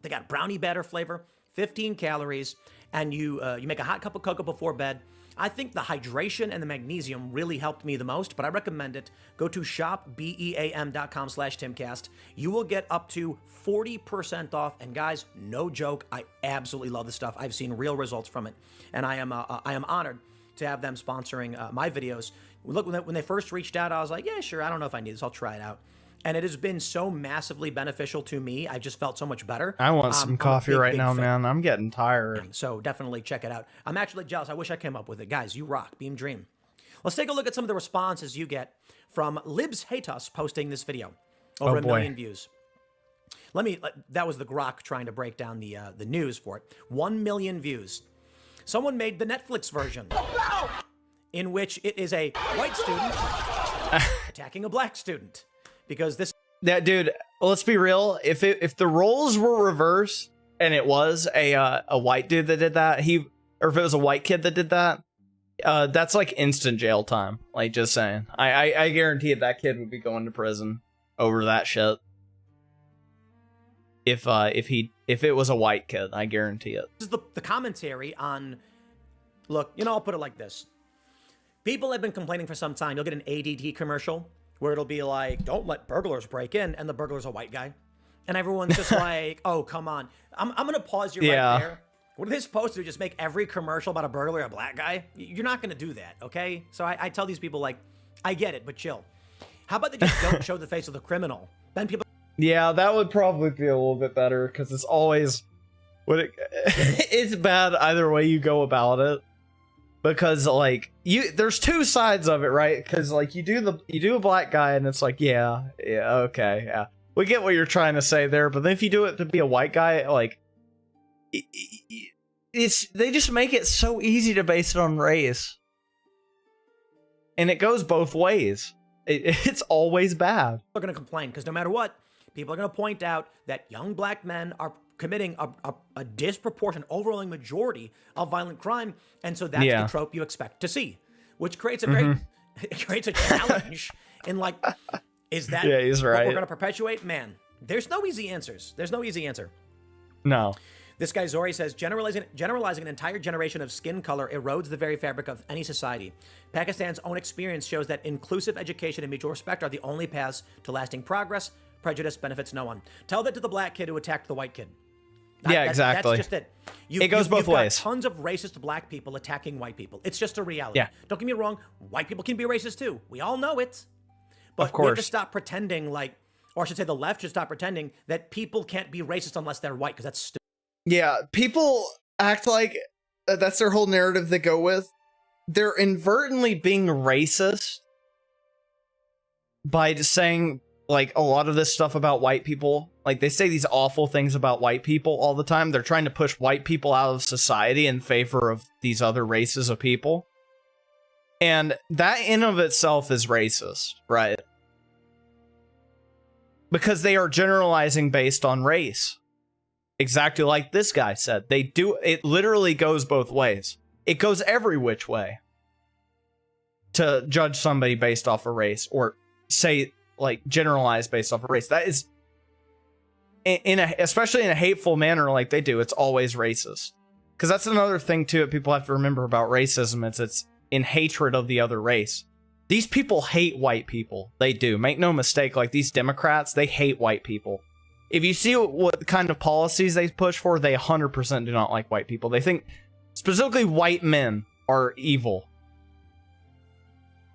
They got brownie batter flavor, 15 calories, and you make a hot cup of cocoa before bed. I think the hydration and the magnesium really helped me the most, but I recommend it. Go to shopbeam.com/Timcast. You will get up to 40% off. And guys, no joke, I absolutely love this stuff. I've seen real results from it, and I am honored to have them sponsoring my videos. Look, when they first reached out, I was like, yeah, sure. I don't know if I need this. I'll try it out. And it has been so massively beneficial to me. I've just felt so much better. I want some coffee right big now, fan. man. I'm getting tired. So definitely check it out. I'm actually jealous. I wish I came up with it. Guys, you rock. Beam Dream. Let's take a look at some of the responses you get from Libs Hate Us posting this video. Over Oh, a boy. million views. That was the Grok trying to break down the news for it. 1 million views. Someone made the Netflix version, in which it is a white student attacking a black student. Because this... That dude, let's be real. If the roles were reversed and it was a white dude that did that, or if it was a white kid that did that, that's like instant jail time. Like, just saying. I guarantee that kid would be going to prison over that shit. If it was a white kid, I guarantee it. This is the commentary on... Look, I'll put it like this. People have been complaining for some time. You'll get an ADD commercial where it'll be like, don't let burglars break in, and the burglar's a white guy. And everyone's just like, oh, come on. I'm going to pause you right there. What are they supposed to do? Just make every commercial about a burglar a black guy? You're not going to do that, okay? So I tell these people, like, I get it, but chill. How about they just don't show the face of the criminal? Then people... Yeah, that would probably be a little bit better, because it's always... it's bad either way you go about it. Because, like, there's two sides of it, right? Because, like, you do a black guy, and it's like, yeah, okay, yeah. We get what you're trying to say there, but then if you do it to be a white guy, like, they just make it so easy to base it on race. And it goes both ways. It's always bad. People are going to complain, because no matter what, people are going to point out that young black men are committing a disproportionate, overwhelming majority of violent crime, and so that's the trope you expect to see, which creates a great, it creates a challenge in, like, is that he's what right. we're going to perpetuate? Man, there's no easy answers. There's no easy answer. No. This guy Zori says, generalizing an entire generation of skin color erodes the very fabric of any society. Pakistan's own experience shows that inclusive education and mutual respect are the only paths to lasting progress. Prejudice benefits no one. Tell that to the black kid who attacked the white kid. Exactly. That's just it. It goes both ways. Got tons of racist black people attacking white people. It's just a reality. Yeah. Don't get me wrong. White people can be racist too. We all know it. But Of course. we have to stop pretending like, or I should say the left should stop pretending that people can't be racist unless they're white, because that's stupid. Yeah, people act like that's their whole narrative they go with. They're inadvertently being racist by just saying, like, a lot of this stuff about white people. Like, they say these awful things about white people all the time. They're trying to push white people out of society in favor of these other races of people. And that in of itself is racist, right? Because they are generalizing based on race. Exactly like this guy said. It literally goes both ways. It goes every which way to judge somebody based off of race, or say, like, generalize based off of race. That is, especially in a hateful manner like they do, it's always racist. Because that's another thing too that people have to remember about racism. It's in hatred of the other race. These people hate white people. They do. Make no mistake, like these Democrats, they hate white people. If you see what kind of policies they push for, they 100% do not like white people. They think specifically white men are evil.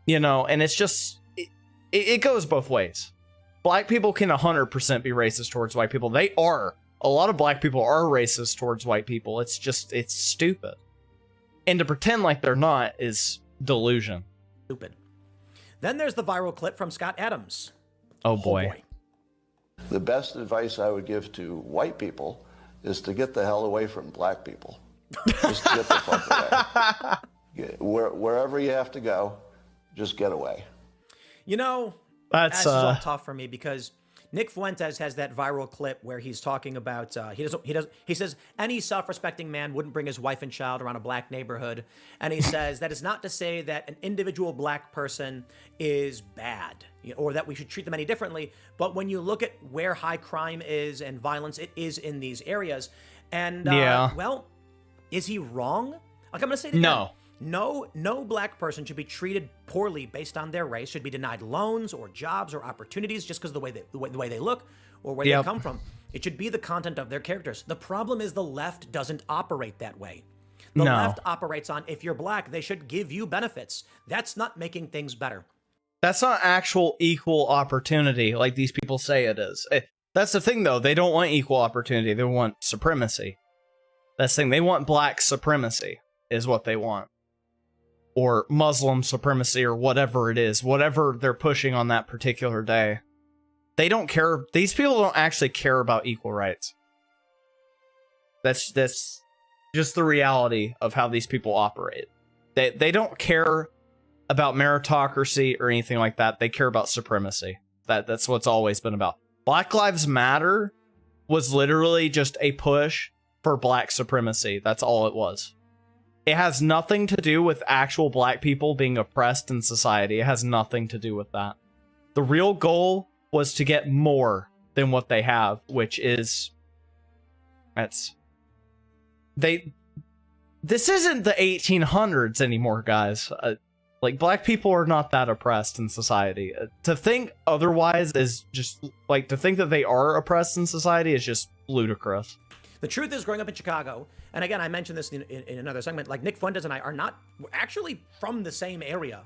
And it's just, it goes both ways. Black people can 100% be racist towards white people. They are. A lot of black people are racist towards white people. It's stupid. And to pretend like they're not is delusion. Stupid. Then there's the viral clip from Scott Adams. Oh boy. The best advice I would give to white people is to get the hell away from black people. Just get the fuck away. Wherever you have to go, just get away. That's all tough for me, because Nick Fuentes has that viral clip where he's talking about he says any self-respecting man wouldn't bring his wife and child around a black neighborhood, and he says that is not to say that an individual black person is bad or that we should treat them any differently, but when you look at where high crime is and violence, it is in these areas. And well, is he wrong? Like, I'm gonna say it again. No black person should be treated poorly based on their race, should be denied loans or jobs or opportunities just because of the way they look or where they come from. It should be the content of their characters. The problem is the left doesn't operate that way. The No. left operates on, if you're black, they should give you benefits. That's not making things better. That's not actual equal opportunity like these people say it is. That's the thing, though. They don't want equal opportunity. They want supremacy. That's the thing. They want black supremacy is what they want. Or Muslim supremacy or whatever it is. Whatever they're pushing on that particular day. They don't care. These people don't actually care about equal rights. That's just the reality of how these people operate. They don't care about meritocracy or anything like that. They care about supremacy. That's what's always been about. Black Lives Matter was literally just a push for black supremacy. That's all it was. It has nothing to do with actual black people being oppressed in society. It has nothing to do with that. The real goal was to get more than what they have, which is... This isn't the 1800s anymore, guys. Like, black people are not that oppressed in society. To think otherwise is just, like, to think that they are oppressed in society is just ludicrous. The truth is, growing up in Chicago, and again, I mentioned this in another segment, like, Nick Fuentes and I are not actually from the same area.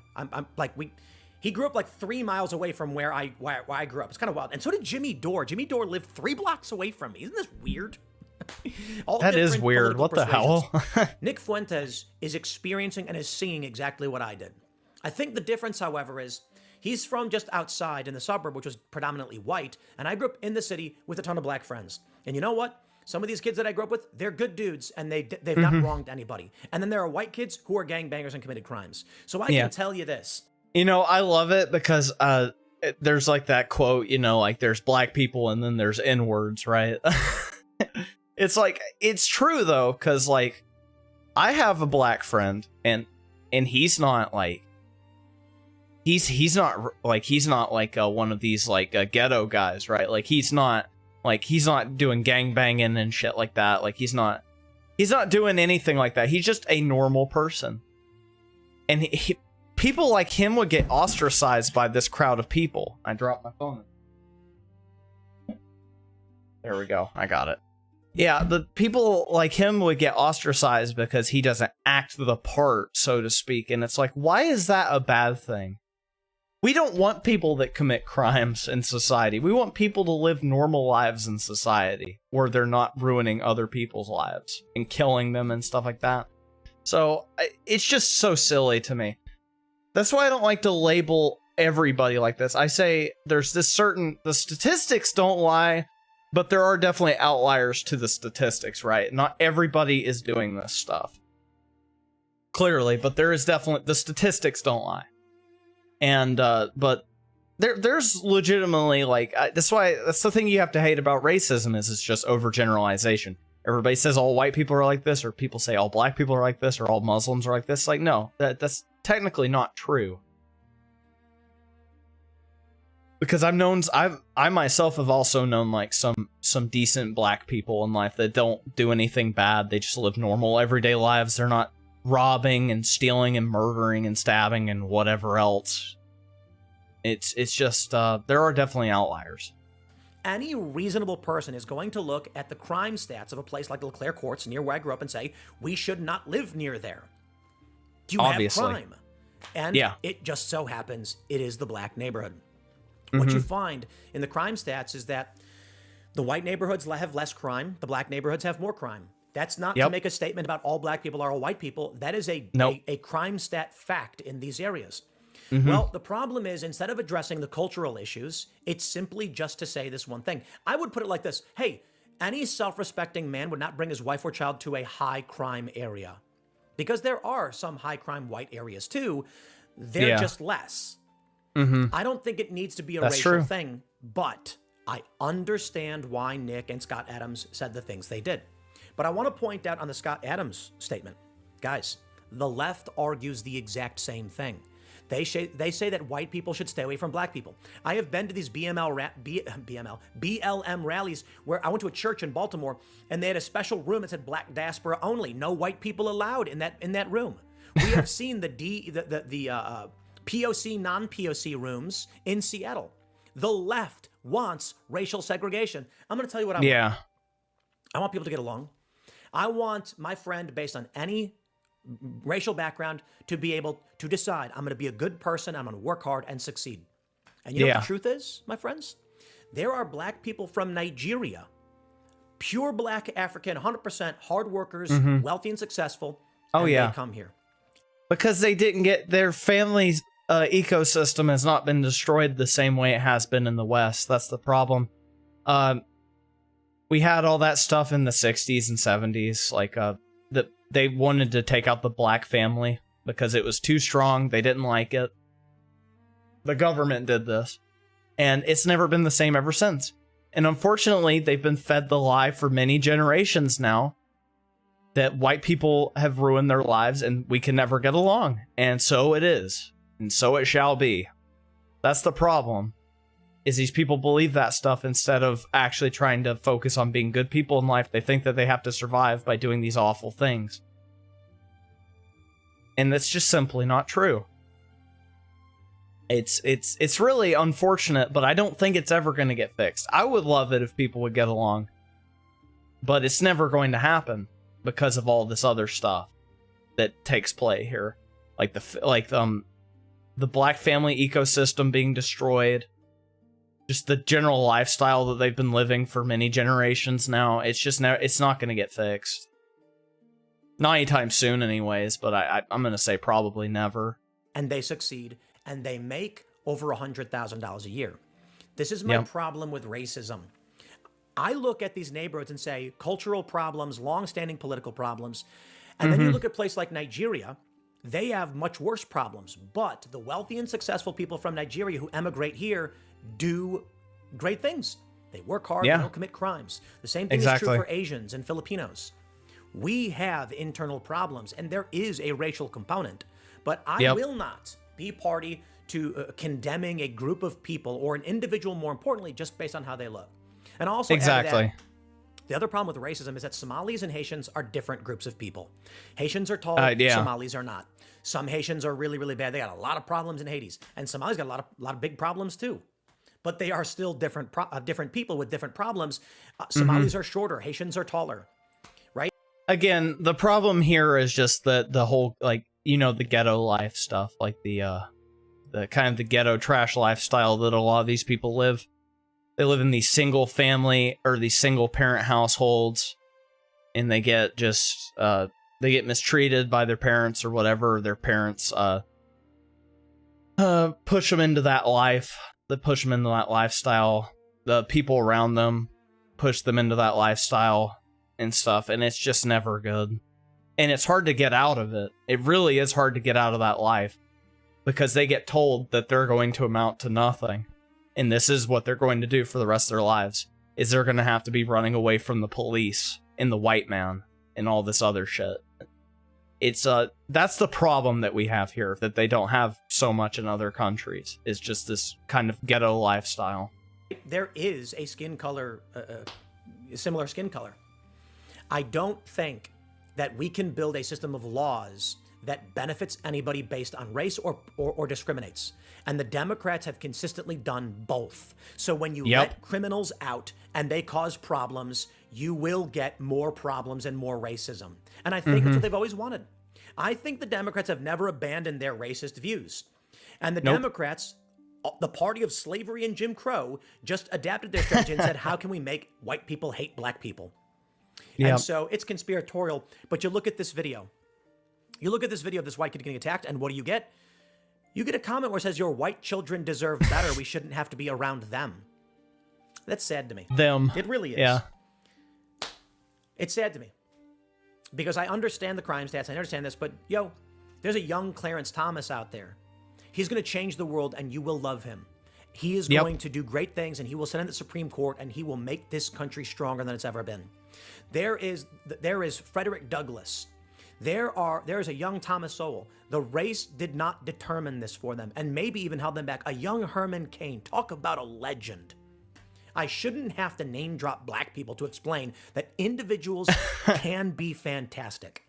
He grew up like 3 miles away from where I grew up. It's kind of wild. And so did Jimmy Dore. Jimmy Dore lived 3 blocks away from me. Isn't this weird? That is weird. What the hell? Nick Fuentes is experiencing and is seeing exactly what I did. I think the difference, however, is he's from just outside in the suburb, which was predominantly white, and I grew up in the city with a ton of black friends. And you know what? Some of these kids that I grew up with, they're good dudes, and they've not wronged anybody. And then there are white kids who are gangbangers and committed crimes. So I can tell you this. You know, I love it because there's like that quote, you know, like there's black people and then there's N-words, right? It's like, it's true though, because like I have a black friend and he's not like, he's not like one of these like ghetto guys, right? Like he's not doing gangbanging and shit like that. Like he's not doing anything like that. He's just a normal person. And people like him would get ostracized by this crowd of people. I dropped my phone. There we go. I got it. Yeah, the people like him would get ostracized because he doesn't act the part, so to speak. And it's like, why is that a bad thing? We don't want people that commit crimes in society. We want people to live normal lives in society where they're not ruining other people's lives and killing them and stuff like that. So it's just so silly to me. That's why I don't like to label everybody like this. I say there's this certain, the statistics don't lie, but there are definitely outliers to the statistics, right? Not everybody is doing this stuff. Clearly, but there is definitely, the statistics don't lie. And, but there's legitimately, like, that's the thing you have to hate about racism is it's just overgeneralization. Everybody says all white people are like this, or people say all black people are like this, or all Muslims are like this. Like, no, that's technically not true. Because I myself have also known like some decent black people in life that don't do anything bad. They just live normal everyday lives. They're not robbing and stealing and murdering and stabbing and whatever else. It's just there are definitely outliers. Any reasonable person is going to look at the crime stats of a place like LeClaire Courts, near where I grew up, and say, we should not live near there. Do you Obviously. have crime? And it just so happens it is the black neighborhood. What you find in the crime stats is that the white neighborhoods have less crime, the black neighborhoods have more crime. That's not to make a statement about all black people are all white people. That is a crime stat fact in these areas. Well, the problem is, instead of addressing the cultural issues, it's simply just to say this one thing. I would put it like this. Hey, any self-respecting man would not bring his wife or child to a high crime area. Because there are some high crime white areas too. They're just less. I don't think it needs to be a racial thing, but I understand why Nick and Scott Adams said the things they did. But I want to point out on the Scott Adams statement, guys, the left argues the exact same thing. They say that white people should stay away from black people. I have been to these BLM rallies where I went to a church in Baltimore and they had a special room that said black diaspora only, no white people allowed in that room. We have seen the POC, non-POC rooms in Seattle. The left wants racial segregation. I'm going to tell you what I want. I want people to get along. I want my friend, based on any racial background, to be able to decide, I'm going to be a good person, I'm going to work hard and succeed. And you know what the truth is, my friends? There are black people from Nigeria, pure black African, 100% hard workers, wealthy and successful, and they come here. Because they didn't get their family's ecosystem has not been destroyed the same way it has been in the West. That's the problem. We had all that stuff in the 60s and 70s, like that they wanted to take out the black family because it was too strong. They didn't like it. The government did this, and it's never been the same ever since. And unfortunately, they've been fed the lie for many generations now that white people have ruined their lives and we can never get along. And so it is. And so it shall be. That's the problem, is these people believe that stuff instead of actually trying to focus on being good people in life. They think that they have to survive by doing these awful things. And that's just simply not true. It's really unfortunate, but I don't think it's ever going to get fixed. I would love it if people would get along, but it's never going to happen because of all this other stuff that takes play here, like the black family ecosystem being destroyed, just the general lifestyle that they've been living for many generations now. It's not going to get fixed, not anytime soon, anyways. But I'm going to say probably never. And they succeed. And they make over $100,000 a year. This is my problem with racism. I look at these neighborhoods and say cultural problems, long-standing political problems, and then you look at a place like Nigeria, they have much worse problems. But the wealthy and successful people from Nigeria who emigrate here do great things. They work hard, they don't commit crimes. The same thing is true for Asians and Filipinos. We have internal problems, and there is a racial component. But I will not be party to condemning a group of people or an individual, more importantly, just based on how they look. And also, add to that, the other problem with racism is that Somalis and Haitians are different groups of people. Haitians are tall, Somalis are not. Some Haitians are really, really bad. They got a lot of problems in Haiti, and Somalis got a lot of big problems too. But they are still different people with different problems. Somalis are shorter, Haitians are taller, right? Again, the problem here is just the whole, like, the ghetto life stuff, like the kind of the ghetto trash lifestyle that a lot of these people live. They live in these single family or these single parent households, and they get mistreated by their parents or whatever. Their parents push them into that life. They push them into that lifestyle. The people around them push them into that lifestyle and stuff, and it's just never good. And it's hard to get out of it. It really is hard to get out of that life because they get told that they're going to amount to nothing. And this is what they're going to do for the rest of their lives, is they're going to have to be running away from the police and the white man and all this other shit. It's that's the problem that we have here, that they don't have so much in other countries. It's just this kind of ghetto lifestyle. There is a skin color, similar skin color. I don't think that we can build a system of laws that benefits anybody based on race or discriminates. And the Democrats have consistently done both. So when you let criminals out and they cause problems, you will get more problems and more racism. And I think that's what they've always wanted. I think the Democrats have never abandoned their racist views. And the Democrats, the party of slavery and Jim Crow, just adapted their strategy and said, how can we make white people hate black people? And so it's conspiratorial. But you look at this video. You look at this video of this white kid getting attacked, and what do you get? You get a comment where it says, your white children deserve better. We shouldn't have to be around them. That's sad to me. Them. It really is. Yeah. It's sad to me. Because I understand the crime stats. I understand this. But, there's a young Clarence Thomas out there. He's going to change the world, and you will love him. He is going to do great things, and he will sit in the Supreme Court, and he will make this country stronger than it's ever been. There is Frederick Douglass. There is a young Thomas Sowell. The race did not determine this for them, and maybe even held them back. A young Herman Cain. Talk about a legend. I shouldn't have to name drop black people to explain that individuals can be fantastic,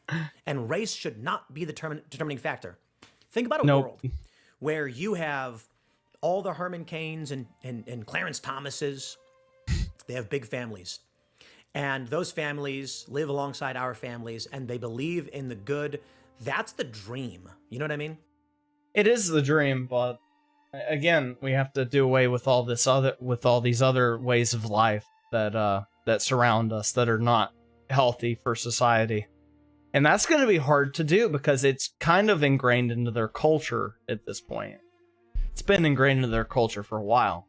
and race should not be the determining factor. Think about a world where you have all the Herman Cains and Clarence Thomases. They have big families. And those families live alongside our families and they believe in the good. That's the dream. You know what I mean? It is the dream, but again, we have to do away with all these other ways of life that that surround us that are not healthy for society. And that's going to be hard to do because it's kind of ingrained into their culture at this point. It's been ingrained into their culture for a while.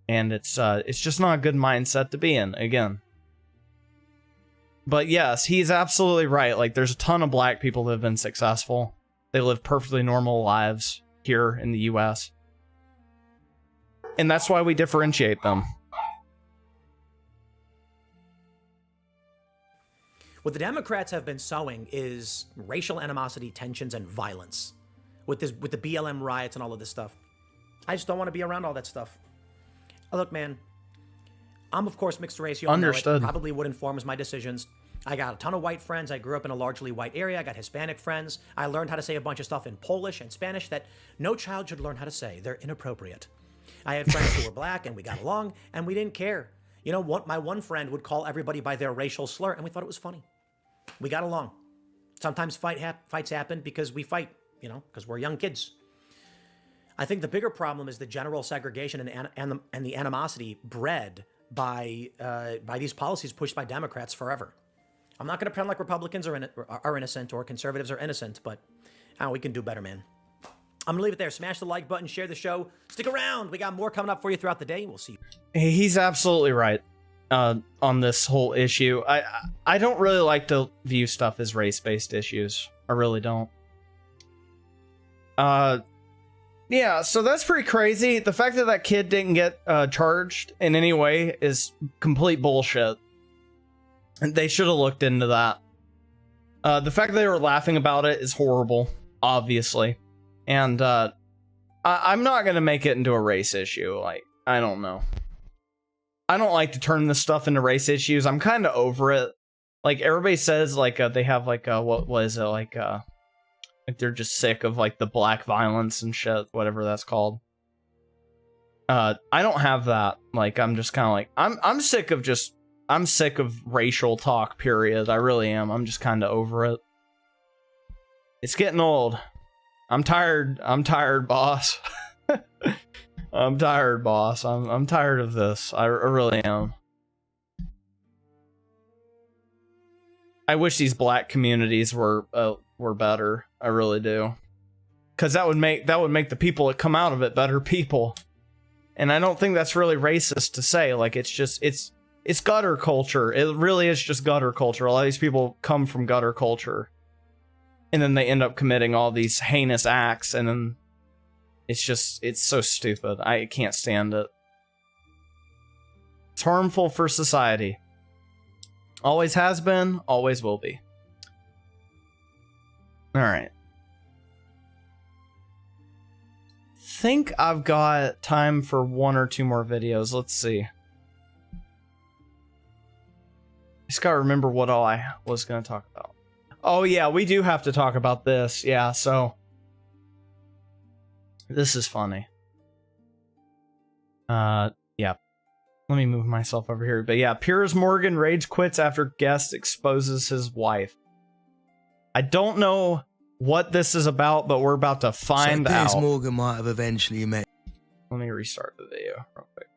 And it's just not a good mindset to be in, again. But yes, he's absolutely right. Like, there's a ton of black people that have been successful. They live perfectly normal lives here in the US. And that's why we differentiate them. What the Democrats have been sowing is racial animosity, tensions, and violence. With the BLM riots and all of this stuff. I just don't want to be around all that stuff. Look, man, I'm of course mixed race. You all know it. Probably would inform my decisions. I got a ton of white friends. I grew up in a largely white area. I got Hispanic friends. I learned how to say a bunch of stuff in Polish and Spanish that no child should learn how to say. They're inappropriate. I had friends who were black and we got along and we didn't care. You know what? My one friend would call everybody by their racial slur and we thought it was funny. We got along. Sometimes fights happen because we fight, you know, because we're young kids. I think the bigger problem is the general segregation and the animosity bred by these policies pushed by Democrats forever. I'm not going to pretend like Republicans are innocent or conservatives are innocent, but we can do better, man. I'm going to leave it there. Smash the like button, share the show. Stick around. We got more coming up for you throughout the day. We'll see you. He's absolutely right on this whole issue. I don't really like to view stuff as race-based issues. I really don't. Yeah, so that's pretty crazy. The fact that kid didn't get charged in any way is complete bullshit. And they should have looked into that. The fact that they were laughing about it is horrible, obviously. And I'm not going to make it into a race issue. Like, I don't know. I don't like to turn this stuff into race issues. I'm kind of over it. Like, everybody says, like, they have, like, what was it, like they're just sick of, like, the black violence and shit, whatever that's called. I don't have that. Like, I'm just kind of like, I'm sick of racial talk, period. I really am. I'm just kind of over it. It's getting old. I'm tired, boss. I'm tired, boss. I'm tired of this. I really am. I wish these black communities were better. I really do. Cause that would make the people that come out of it better people. And I don't think that's really racist to say. Like, it's gutter culture. It really is just gutter culture. A lot of these people come from gutter culture. And then they end up committing all these heinous acts, and then it's so stupid. I can't stand it. It's harmful for society. Always has been, always will be. Alright. Think I've got time for one or two more videos. Let's see. Just gotta remember what all I was gonna talk about. Oh yeah, we do have to talk about this. Yeah, so this is funny. Yeah. Let me move myself over here. But yeah, Piers Morgan rage quits after guest exposes his wife. I don't know what this is about, but we're about to find out. Piers Morgan might have eventually met. Let me restart the video real quick.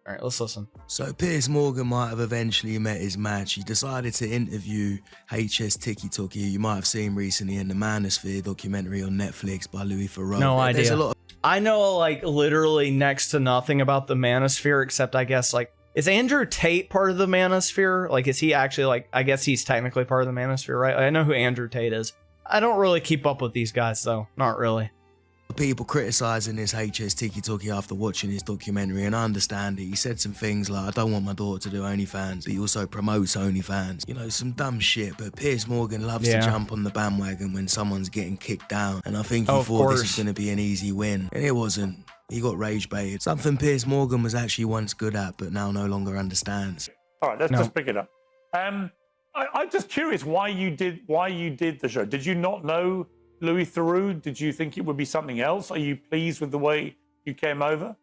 All right, let's listen. So Piers Morgan might have eventually met his match. He decided to interview HS TikTok, who you might have seen recently in the Manosphere documentary on Netflix by Louis Theroux. No idea. There's a lot of I know, like, literally next to nothing about the Manosphere, except I guess, like, is Andrew Tate part of the Manosphere? Like, is he actually, like, I guess he's technically part of the Manosphere, right? I know who Andrew Tate is. I don't really keep up with these guys, though. Not really. People criticizing this HS TikTok after watching his documentary, and I understand it. He said some things like, I don't want my daughter to do OnlyFans, but he also promotes OnlyFans. You know, some dumb shit, but Piers Morgan loves to jump on the bandwagon when someone's getting kicked down, and I think he thought this was going to be an easy win, and it wasn't. He got rage baited. Something Piers Morgan was actually once good at, but now no longer understands. All right, let's just pick it up. I'm just curious why you did the show. Did you not know Louis Theroux? Did you think it would be something else? Are you pleased with the way you came over?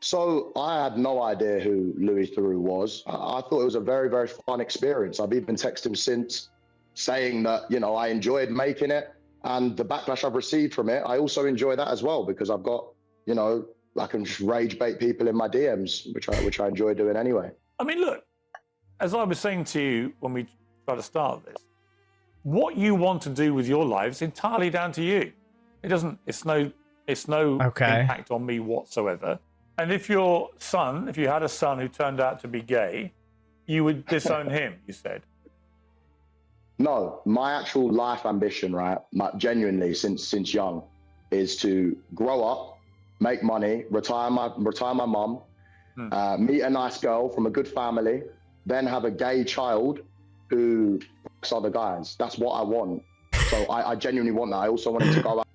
So I had no idea who Louis Theroux was. I thought it was a very, very fun experience. I've even texted him since saying that, you know, I enjoyed making it, and the backlash I've received from it, I also enjoy that as well, because I've got, you know, I can just rage bait people in my DMs, which I enjoy doing anyway. I mean, look, as I was saying to you when we tried to start this, what you want to do with your life is entirely down to you. It's no impact on me whatsoever. And if you had a son who turned out to be gay, you would disown him, you said. No, my actual life ambition, right, genuinely since young, is to grow up, make money, retire my mum, meet a nice girl from a good family, then have a gay child who fucks other guys. That's what I want. So I genuinely want that. I also want him to go out.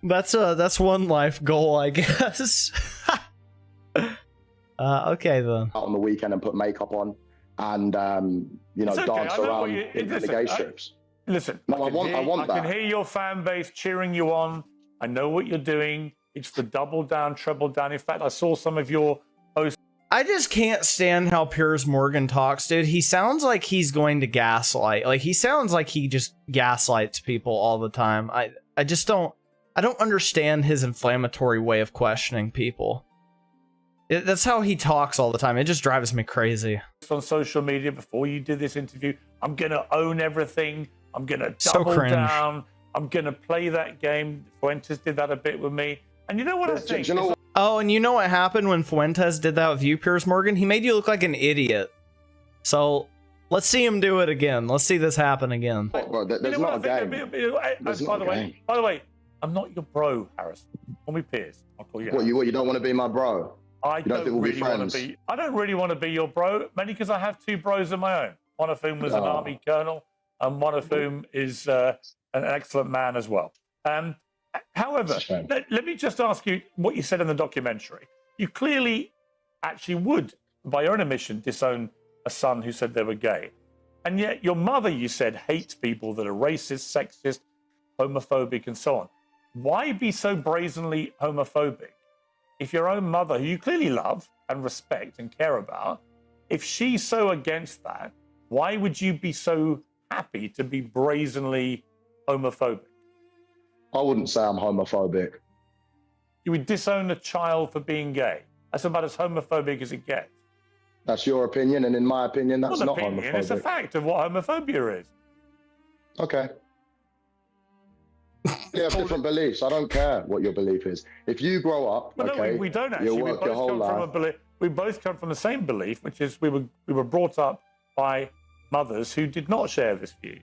That's one life goal, I guess. Okay then. Out on the weekend and put makeup on, and you know, dance around in the gay strips. Listen, no, I want that. I can hear your fan base cheering you on. I know what you're doing. It's the double down, treble down. In fact, I saw some of your posts. I just can't stand how Piers Morgan talks, dude. He sounds like he's going to gaslight. Like, he sounds like he just gaslights people all the time. I don't understand his inflammatory way of questioning people. That's how he talks all the time. It just drives me crazy. On social media before you did this interview, I'm going to own everything. I'm going to double down. I'm going to play that game. Fuentes did that a bit with me. And you know what I think? Oh, and you know what happened when Fuentes did that with you, Piers Morgan? He made you look like an idiot. So let's see him do it again. Let's see this happen again. Well, there's not a game. By the way, I'm not your bro, Harrison. Call me Piers. I'll call you. What, you don't want to be my bro? I don't really want to be your bro, mainly because I have two bros of my own. One of whom was an army colonel, and one of whom is an excellent man as well. However, let me just ask you what you said in the documentary. You clearly actually would, by your own admission, disown a son who said they were gay. And yet your mother, you said, hates people that are racist, sexist, homophobic, and so on. Why be so brazenly homophobic? If your own mother, who you clearly love and respect and care about, if she's so against that, why would you be so happy to be brazenly homophobic? I wouldn't say I'm homophobic. You would disown a child for being gay. That's about as homophobic as it gets. That's your opinion, and in my opinion, that's not homophobic. It's a fact of what homophobia is. Okay. You have different beliefs. I don't care what your belief is. If you grow up, we don't actually. You'll work your whole life. We both come from the same belief, which is we were brought up by mothers who did not share this view.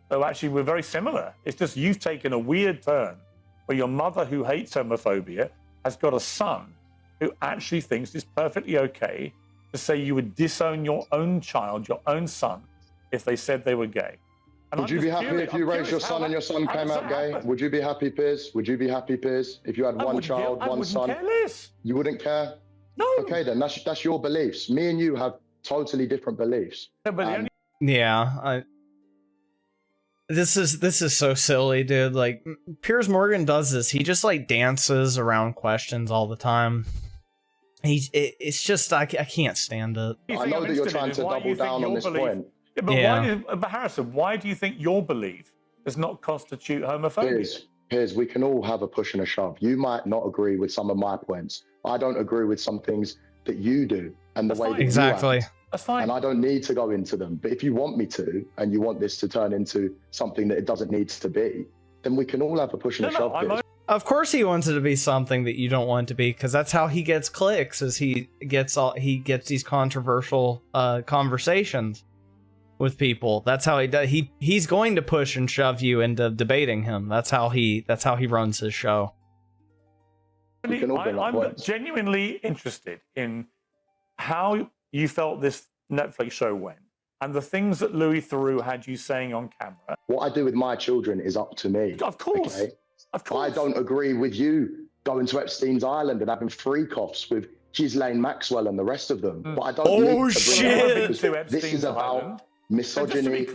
So actually, we're very similar. It's just you've taken a weird turn where your mother, who hates homophobia, has got a son who actually thinks it's perfectly okay to say you would disown your own child, your own son, if they said they were gay. And would you be happy if you raised your son and your son came out gay? Would you be happy, Piers? Would you be happy, Piers, if you had one child, one son? Care less. You wouldn't care? No. Okay, then that's your beliefs. Me and you have totally different beliefs. This is so silly, dude. Like, Piers Morgan does this. He just like dances around questions all the time. It's just I can't stand it. I know that you're trying to double down on this point. But Harrison, why do you think your belief does not constitute homophobia? Piers, we can all have a push and a shove. You might not agree with some of my points. I don't agree with some things that you do and the way that you act. That's fine. And I don't need to go into them. But if you want me to, and you want this to turn into something that it doesn't need to be, then we can all have a push and a shove. Piers. Of course he wants it to be something that you don't want it to be, because that's how he gets clicks, is he gets these controversial conversations with people. That's how he does. He's going to push and shove you into debating him. That's how he runs his show. I'm genuinely interested in how you felt this Netflix show went, and the things that Louis Theroux had you saying on camera. What I do with my children is up to me. Of course. Okay? Of course. I don't agree with you going to Epstein's Island and having freak-offs with Ghislaine Maxwell and the rest of them. But I don't need to bring it up because this is about misogyny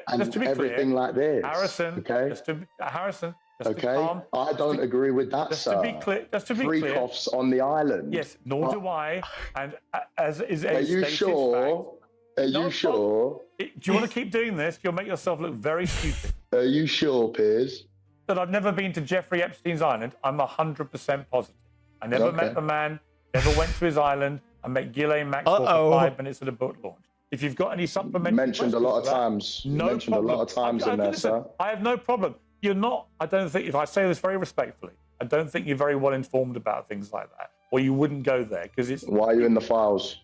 and everything like this. Harrison, Okay, I don't agree with that, just sir. to be clear, Freak-offs on the island. Yes, nor do I. And as is a Are you stated sure? fact, Are you sure? do you want to keep doing this? You'll make yourself look very stupid. Are you sure, Piers? That I've never been to Jeffrey Epstein's island. I'm 100% positive. I never met the man. Never went to his island. I met Ghislaine Maxwell for 5 minutes at a book launch. If you've got any supplementary Mentioned a lot of times. no problem. A lot of times in there, sir. I have no problem. You're not, I don't think, if I say this very respectfully, I don't think you're very well informed about things like that, or you wouldn't go there, because it's... Why are you in the files?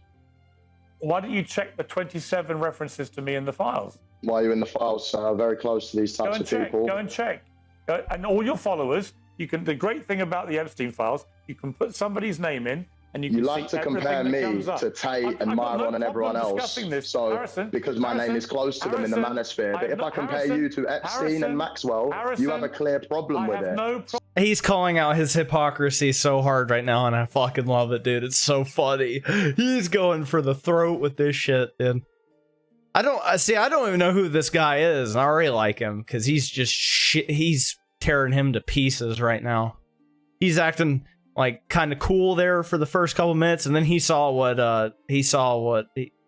Why don't you check the 27 references to me in the files? Why are you in the files, sir? Very close to these types of people. Go and check. And all your followers, you can. The great thing about the Epstein files, you can put somebody's name in, and you can like see to compare everything me that comes to up. Tate and Myron and everyone else. So, Harrison, because my name is close to them in the manosphere. But if I compare you to Epstein and Maxwell, you have a clear problem with it. He's calling out his hypocrisy so hard right now, and I fucking love it, dude. It's so funny. He's going for the throat with this shit, dude. I don't even know who this guy is, and I already like him, because he's just shit. He's tearing him to pieces right now. He's acting like kind of cool there for the first couple minutes, and then he saw what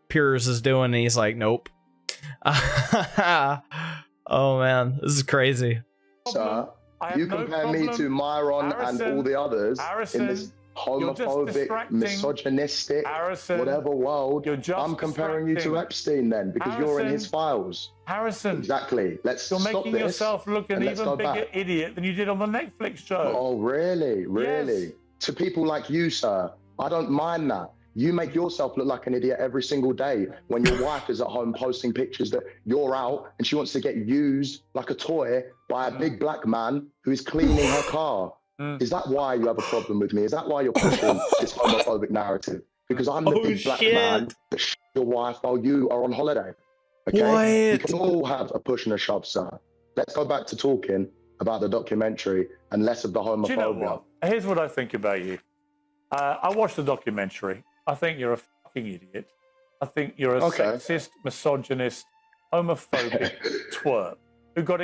Piers is doing, and he's like, nope. Oh man, this is crazy. Sir, you compare me to Myron and all the others in this homophobic, misogynistic, whatever world. I'm comparing you to Epstein then, because you're in his files. Harrison. Exactly. You're making yourself look an even bigger idiot than you did on the Netflix show. Oh, really? Really? Yes. To people like you, sir, I don't mind that. You make yourself look like an idiot every single day when your wife is at home posting pictures that you're out and she wants to get used like a toy by a big black man who is cleaning her car. Is that why you have a problem with me? Is that why you're pushing this homophobic narrative? Because I'm the big black man that shit your wife while you are on holiday. Okay? We can all have a push and a shove, sir. Let's go back to talking about the documentary and less of the homophobia. Do you know what? Here's what I think about you. I watched the documentary. I think you're a fucking idiot. I think you're a sexist, misogynist, homophobic twerp who got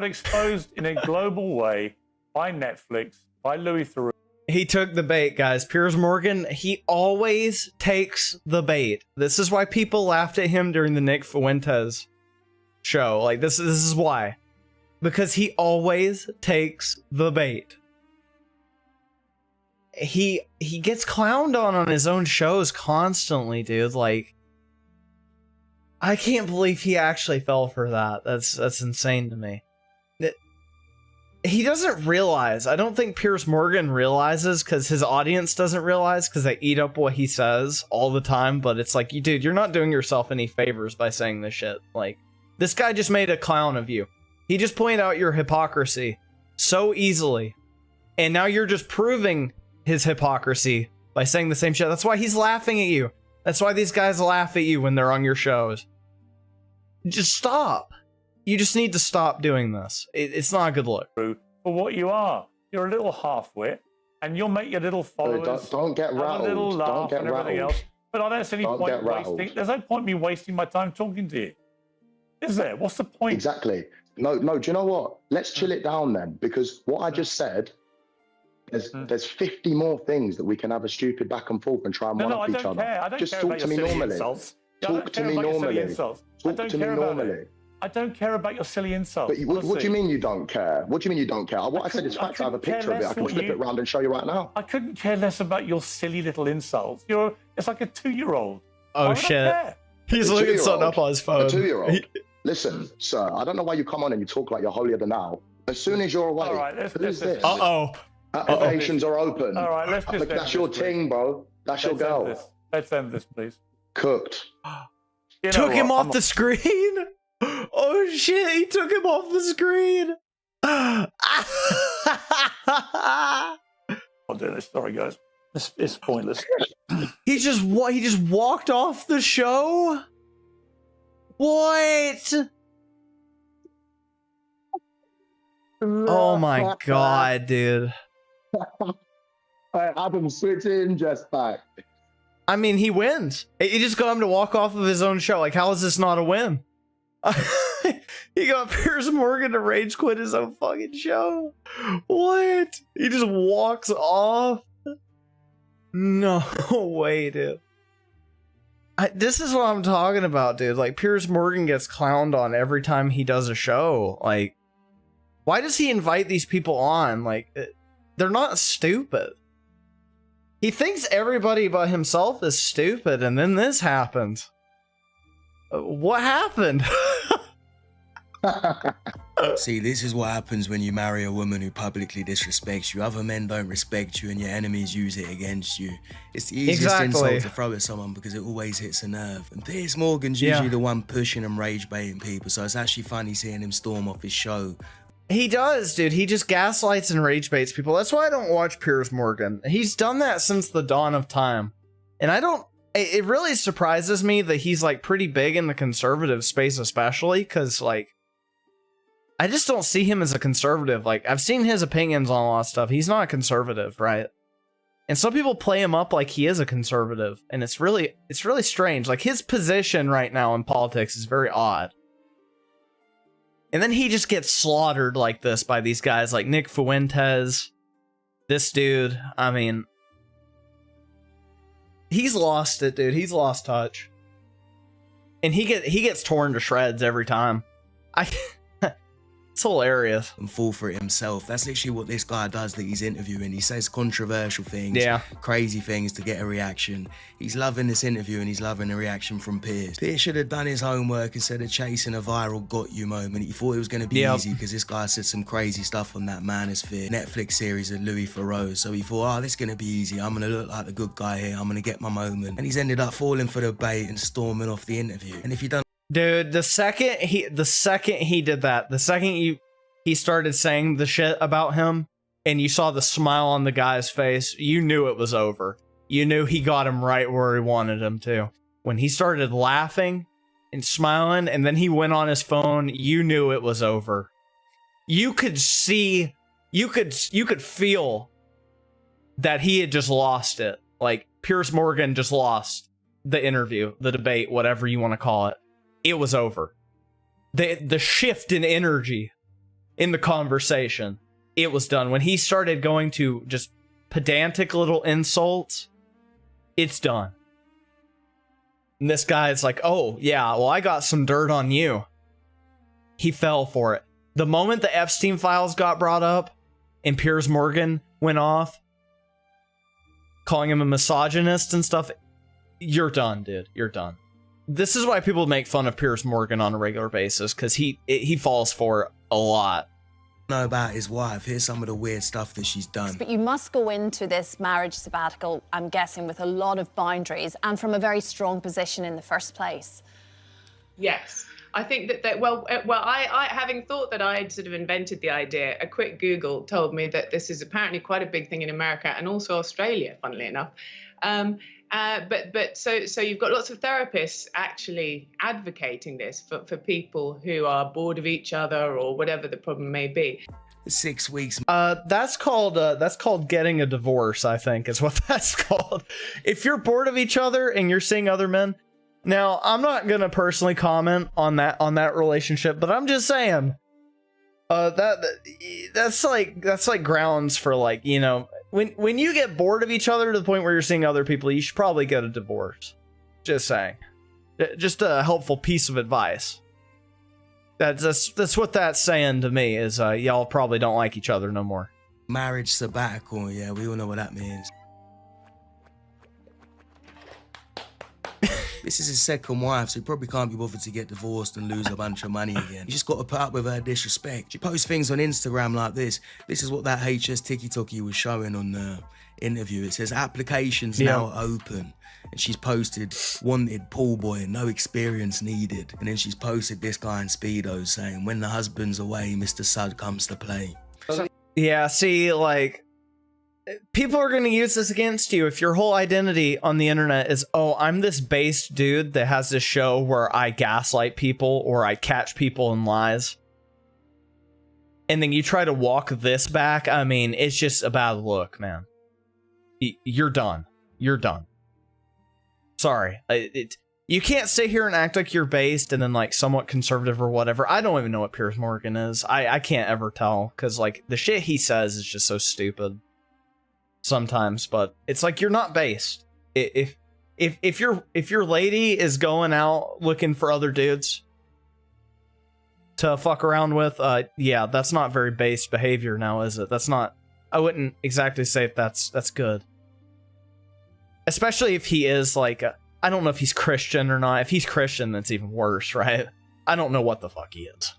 exposed in a global way by Netflix, by Louis Theroux. He took the bait, guys. Piers Morgan, he always takes the bait. This is why people laughed at him during the Nick Fuentes show. Like, this is why. Because he always takes the bait. He gets clowned on his own shows constantly, dude. Like, I can't believe he actually fell for that. That's insane to me. He doesn't realize. I don't think Piers Morgan realizes, because his audience doesn't realize, because they eat up what he says all the time. But it's like, dude, you're not doing yourself any favors by saying this shit. Like, this guy just made a clown of you. He just pointed out your hypocrisy so easily. And now you're just proving his hypocrisy by saying the same shit. That's why he's laughing at you. That's why these guys laugh at you when they're on your shows. Just stop. You just need to stop doing this. It's not a good look. For what you are. You're a little half-wit, and you'll make your little followers don't get rattled. Have a little laugh Don't get and everything rattled. else. But I don't see any point wasting. There's no point me wasting my time talking to you. Is there? What's the point? Exactly. No, do you know what? Let's chill it down then, because what I just said, there's 50 more things that we can have a stupid back and forth and try and one-up each other. I don't just care talk about to me your silly normally. insults. Talk to me normally. Talk to me normally. I don't care about your silly insults. But what do you mean you don't care? What do you mean you don't care? What I said is facts. I have a picture of it. I can flip it around and show you right now. I couldn't care less about your silly little insults. It's like a 2-year-old. Oh shit! He's looking something up on his phone. A 2-year-old. Listen, sir. I don't know why you come on and you talk like you're holier than thou. As soon as you're away, all right, who's this? Applications are open. All right, let's just. That's your ting, bro. That's your girl. Let's end this, please. Cooked. Took him off the screen. Oh shit! He took him off the screen. I'll do this. Sorry, guys. It's pointless. He just walked off the show. What? Oh my god, dude. Adam, switch in just back. I mean, he wins. He just got him to walk off of his own show. Like, how is this not a win? He got Piers Morgan to rage quit his own fucking show. What? He just walks off? No way, dude. This is what I'm talking about, dude. Like, Piers Morgan gets clowned on every time he does a show. Like, why does he invite these people on? Like, they're not stupid. He thinks everybody but himself is stupid, and then this happens. What happened? See, this is what happens when you marry a woman who publicly disrespects you. Other men don't respect you and your enemies use it against you. It's the easiest insult to throw at someone because it always hits a nerve. And Piers Morgan's usually the one pushing and rage baiting people, so it's actually funny seeing him storm off his show. He does, dude. He just gaslights and rage baits people. That's why I don't watch Piers Morgan. He's done that since the dawn of time. And it really surprises me that he's like pretty big in the conservative space, especially because like, I just don't see him as a conservative. Like, I've seen his opinions on a lot of stuff. He's not a conservative, right? And some people play him up like he is a conservative, and it's really strange. Like, his position right now in politics is very odd. And then he just gets slaughtered like this by these guys like Nick Fuentes. This dude, I mean, he's lost it, dude. He's lost touch. And he gets torn to shreds every time. It's hilarious. And fall for it himself. That's literally what this guy does that he's interviewing. He says controversial things, crazy things to get a reaction. He's loving this interview and he's loving the reaction from Piers. Piers should have done his homework instead of chasing a viral got you moment. He thought it was going to be easy because this guy said some crazy stuff on that Manosphere Netflix series of Louis Theroux. So he thought, oh, this is going to be easy. I'm going to look like the good guy here. I'm going to get my moment. And he's ended up falling for the bait and storming off the interview. And if you don't... Dude, the second he did that, the second he started saying the shit about him, and you saw the smile on the guy's face, you knew it was over. You knew he got him right where he wanted him to. When he started laughing and smiling, and then he went on his phone, you knew it was over. You could see, you could feel that he had just lost it. Like, Piers Morgan just lost the interview, the debate, whatever you want to call it. It was over. The shift in energy in the conversation, it was done. When he started going to just pedantic little insults, it's done. And this guy is like, oh, yeah, well, I got some dirt on you. He fell for it. The moment the Epstein files got brought up and Piers Morgan went off, calling him a misogynist and stuff, you're done, dude. You're done. This is why people make fun of Piers Morgan on a regular basis, because he falls for it a lot. Know about his wife. Here's some of the weird stuff that she's done. But you must go into this marriage sabbatical, I'm guessing, with a lot of boundaries and from a very strong position in the first place. Yes. I think that I having thought that I had sort of invented the idea, a quick Google told me that this is apparently quite a big thing in America and also Australia, funnily enough. So you've got lots of therapists actually advocating this for people who are bored of each other or whatever the problem may be. 6 weeks. That's called getting a divorce, I think, is what that's called. If you're bored of each other and you're seeing other men. Now, I'm not gonna personally comment on that relationship, but I'm just saying, that's like grounds for, like, you know, when you get bored of each other to the point where you're seeing other people, you should probably get a divorce. Just saying. Just a helpful piece of advice. That's what that's saying to me, is y'all probably don't like each other no more. Marriage sabbatical, yeah, we all know what that means. This is his second wife, so he probably can't be bothered to get divorced and lose a bunch of money again. You just got to put up with her disrespect. She posts things on Instagram like this. This is what that HS TikTok was showing on the interview. It says applications now open. And she's posted, wanted pool boy, no experience needed. And then she's posted this guy in Speedos saying, when the husband's away, Mr. Sud comes to play. Yeah, see, like, people are going to use this against you if your whole identity on the internet is, oh, I'm this base dude that has this show where I gaslight people or I catch people in lies. And then you try to walk this back. I mean, it's just a bad look, man. You're done. You're done. Sorry. You can't sit here and act like you're based and then like somewhat conservative or whatever. I don't even know what Piers Morgan is. I can't ever tell because like the shit he says is just so stupid sometimes. But it's like you're not based. If your lady is going out looking for other dudes to fuck around with, yeah, that's not very based behavior now, is it? That's not. I wouldn't exactly say that's good. Especially if he is like. I don't know if he's Christian or not. If he's Christian, that's even worse, right? I don't know what the fuck he is.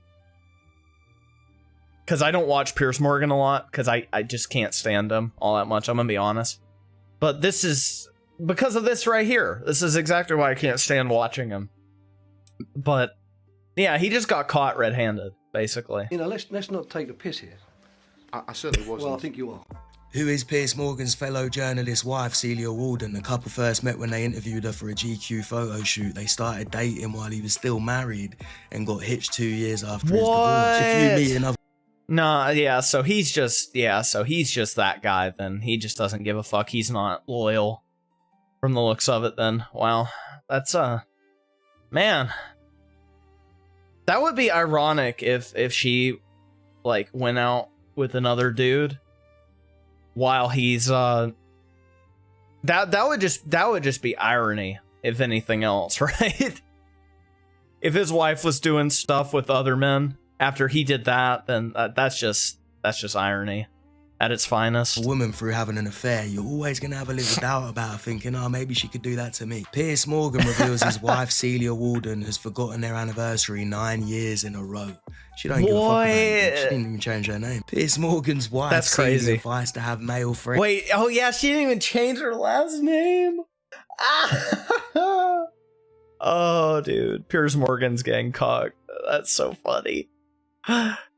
Because I don't watch Piers Morgan a lot, because I just can't stand him all that much, I'm gonna be honest. But this is because of this right here. This is exactly why I can't stand watching him. But, yeah, he just got caught red-handed, basically. You know, let's not take the piss here. I certainly wasn't. Well, I think you are. Who is Piers Morgan's fellow journalist wife, Celia Walden? The couple first met when they interviewed her for a GQ photo shoot. They started dating while he was still married and got hitched 2 years after his divorce. If you meet another... Nah, yeah, so he's just that guy then. He just doesn't give a fuck. He's not loyal from the looks of it then. Wow. That's, man. That would be ironic if she, like, went out with another dude while he's that would just be irony, if anything else, right? If his wife was doing stuff with other men after he did that, then that's just irony at its finest. A woman through having an affair, you're always gonna have a little doubt about her, thinking, oh, maybe she could do that to me. Piers Morgan reveals his wife Celia Walden has forgotten their anniversary 9 years in a row. She don't give a fuck about it. She didn't even change her name. Piers Morgan's wife, that's crazy. Celia, advised to have male friends. Wait, oh yeah, she didn't even change her last name? Oh, dude, Piers Morgan's getting cocked. That's so funny.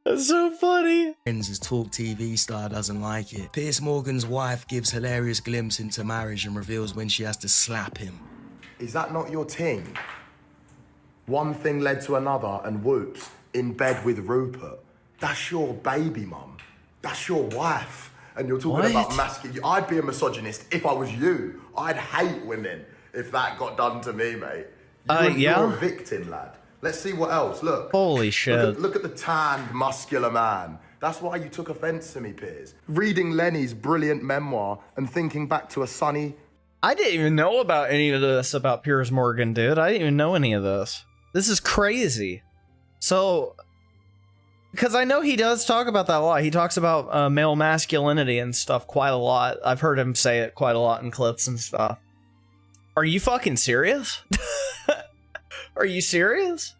That's so funny. As Talk TV star doesn't like it. Piers Morgan's wife gives hilarious glimpse into marriage and reveals when she has to slap him. Is that not your ting? One thing led to another and whoops, in bed with Rupert. That's your baby, mum. That's your wife. And you're talking about masculine. I'd be a misogynist if I was you. I'd hate women if that got done to me, mate. You're a victim, lad. Let's see what else. Look. Holy shit. Look at the tanned, muscular man. That's why you took offense to me, Piers. Reading Lenny's brilliant memoir and thinking back to a sunny... I didn't even know about any of this about Piers Morgan, dude. I didn't even know any of this. This is crazy. So, because I know he does talk about that a lot. He talks about male masculinity and stuff quite a lot. I've heard him say it quite a lot in clips and stuff. Are you fucking serious? Are you serious?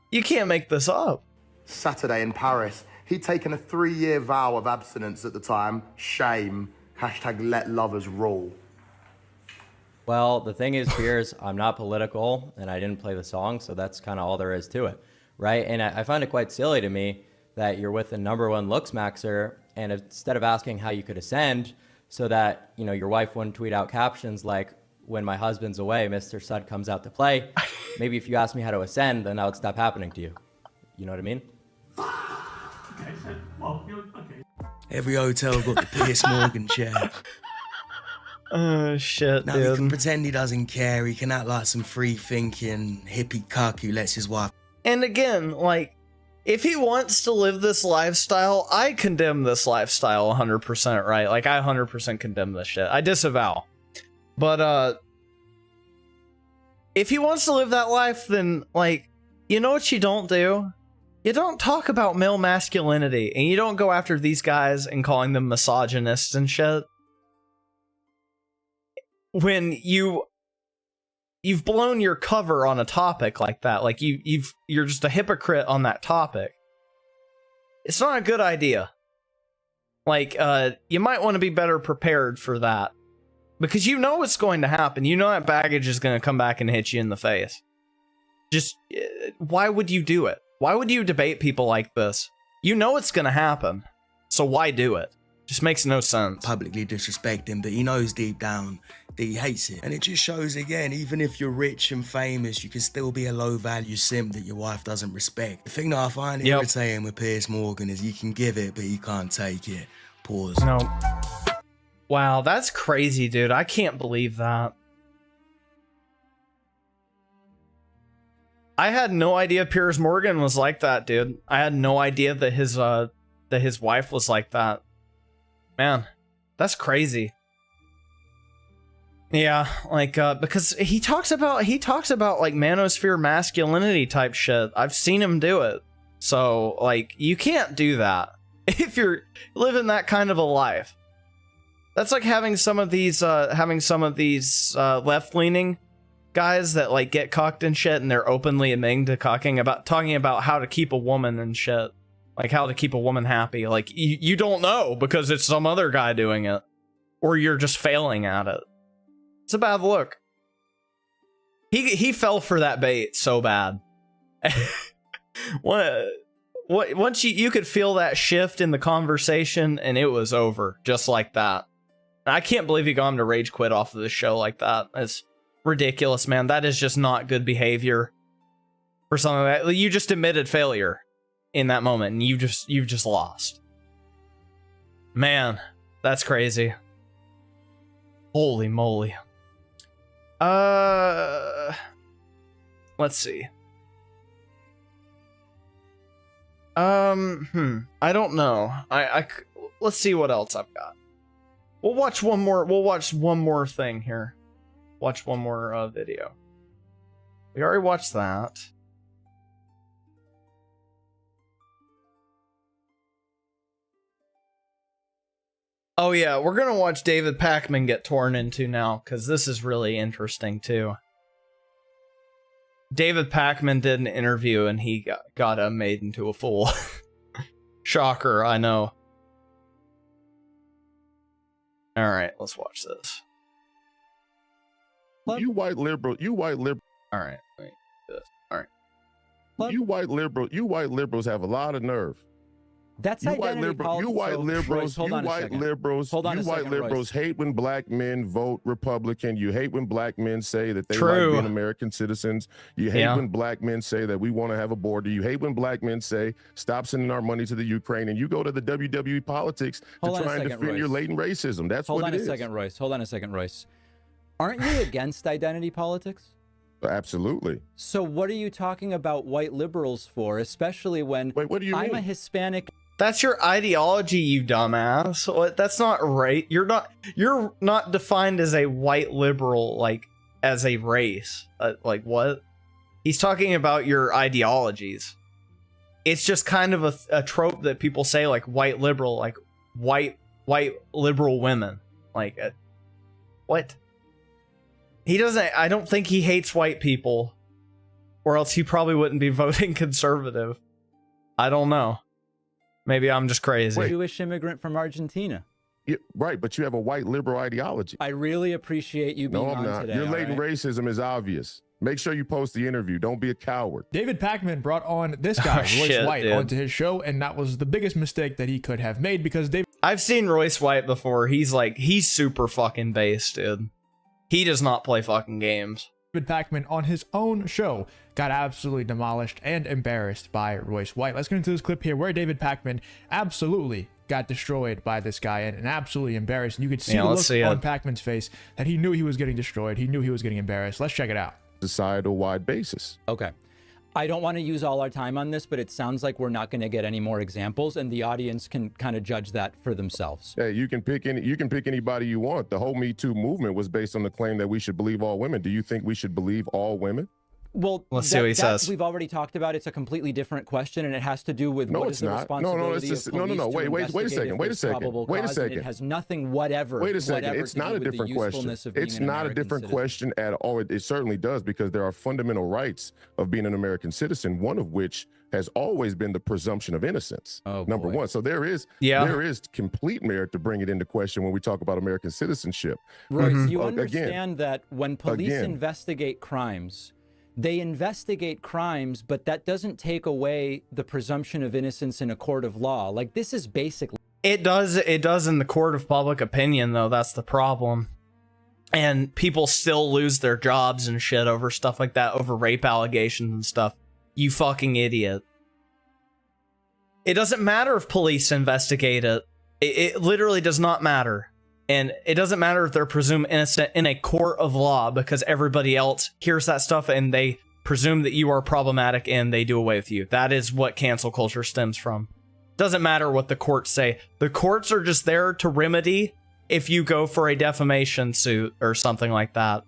You can't make this up. Saturday in Paris. He'd taken a 3-year vow of abstinence at the time. Shame. Hashtag let lovers rule. Well, the thing is, Piers, I'm not political and I didn't play the song, so that's kind of all there is to it, right? And I find it quite silly to me that you're with the #1 looks maxer, and instead of asking how you could ascend so that, you know, your wife wouldn't tweet out captions like, when my husband's away, Mr. Sud comes out to play. Maybe if you asked me how to ascend, then that would stop happening to you. You know what I mean? Every hotel got the Piers Morgan chair. Oh, shit, now, dude. he can pretend he doesn't care. He can act like some free-thinking hippie cuck who lets his wife... And again, like, if he wants to live this lifestyle, I condemn this lifestyle 100%, right? Like, I 100% condemn this shit. I disavow. But, if he wants to live that life, then, like, you know what you don't do? You don't talk about male masculinity, and you don't go after these guys and calling them misogynists and shit. When you've blown your cover on a topic like that, like you're just a hypocrite on that topic. It's not a good idea. Like, you might want to be better prepared for that. Because you know what's going to happen. You know that baggage is going to come back and hit you in the face. Just, why would you do it? Why would you debate people like this? You know it's going to happen. So why do it? Just makes no sense. Publicly disrespect him, but he knows deep down that he hates it. And it just shows again, even if you're rich and famous, you can still be a low-value simp that your wife doesn't respect. The thing that I find irritating with Piers Morgan is you can give it, but you can't take it. Pause. No. Wow, that's crazy, dude. I can't believe that. I had no idea Piers Morgan was like that, dude. I had no idea that his wife was like that. Man, that's crazy. Yeah, like because he talks about like manosphere masculinity type shit. I've seen him do it. So like you can't do that if you're living that kind of a life. That's like having some of these left-leaning guys that like get cocked and shit, and they're openly admitting to talking about how to keep a woman and shit, like how to keep a woman happy. Like you don't know because it's some other guy doing it, or you're just failing at it. It's a bad look. He fell for that bait so bad. Once you could feel that shift in the conversation, and it was over just like that. I can't believe he got him to rage quit off of the show like that. It's ridiculous, man. That is just not good behavior for something like that. You just admitted failure in that moment, and you've just lost. Man, that's crazy. Holy moly. Let's see. I don't know. Let's see what else I've got. We'll watch one more thing here. Watch one more video. We already watched that. Oh yeah, we're gonna watch David Pakman get torn into now, because this is really interesting too. David Pakman did an interview and he got made into a fool. Shocker, I know. All right, let's watch this. You white liberal. All right, wait. All right. You white liberals have a lot of nerve. That's identity politics. You white liberals hate when black men vote Republican. You hate when black men say that they like being American citizens. You hate when black men say that we want to have a border. You hate when black men say stop sending our money to the Ukraine. And you go to the WWE politics to try and defend your latent racism. That's what it is. Hold on a second, Royce. Aren't you against identity politics? Absolutely. So what are you talking about white liberals for, especially when what do you I'm mean? a Hispanic? That's your ideology, you dumbass. That's not right. You're not defined as a white liberal, like, as a race. Like, what? He's talking about your ideologies. It's just kind of a trope that people say, like, white liberal, like, white liberal women. Like, what? He doesn't, I don't think he hates white people, or else he probably wouldn't be voting conservative. I don't know. Maybe I'm just crazy. Jewish immigrant from Argentina. Yeah, right, but you have a white liberal ideology. I really appreciate you being on today. Your latent racism is obvious. Make sure you post the interview. Don't be a coward. David Pakman brought on this guy, Royce White, onto his show, and that was the biggest mistake that he could have made because I've seen Royce White before. He's super fucking based, dude. He does not play fucking games. David Pakman on his own show got absolutely demolished and embarrassed by Royce White. Let's get into this clip here where David Pakman absolutely got destroyed by this guy and absolutely embarrassed. And you could see the look on Pakman's face that he knew he was getting destroyed. He knew he was getting embarrassed. Let's check it out. Societal-wide basis. Okay. I don't want to use all our time on this, but it sounds like we're not going to get any more examples, and the audience can kind of judge that for themselves. Yeah, you can pick anybody you want. The whole Me Too movement was based on the claim that we should believe all women. Do you think we should believe all women? Well, let's see what he says. We've already talked about. It's a completely different question, and it has to do with what is the responsibility of police Wait a second. It has nothing whatever. Wait a second. It's not a different question. It's not a different question at all. It certainly does, because there are fundamental rights of being an American citizen, one of which has always been the presumption of innocence. Number one. So there is complete merit to bring it into question when we talk about American citizenship. Royce, you understand that when police investigate crimes, they investigate crimes, but that doesn't take away the presumption of innocence in a court of law. Like, this is basically... It does in the court of public opinion, though. That's the problem. And people still lose their jobs and shit over stuff like that, over rape allegations and stuff. You fucking idiot. It doesn't matter if police investigate it. It literally does not matter. And it doesn't matter if they're presumed innocent in a court of law, because everybody else hears that stuff and they presume that you are problematic and they do away with you. That is what cancel culture stems from. Doesn't matter what the courts say. The courts are just there to remedy if you go for a defamation suit or something like that.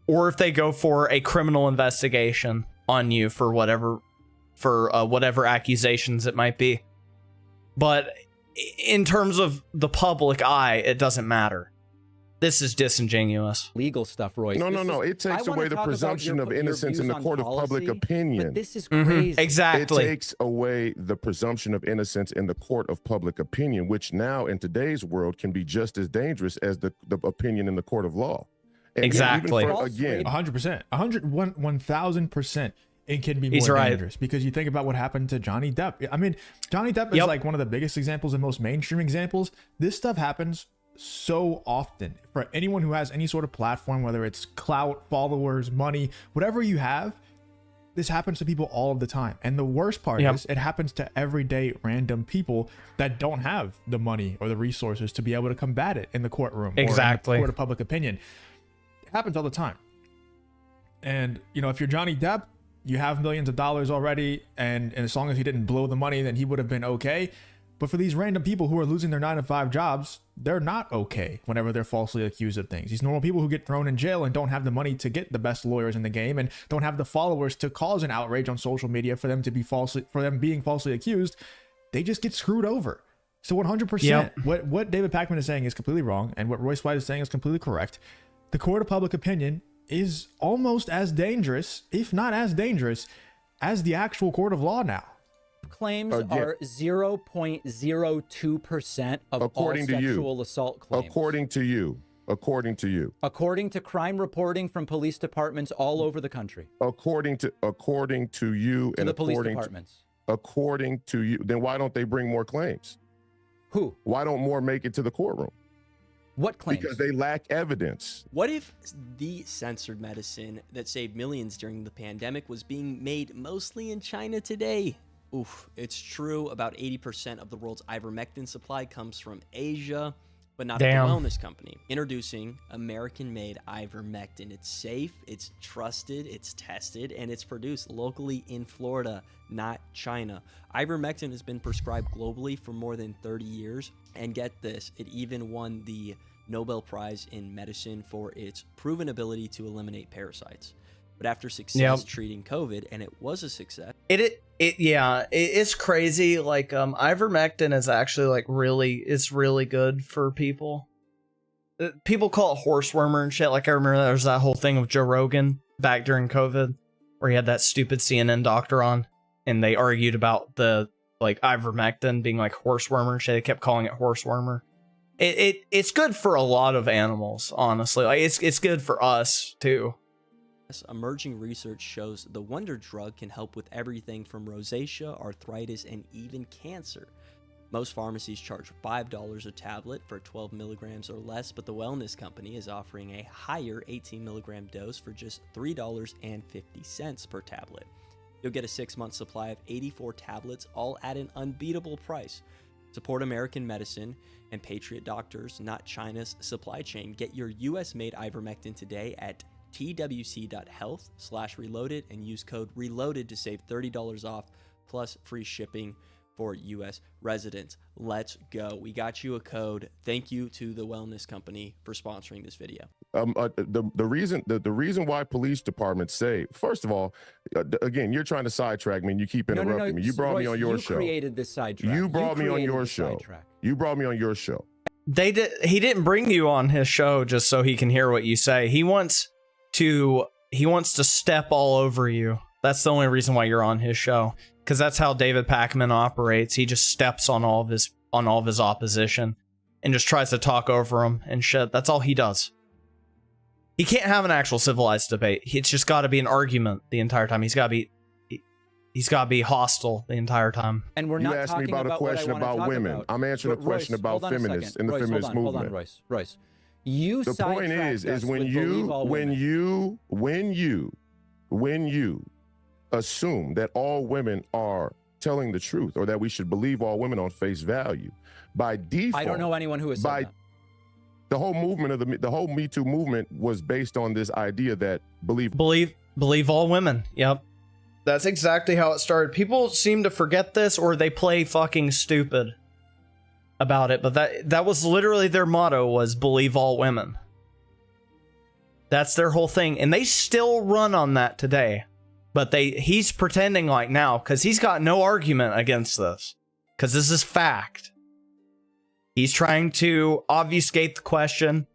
Or if they go for a criminal investigation on you for whatever accusations it might be. But in terms of the public eye, it doesn't matter. This is disingenuous. Legal stuff, Royce. No. It takes away the presumption of innocence in the court of public opinion. But this is crazy. Exactly. It takes away the presumption of innocence in the court of public opinion, which now in today's world can be just as dangerous as the opinion in the court of law. And exactly. Again, 100%, 1000%. It can be more dangerous because you think about what happened to Johnny Depp. I mean, Johnny Depp is like one of the biggest examples and most mainstream examples. This stuff happens so often for anyone who has any sort of platform, whether it's clout, followers, money, whatever you have. This happens to people all of the time. And the worst part is it happens to everyday random people that don't have the money or the resources to be able to combat it in the courtroom or in the court of public opinion. It happens all the time. And, you know, if you're Johnny Depp, you have millions of dollars already, and as long as he didn't blow the money, then he would have been okay. But for these random people who are losing their 9-to-5 jobs, they're not okay whenever they're falsely accused of things. These normal people who get thrown in jail and don't have the money to get the best lawyers in the game and don't have the followers to cause an outrage on social media for them to be being falsely accused, they just get screwed over. So 100%, what David Pakman is saying is completely wrong, and what Royce White is saying is completely correct. The court of public opinion is almost as dangerous, if not as dangerous, as the actual court of law now. Claims are 0.02% of all sexual assault claims. According to you. According to crime reporting from police departments all over the country. According to you and the police departments. According to you, then why don't they bring more claims? Who? Why don't more make it to the courtroom? What claims? Because they lack evidence. What if the censored medicine that saved millions during the pandemic was being made mostly in China today? Oof, it's true. About 80% of the world's ivermectin supply comes from Asia, but not at the wellness company. Introducing American-made ivermectin. It's safe, it's trusted, it's tested, and it's produced locally in Florida, not China. Ivermectin has been prescribed globally for more than 30 years. And get this, it even won the Nobel Prize in Medicine for its proven ability to eliminate parasites. But after success treating COVID, and it was a success. It's crazy. Like, ivermectin is actually like it's really good for people. People call it horsewormer and shit. Like, I remember there was that whole thing with Joe Rogan back during COVID where he had that stupid CNN doctor on and they argued about the like ivermectin being like horsewormer and shit. They kept calling it horsewormer. It's good for a lot of animals, honestly. Like, it's good for us too. Emerging research shows the wonder drug can help with everything from rosacea, arthritis, and even cancer. Most pharmacies charge $5 a tablet for 12 milligrams or less, but the wellness company is offering a higher 18 milligram dose for just $3.50 per tablet. You'll get a 6-month supply of 84 tablets, all at an unbeatable price. Support American medicine and Patriot doctors, not China's supply chain. Get your US-made ivermectin today at twc.health/reloaded and use code RELOADED to save $30 off plus free shipping for US residents. Let's go. We got you a code. Thank you to the wellness company for sponsoring this video. The reason why police departments say, first of all, again, you're trying to sidetrack me and you keep interrupting me. You brought me on your show. You created this sidetrack. You brought me on your show. You brought me on your show. He didn't bring you on his show just so he can hear what you say. He wants to step all over you. That's the only reason why you're on his show, because that's how David Pakman operates. He just steps on all of his opposition and just tries to talk over them and shit. That's all he does. He can't have an actual civilized debate. It's just got to be an argument the entire time. He's got to be hostile the entire time. And we're not you asked talking me about a question about women. About. I'm answering a question about feminists in the feminist movement. Hold on, Royce. The point is when you assume that all women are telling the truth or that we should believe all women on face value, by default, I don't know anyone who has said that. The whole movement of the whole Me Too movement was based on this idea that believe Believe all women. Yep. That's exactly how it started. People seem to forget this, or they play fucking stupid about it, but that was literally their motto, was believe all women. That's their whole thing, and they still run on that today. But he's pretending like now, because he's got no argument against this, because this is fact. He's trying to obfuscate the question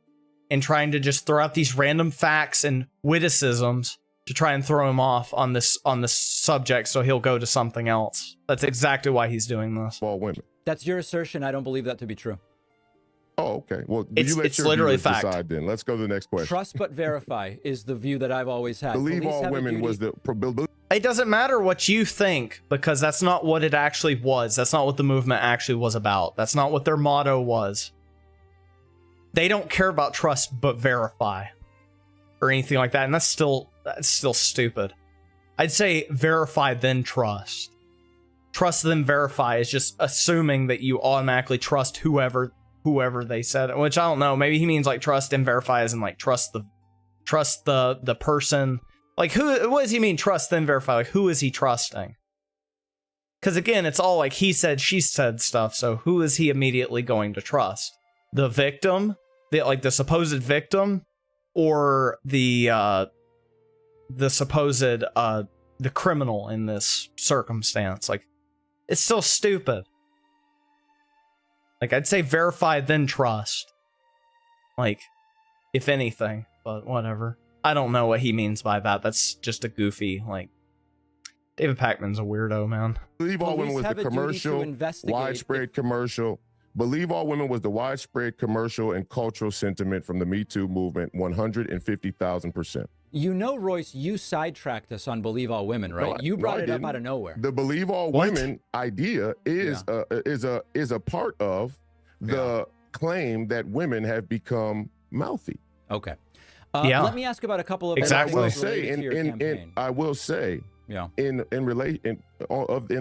and trying to just throw out these random facts and witticisms to try and throw him off on this subject, so he'll go to something else. That's exactly why he's doing this. All women. That's your assertion. I don't believe that to be true. Oh, okay. Well, it's literally fact. Decide then. Let's go to the next question. Trust but verify is the view that I've always had. Believe all women was the... It doesn't matter what you think, because that's not what it actually was. That's not what the movement actually was about. That's not what their motto was. They don't care about trust but verify or anything like that, and that's still stupid. I'd say verify then trust. Trust then verify is just assuming that you automatically trust whoever they said, which I don't know. Maybe he means like trust and verify as in like trust the person. Like what does he mean trust then verify? Like who is he trusting? Because again, it's all like he said, she said stuff. So who is he immediately going to trust? The victim, the supposed victim, or the supposed the criminal in this circumstance? Like, it's still stupid. Like, I'd say verify then trust. Like, if anything, but whatever. I don't know what he means by that. That's just a goofy, like, David Pakman's a weirdo, man. Believe all women was the commercial, widespread commercial. Believe all women was the widespread commercial and cultural sentiment from the Me Too movement, 150,000%. You know, Royce, you sidetracked us on Believe All Women, right? You brought it up out of nowhere. The Believe All Women idea is a part of the claim that women have become mouthy. Okay. Let me ask about a couple of exactly. I will say, in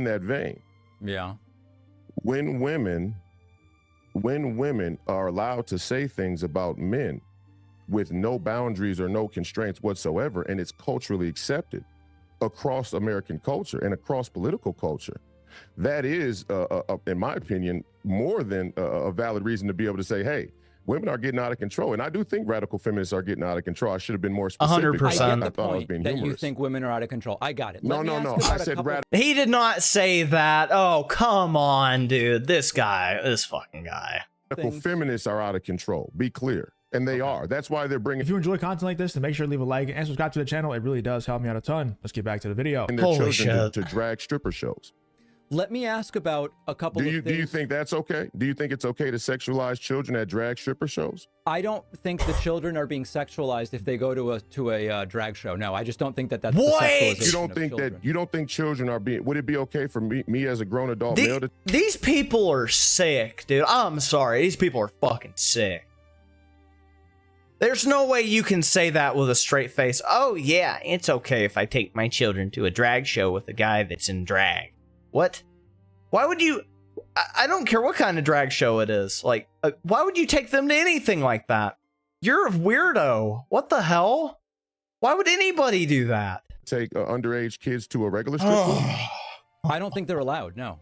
that vein, when women are allowed to say things about men with no boundaries or no constraints whatsoever, and it's culturally accepted across American culture and across political culture, that is, in my opinion, more than a valid reason to be able to say, hey, women are getting out of control. And I do think radical feminists are getting out of control. I should have been more specific. 100%. I thought I was being humorous. You think women are out of control. I got it. No. I said radical. He did not say that. Oh, come on, dude. This fucking guy. Radical feminists are out of control. Be clear. And they are. That's why they're bringing... If you enjoy content like this, then make sure to leave a like and subscribe to the channel. It really does help me out a ton. Let's get back to the video. And their children to drag stripper shows. Let me ask about a couple of things. Do you think that's okay? Do you think it's okay to sexualize children at drag stripper shows? I don't think the children are being sexualized if they go to a drag show. No, I just don't think that's the sexualization You don't think children are being... Would it be okay for me as a grown adult male to... These people are sick, dude. I'm sorry. These people are fucking sick. There's no way you can say that with a straight face. Oh, yeah, it's okay if I take my children to a drag show with a guy that's in drag. What? Why would you... I don't care what kind of drag show it is. Like, why would you take them to anything like that? You're a weirdo. What the hell? Why would anybody do that? Take underage kids to a regular strip club? I don't think they're allowed, no.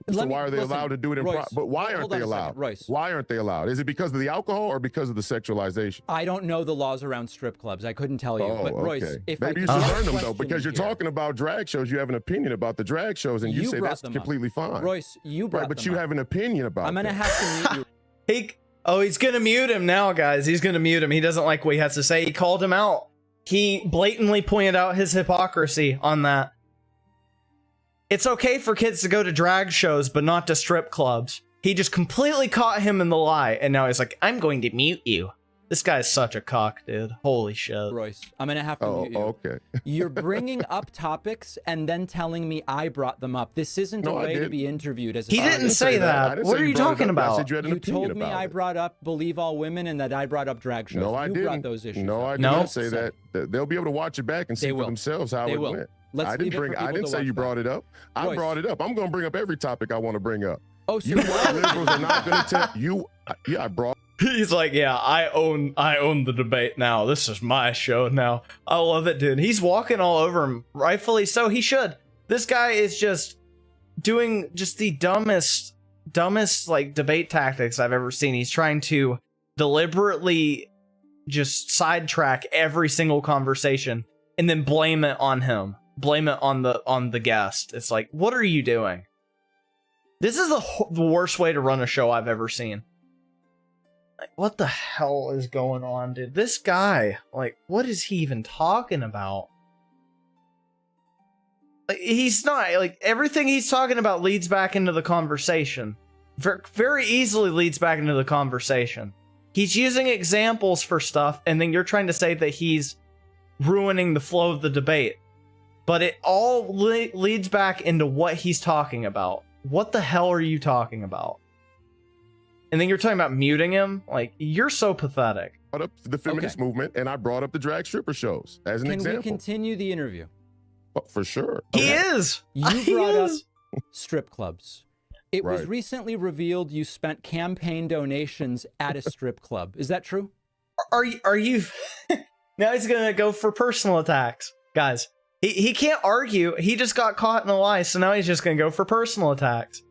So why are they allowed to do it in but why aren't they allowed? Royce. Why aren't they allowed? Is it because of the alcohol or because of the sexualization? I don't know the laws around strip clubs. I couldn't tell you. But Royce, if maybe you should learn them though, because you're talking about drag shows. You have an opinion about the drag shows, and you say that's completely fine. Royce, you brought but you have an opinion about. I'm gonna have to mute you. He's gonna mute him now, guys. He's gonna mute him. He doesn't like what he has to say. He called him out. He blatantly pointed out his hypocrisy on that. It's okay for kids to go to drag shows, but not to strip clubs. He just completely caught him in the lie, and now he's like, I'm going to mute you. This guy's such a cock, dude. Holy shit. Royce, I'm going to have to mute you. Okay. You're bringing up topics and then telling me I brought them up. This isn't a way to be interviewed as a He didn't say that. What are you talking about? You told me I brought up Believe All Women and that I brought up drag shows. No, I didn't. You brought those issues No, I didn't say that. They'll be able to watch it back and see for themselves how it went. I didn't say you brought it up. I brought it up. I'm going to bring up every topic I want to bring up. Oh, so you liberals are not going to tell you. Yeah, I brought. He's like, yeah, I own the debate now. This is my show now. I love it, dude. He's walking all over him, rightfully so. He should. This guy is just doing just the dumbest like debate tactics I've ever seen. He's trying to deliberately just sidetrack every single conversation and then blame it on him. Blame it on the guest. It's like, what are you doing? This is the worst way to run a show I've ever seen. Like, what the hell is going on, dude? This guy, like, what is he even talking about? Like, he's not, like, everything he's talking about leads back into the conversation. Very easily leads back into the conversation. He's using examples for stuff, and then you're trying to say that he's ruining the flow of the debate. But it all leads back into what he's talking about. What the hell are you talking about? And then you're talking about muting him? Like, you're so pathetic. I brought up the feminist movement, and I brought up the drag stripper shows as an example. Can we continue the interview? Oh, for sure. He is! You brought up strip clubs. It was recently revealed you spent campaign donations at a strip club. Is that true? Are you... Now he's gonna go for personal attacks. Guys, he can't argue. He just got caught in a lie, so now he's just gonna go for personal attacks.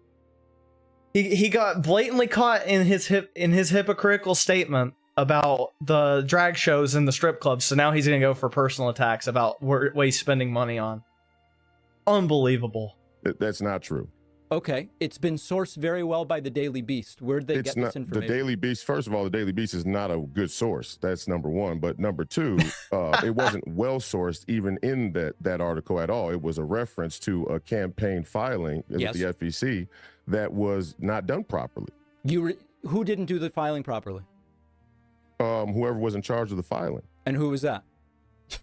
He got blatantly caught in his hypocritical statement about the drag shows and the strip clubs, so now he's gonna go for personal attacks about what he's spending money on. Unbelievable. That's not true. Okay, it's been sourced very well by the Daily Beast. Where'd they get this information? The Daily Beast, first of all, the Daily Beast is not a good source. That's number one. But number two, it wasn't well sourced even in that article at all. It was a reference to a campaign filing with the FEC that was not done properly. Who didn't do the filing properly? Whoever was in charge of the filing. And who was that?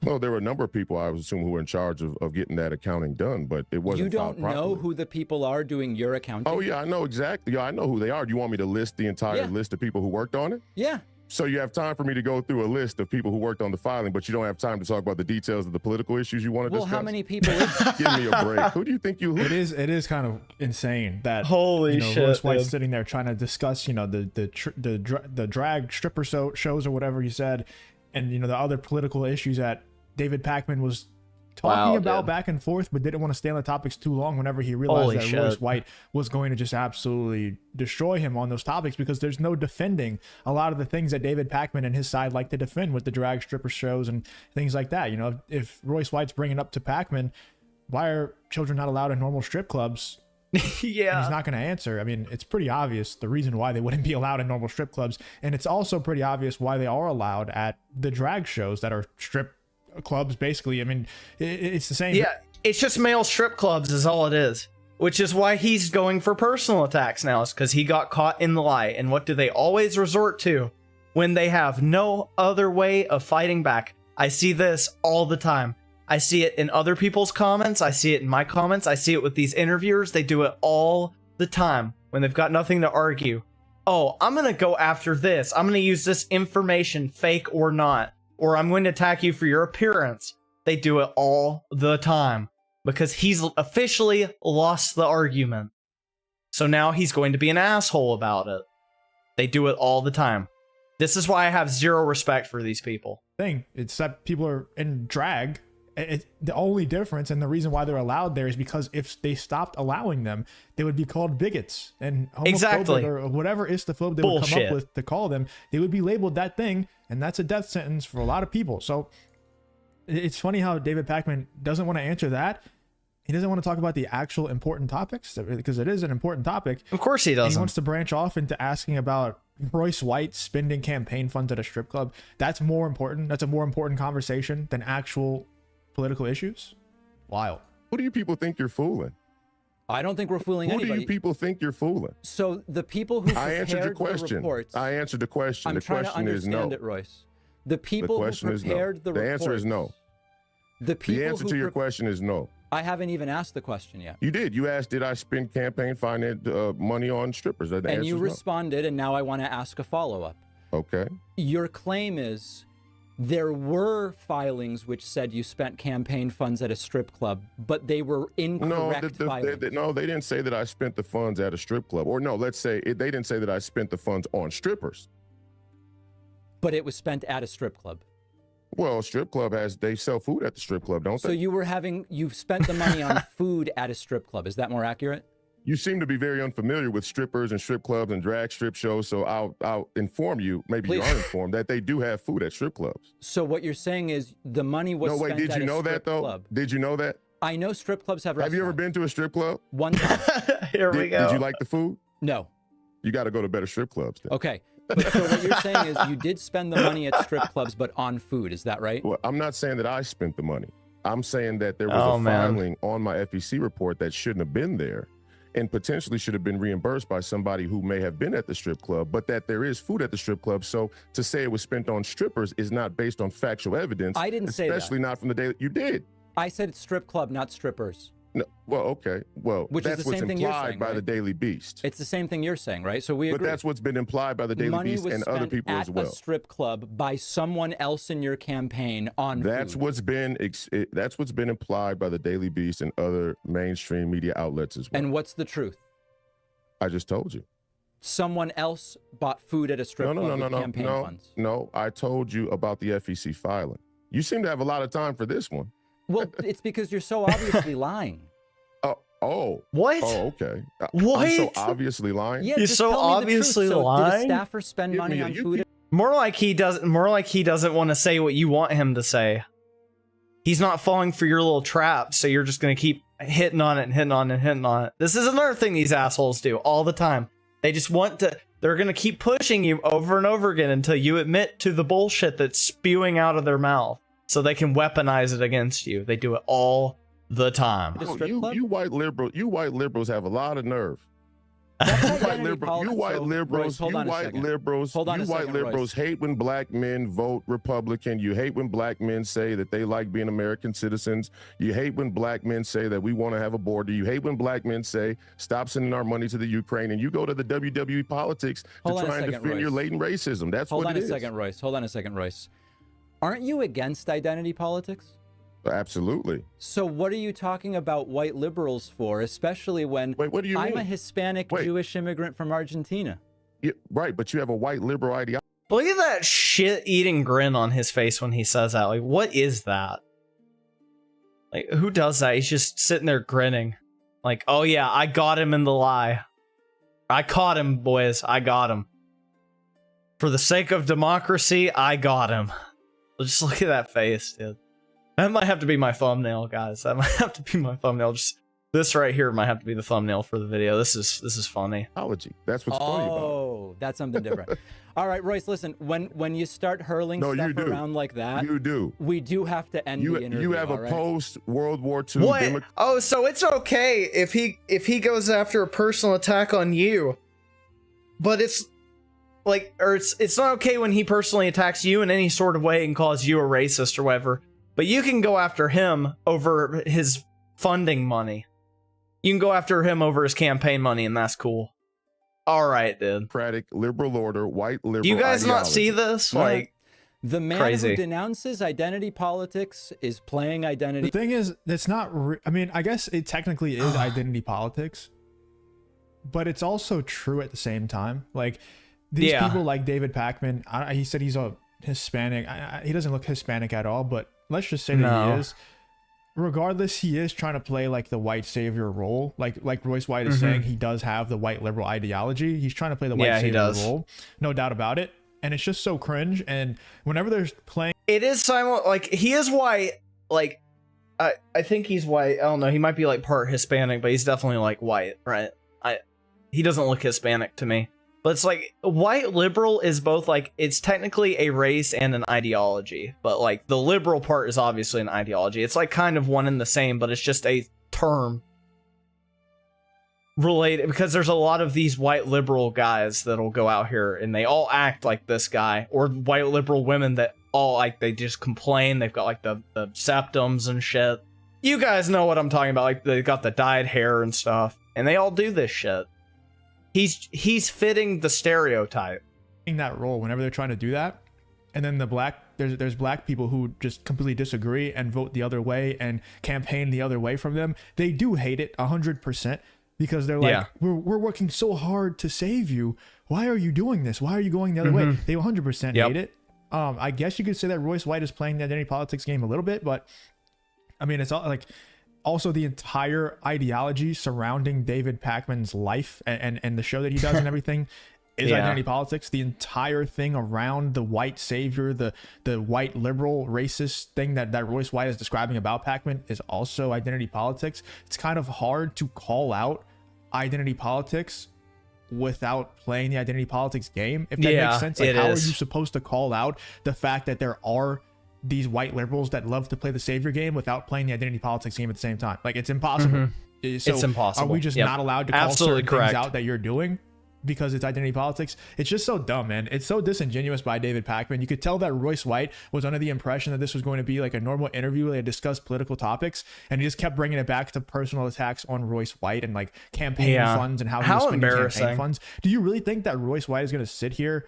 Well, there were a number of people, I would assume, who were in charge of getting that accounting done, but it wasn't. You don't know who the people are doing your accounting? Oh, yeah, I know exactly. Yeah, I know who they are. Do you want me to list the entire list of people who worked on it? Yeah. So you have time for me to go through a list of people who worked on the filing, but you don't have time to talk about the details of the political issues you want to discuss? Well, how many people? Give me a break. Who do you think you? It is kind of insane that holy shit, Royce White's sitting there trying to discuss the drag stripper shows or whatever he said, and the other political issues that David Pakman was talking about back and forth, but didn't want to stay on the topics too long whenever he realized that Royce White was going to just absolutely destroy him on those topics, because there's no defending a lot of the things that David Pakman and his side like to defend with the drag stripper shows and things like that. If Royce White's bringing up to Pakman, why are children not allowed in normal strip clubs? Yeah. He's not going to answer. I mean, it's pretty obvious the reason why they wouldn't be allowed in normal strip clubs. And it's also pretty obvious why they are allowed at the drag shows that are strip clubs, basically. I mean, it's the same. Yeah, it's just male strip clubs is all it is, which is why he's going for personal attacks now, is because he got caught in the lie. And what do they always resort to when they have no other way of fighting back? I see this all the time. I see it in other people's comments. I see it in my comments. I see it with these interviewers. They do it all the time when they've got nothing to argue. Oh, I'm going to go after this. I'm going to use this information, fake or not. Or I'm going to attack you for your appearance. They do it all the time because he's officially lost the argument. So now he's going to be an asshole about it. They do it all the time. This is why I have zero respect for these people. It's that people are in drag. The only difference and the reason why they're allowed there is because if they stopped allowing them, they would be called bigots and homophobic or whatever Istaphobe they would come up with to call them. They would be labeled that thing, and that's a death sentence for a lot of people. So it's funny how David Pakman doesn't want to answer that. He doesn't want to talk about the actual important topics, because it is an important topic. Of course he doesn't. He wants to branch off into asking about Royce White spending campaign funds at a strip club. That's more important. That's a more important conversation than actual political issues. Wild. Who do you people think you're fooling? I don't think we're fooling anybody. Who do you people think you're fooling? So the people who I answered your question. I answered the question. The question is no. It, Royce. The people who prepared the reports. The answer is no. The answer to your question is no. I haven't even asked the question yet. You did. You asked, did I spend campaign finance money on strippers? And you responded, and now I want to ask a follow-up. Okay. Your claim is there were filings which said you spent campaign funds at a strip club, but they were incorrect filings. No, they didn't say that I spent the funds at a strip club. Or no, let's say they didn't say that I spent the funds on strippers. But it was spent at a strip club. Well, strip club they sell food at the strip club, don't So they? you've spent the money on food at a strip club. Is that more accurate? You seem to be very unfamiliar with strippers and strip clubs and drag strip shows, so I'll inform you, maybe you are informed, that they do have food at strip clubs. So what you're saying is the money was No, wait, spent did at you a know that strip though? club. Did you know that? I know strip clubs have Have you ever restaurants. been to a strip club? One time. Here we go. Did you like the food? No. You got to go to better strip clubs then. Okay. But so what you're saying is you did spend the money at strip clubs, but on food. Is that right? Well, I'm not saying that I spent the money. I'm saying that there was Oh, a man. filing on my FEC report that shouldn't have been there and potentially should have been reimbursed by somebody who may have been at the strip club, but that there is food at the strip club. So to say it was spent on strippers is not based on factual evidence. I didn't say that. Especially not from the day you did. I said strip club, not strippers. No, well, okay. Well, Which is that's the what's same thing you're implied saying, by right? the Daily Beast. It's the same thing you're saying, right? So we agree. But that's what's been implied by the Daily Money Beast was and other spent people at as well. a strip club by someone else in your campaign on That's food. what's been implied by the Daily Beast and other mainstream media outlets as well. And what's the truth? I just told you. Someone else bought food at a strip club with campaign funds. No, I told you about the FEC filing. You seem to have a lot of time for this one. Well, it's because you're so obviously lying. Oh. What? Oh, okay. What? I'm so obviously lying. Yeah, You're just so tell me the truth. obviously So lying. Did a staffer spend money on food? More like he doesn't want to say what you want him to say. He's not falling for your little trap, so you're just gonna keep hitting on it and hitting on it and hitting on it. This is another thing these assholes do all the time. They just want to. They're gonna keep pushing you over and over again until you admit to the bullshit that's spewing out of their mouth, so they can weaponize it against you. They do it all the time. Oh, you white liberals have a lot of nerve. You white liberals hate when black men vote Republican. You hate when black men say that they like being American citizens. You hate when black men say that we want to have a border. You hate when black men say stop sending our money to the Ukraine. And you go to the WWE politics to try and defend your latent racism. That's what it is. Hold on a second, Royce. Aren't you against identity politics? Absolutely. So what are you talking about white liberals for, especially when what do you I'm mean? a Hispanic Jewish immigrant from Argentina? Yeah, right, but you have a white liberal ideology. Look at that shit-eating grin on his face when he says that. Like, what is that? Like, who does that? He's just sitting there grinning. Like, oh yeah, I got him in the lie. I caught him, boys. I got him. For the sake of democracy, I got him. Just look at that face, dude. That might have to be my thumbnail, guys. That might have to be my thumbnail. Just this right here might have to be the thumbnail for the video. This is funny. That's what's funny about it. Oh, that's something different. All right, Royce, listen, when you start hurling stuff around like that, we do have to end the interview. You have a post-World War II What? Oh, so it's okay if he goes after a personal attack on you, but it's like, or it's not okay when he personally attacks you in any sort of way and calls you a racist or whatever. But you can go after him over his funding money. You can go after him over his campaign money, and that's cool. All right, dude. Democratic liberal order, white liberal. Do you guys ideology. not see this? Like, the man crazy. who denounces identity politics is playing identity. The thing is, it's not. I mean, I guess it technically is identity politics, but it's also true at the same time. Like these people, like David Pakman. He said he's a Hispanic. He doesn't look Hispanic at all, but let's just say that he is. Regardless, he is trying to play like the white savior role. Like Royce White is saying, he does have the white liberal ideology. He's trying to play the white savior role, no doubt about it. And it's just so cringe. And whenever they're playing, it is like he is white. Like I think he's white. I don't know. He might be like part Hispanic, but he's definitely like white, right? He doesn't look Hispanic to me. But it's like white liberal is both like, it's technically a race and an ideology, but like the liberal part is obviously an ideology. It's like kind of one and the same, but it's just a term related, because there's a lot of these white liberal guys that'll go out here and they all act like this guy, or white liberal women that all like, they just complain. They've got like the septums and shit. You guys know what I'm talking about. Like they got the dyed hair and stuff, and they all do this shit. He's fitting the stereotype. In that role, whenever they're trying to do that, and then there's black people who just completely disagree and vote the other way and campaign the other way from them. They do hate it 100% because they're like, we're working so hard to save you. Why are you doing this? Why are you going the other way? They 100% hate it. I guess you could say that Royce White is playing the identity politics game a little bit, but I mean, it's all like also the entire ideology surrounding David Pakman's life and the show that he does and everything is identity politics. The entire thing around the white savior, the white liberal racist thing that Royce White is describing about Pakman is also identity politics. It's kind of hard to call out identity politics without playing the identity politics game, if that makes sense. Like, how are you supposed to call out the fact that there are these white liberals that love to play the savior game without playing the identity politics game at the same time? Like, it's impossible. So it's impossible. Are we just not allowed to call certain things out that you're doing because it's identity politics? It's just so dumb, man. It's so disingenuous by David Pakman. You could tell that Royce White was under the impression that this was going to be like a normal interview where they discuss political topics, and he just kept bringing it back to personal attacks on Royce White and like campaign funds and how he was spending campaign funds. Do you really think that Royce White is going to sit here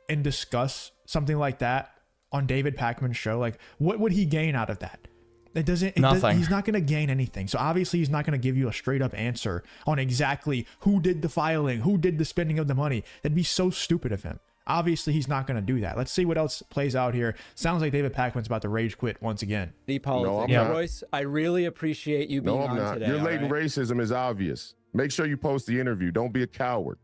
and discuss something like that on David Pakman's show? Like, what would he gain out of that? Nothing. He's not going to gain anything. So obviously he's not going to give you a straight up answer on exactly who did the filing, who did the spending of the money. That'd be so stupid of him. Obviously he's not going to do that. Let's see what else plays out here. Sounds like David Pakman's about to rage quit once again. The politics. No, Royce, I really appreciate you being on today. Your latent racism is obvious. Make sure you post the interview. Don't be a coward.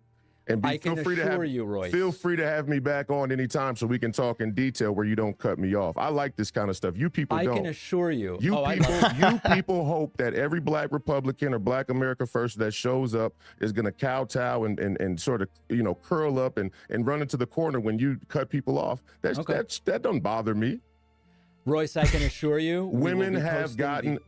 And feel free to have me back on anytime so we can talk in detail where you don't cut me off. I like this kind of stuff. You people don't. I can assure you. You people hope that every black Republican or black America First that shows up is going to kowtow and sort of, curl up and run into the corner when you cut people off. That doesn't bother me. Royce, I can assure you, women have.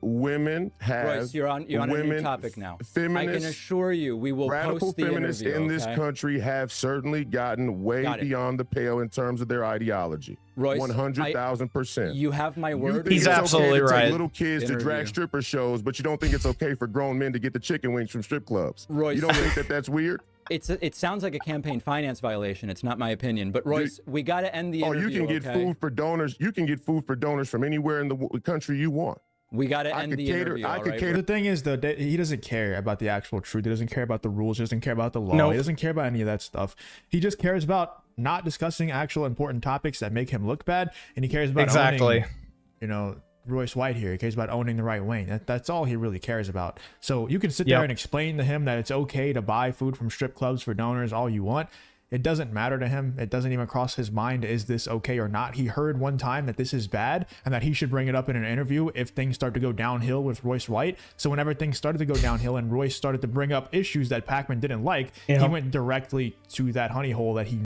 Royce, you're on a new topic now. I can assure you, we will radical post the feminists interview, in this country have certainly gotten way beyond the pale in terms of their ideology. Royce, 100,000%. You have my word. He's absolutely right. Take little kids to drag stripper shows, but you don't think it's okay for grown men to get the chicken wings from strip clubs. Royce, you don't think that that's weird? It sounds like a campaign finance violation. It's not my opinion, but Royce, we got to end the interview. You can get food for donors. You can get food for donors from anywhere in the country you want. We got to end the interview. The thing is, though, he doesn't care about the actual truth. He doesn't care about the rules. He doesn't care about the law. He doesn't care about any of that stuff. He just cares about not discussing actual important topics that make him look bad, and he cares about owning, Royce White here. He cares about owning the right wing. That's all he really cares about. So you can sit there and explain to him that it's okay to buy food from strip clubs for donors all you want. It doesn't matter to him. It doesn't even cross his mind, is this okay or not? He heard one time that this is bad and that he should bring it up in an interview if things start to go downhill with Royce White. So whenever things started to go downhill and Royce started to bring up issues that Pakman didn't like, he went directly to that honey hole that he...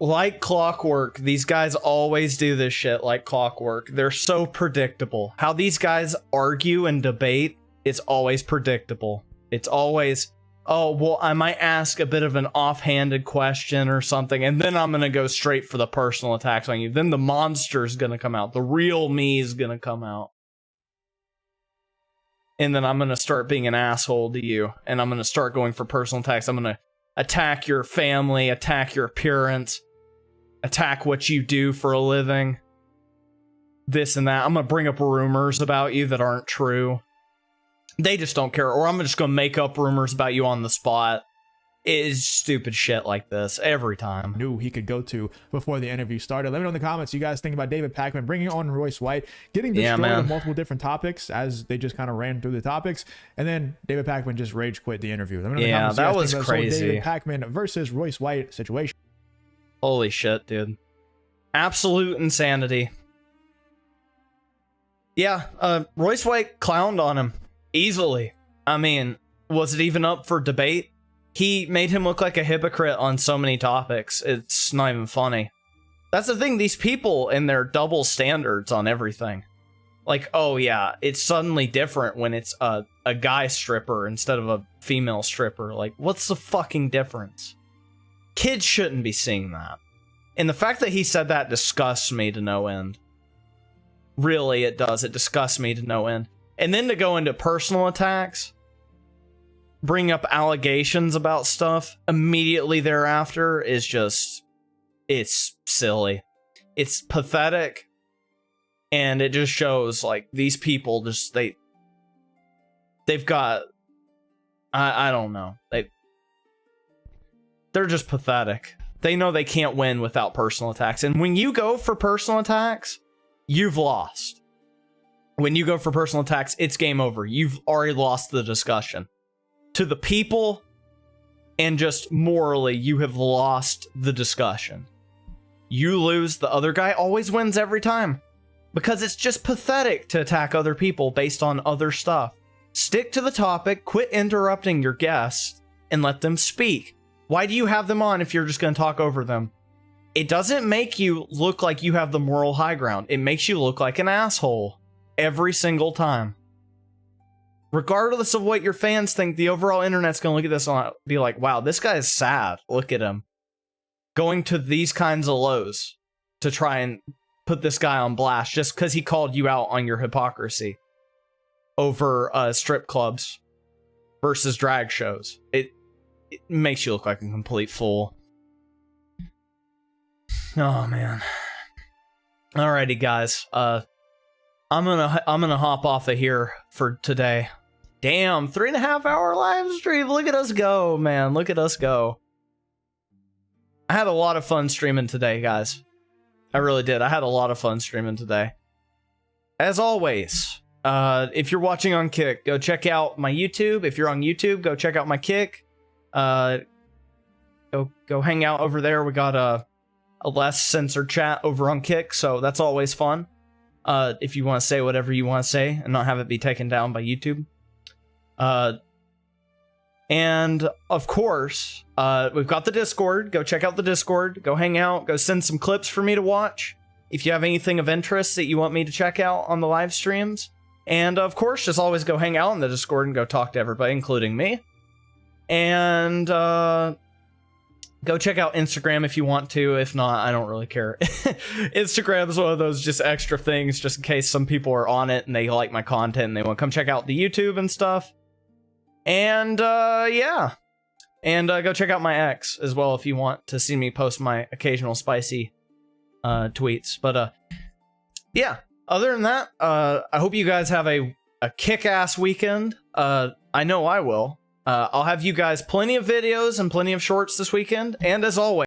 Like clockwork, these guys always do this shit like clockwork. They're so predictable. How these guys argue and debate, it's always predictable. It's always, oh, well, I might ask a bit of an offhanded question or something, and then I'm going to go straight for the personal attacks on you. Then the monster's going to come out. The real me is going to come out. And then I'm going to start being an asshole to you, and I'm going to start going for personal attacks. I'm going to attack your family, attack your appearance, attack what you do for a living, this and that. I'm gonna bring up rumors about you that aren't true. They just don't care. Or I'm just gonna make up rumors about you on the spot. It is stupid shit like this every time. Knew he could go to before the interview started. Let me know in the comments you guys think about David Pakman bringing on Royce White, getting destroyed on multiple different topics as they just kind of ran through the topics, and then David Pakman just rage quit the interview. Let me know in the comments that was crazy. David Pakman versus Royce White situation. Holy shit, dude. Absolute insanity. Yeah, Royce White clowned on him easily. I mean, was it even up for debate? He made him look like a hypocrite on so many topics. It's not even funny. That's the thing, these people and their double standards on everything. Like, oh yeah, it's suddenly different when it's a guy stripper instead of a female stripper. Like, what's the fucking difference? Kids shouldn't be seeing that. And the fact that he said that disgusts me to no end. Really, it does. It disgusts me to no end. And then to go into personal attacks, bring up allegations about stuff immediately thereafter is just, it's silly. It's pathetic. And it just shows, like, these people just, they've got, I don't know. They're just pathetic. They know they can't win without personal attacks. And when you go for personal attacks, you've lost. When you go for personal attacks, it's game over. You've already lost the discussion. To the people, and just morally, you have lost the discussion. You lose, the other guy always wins every time. Because it's just pathetic to attack other people based on other stuff. Stick to the topic, quit interrupting your guests, and let them speak. Why do you have them on if you're just going to talk over them? It doesn't make you look like you have the moral high ground. It makes you look like an asshole every single time. Regardless of what your fans think, the overall internet's going to look at this and be like, wow, this guy is sad. Look at him. Going to these kinds of lows to try and put this guy on blast just because he called you out on your hypocrisy over strip clubs versus drag shows. It makes you look like a complete fool. Oh man. Alrighty guys. I'm gonna hop off of here for today. Damn, 3.5 hour live stream. Look at us go, man. Look at us go. I had a lot of fun streaming today, guys. I really did. I had a lot of fun streaming today. As always, if you're watching on Kick, go check out my YouTube. If you're on YouTube, go check out my Kick. Go hang out over there. We got a less censored chat over on Kick, so that's always fun. If you want to say whatever you want to say and not have it be taken down by YouTube. And of course, we've got the Discord. Go check out the Discord. Go hang out. Go send some clips for me to watch. If you have anything of interest that you want me to check out on the live streams. And of course, just always go hang out in the Discord and go talk to everybody, including me. And go check out Instagram if you want to. If not, I don't really care. Instagram is one of those just extra things just in case some people are on it and they like my content and they want to come check out the YouTube and stuff. And yeah. And go check out my X as well if you want to see me post my occasional spicy tweets. But yeah, other than that, I hope you guys have a kick-ass weekend. I know I will. I'll have you guys plenty of videos and plenty of shorts this weekend. And as always,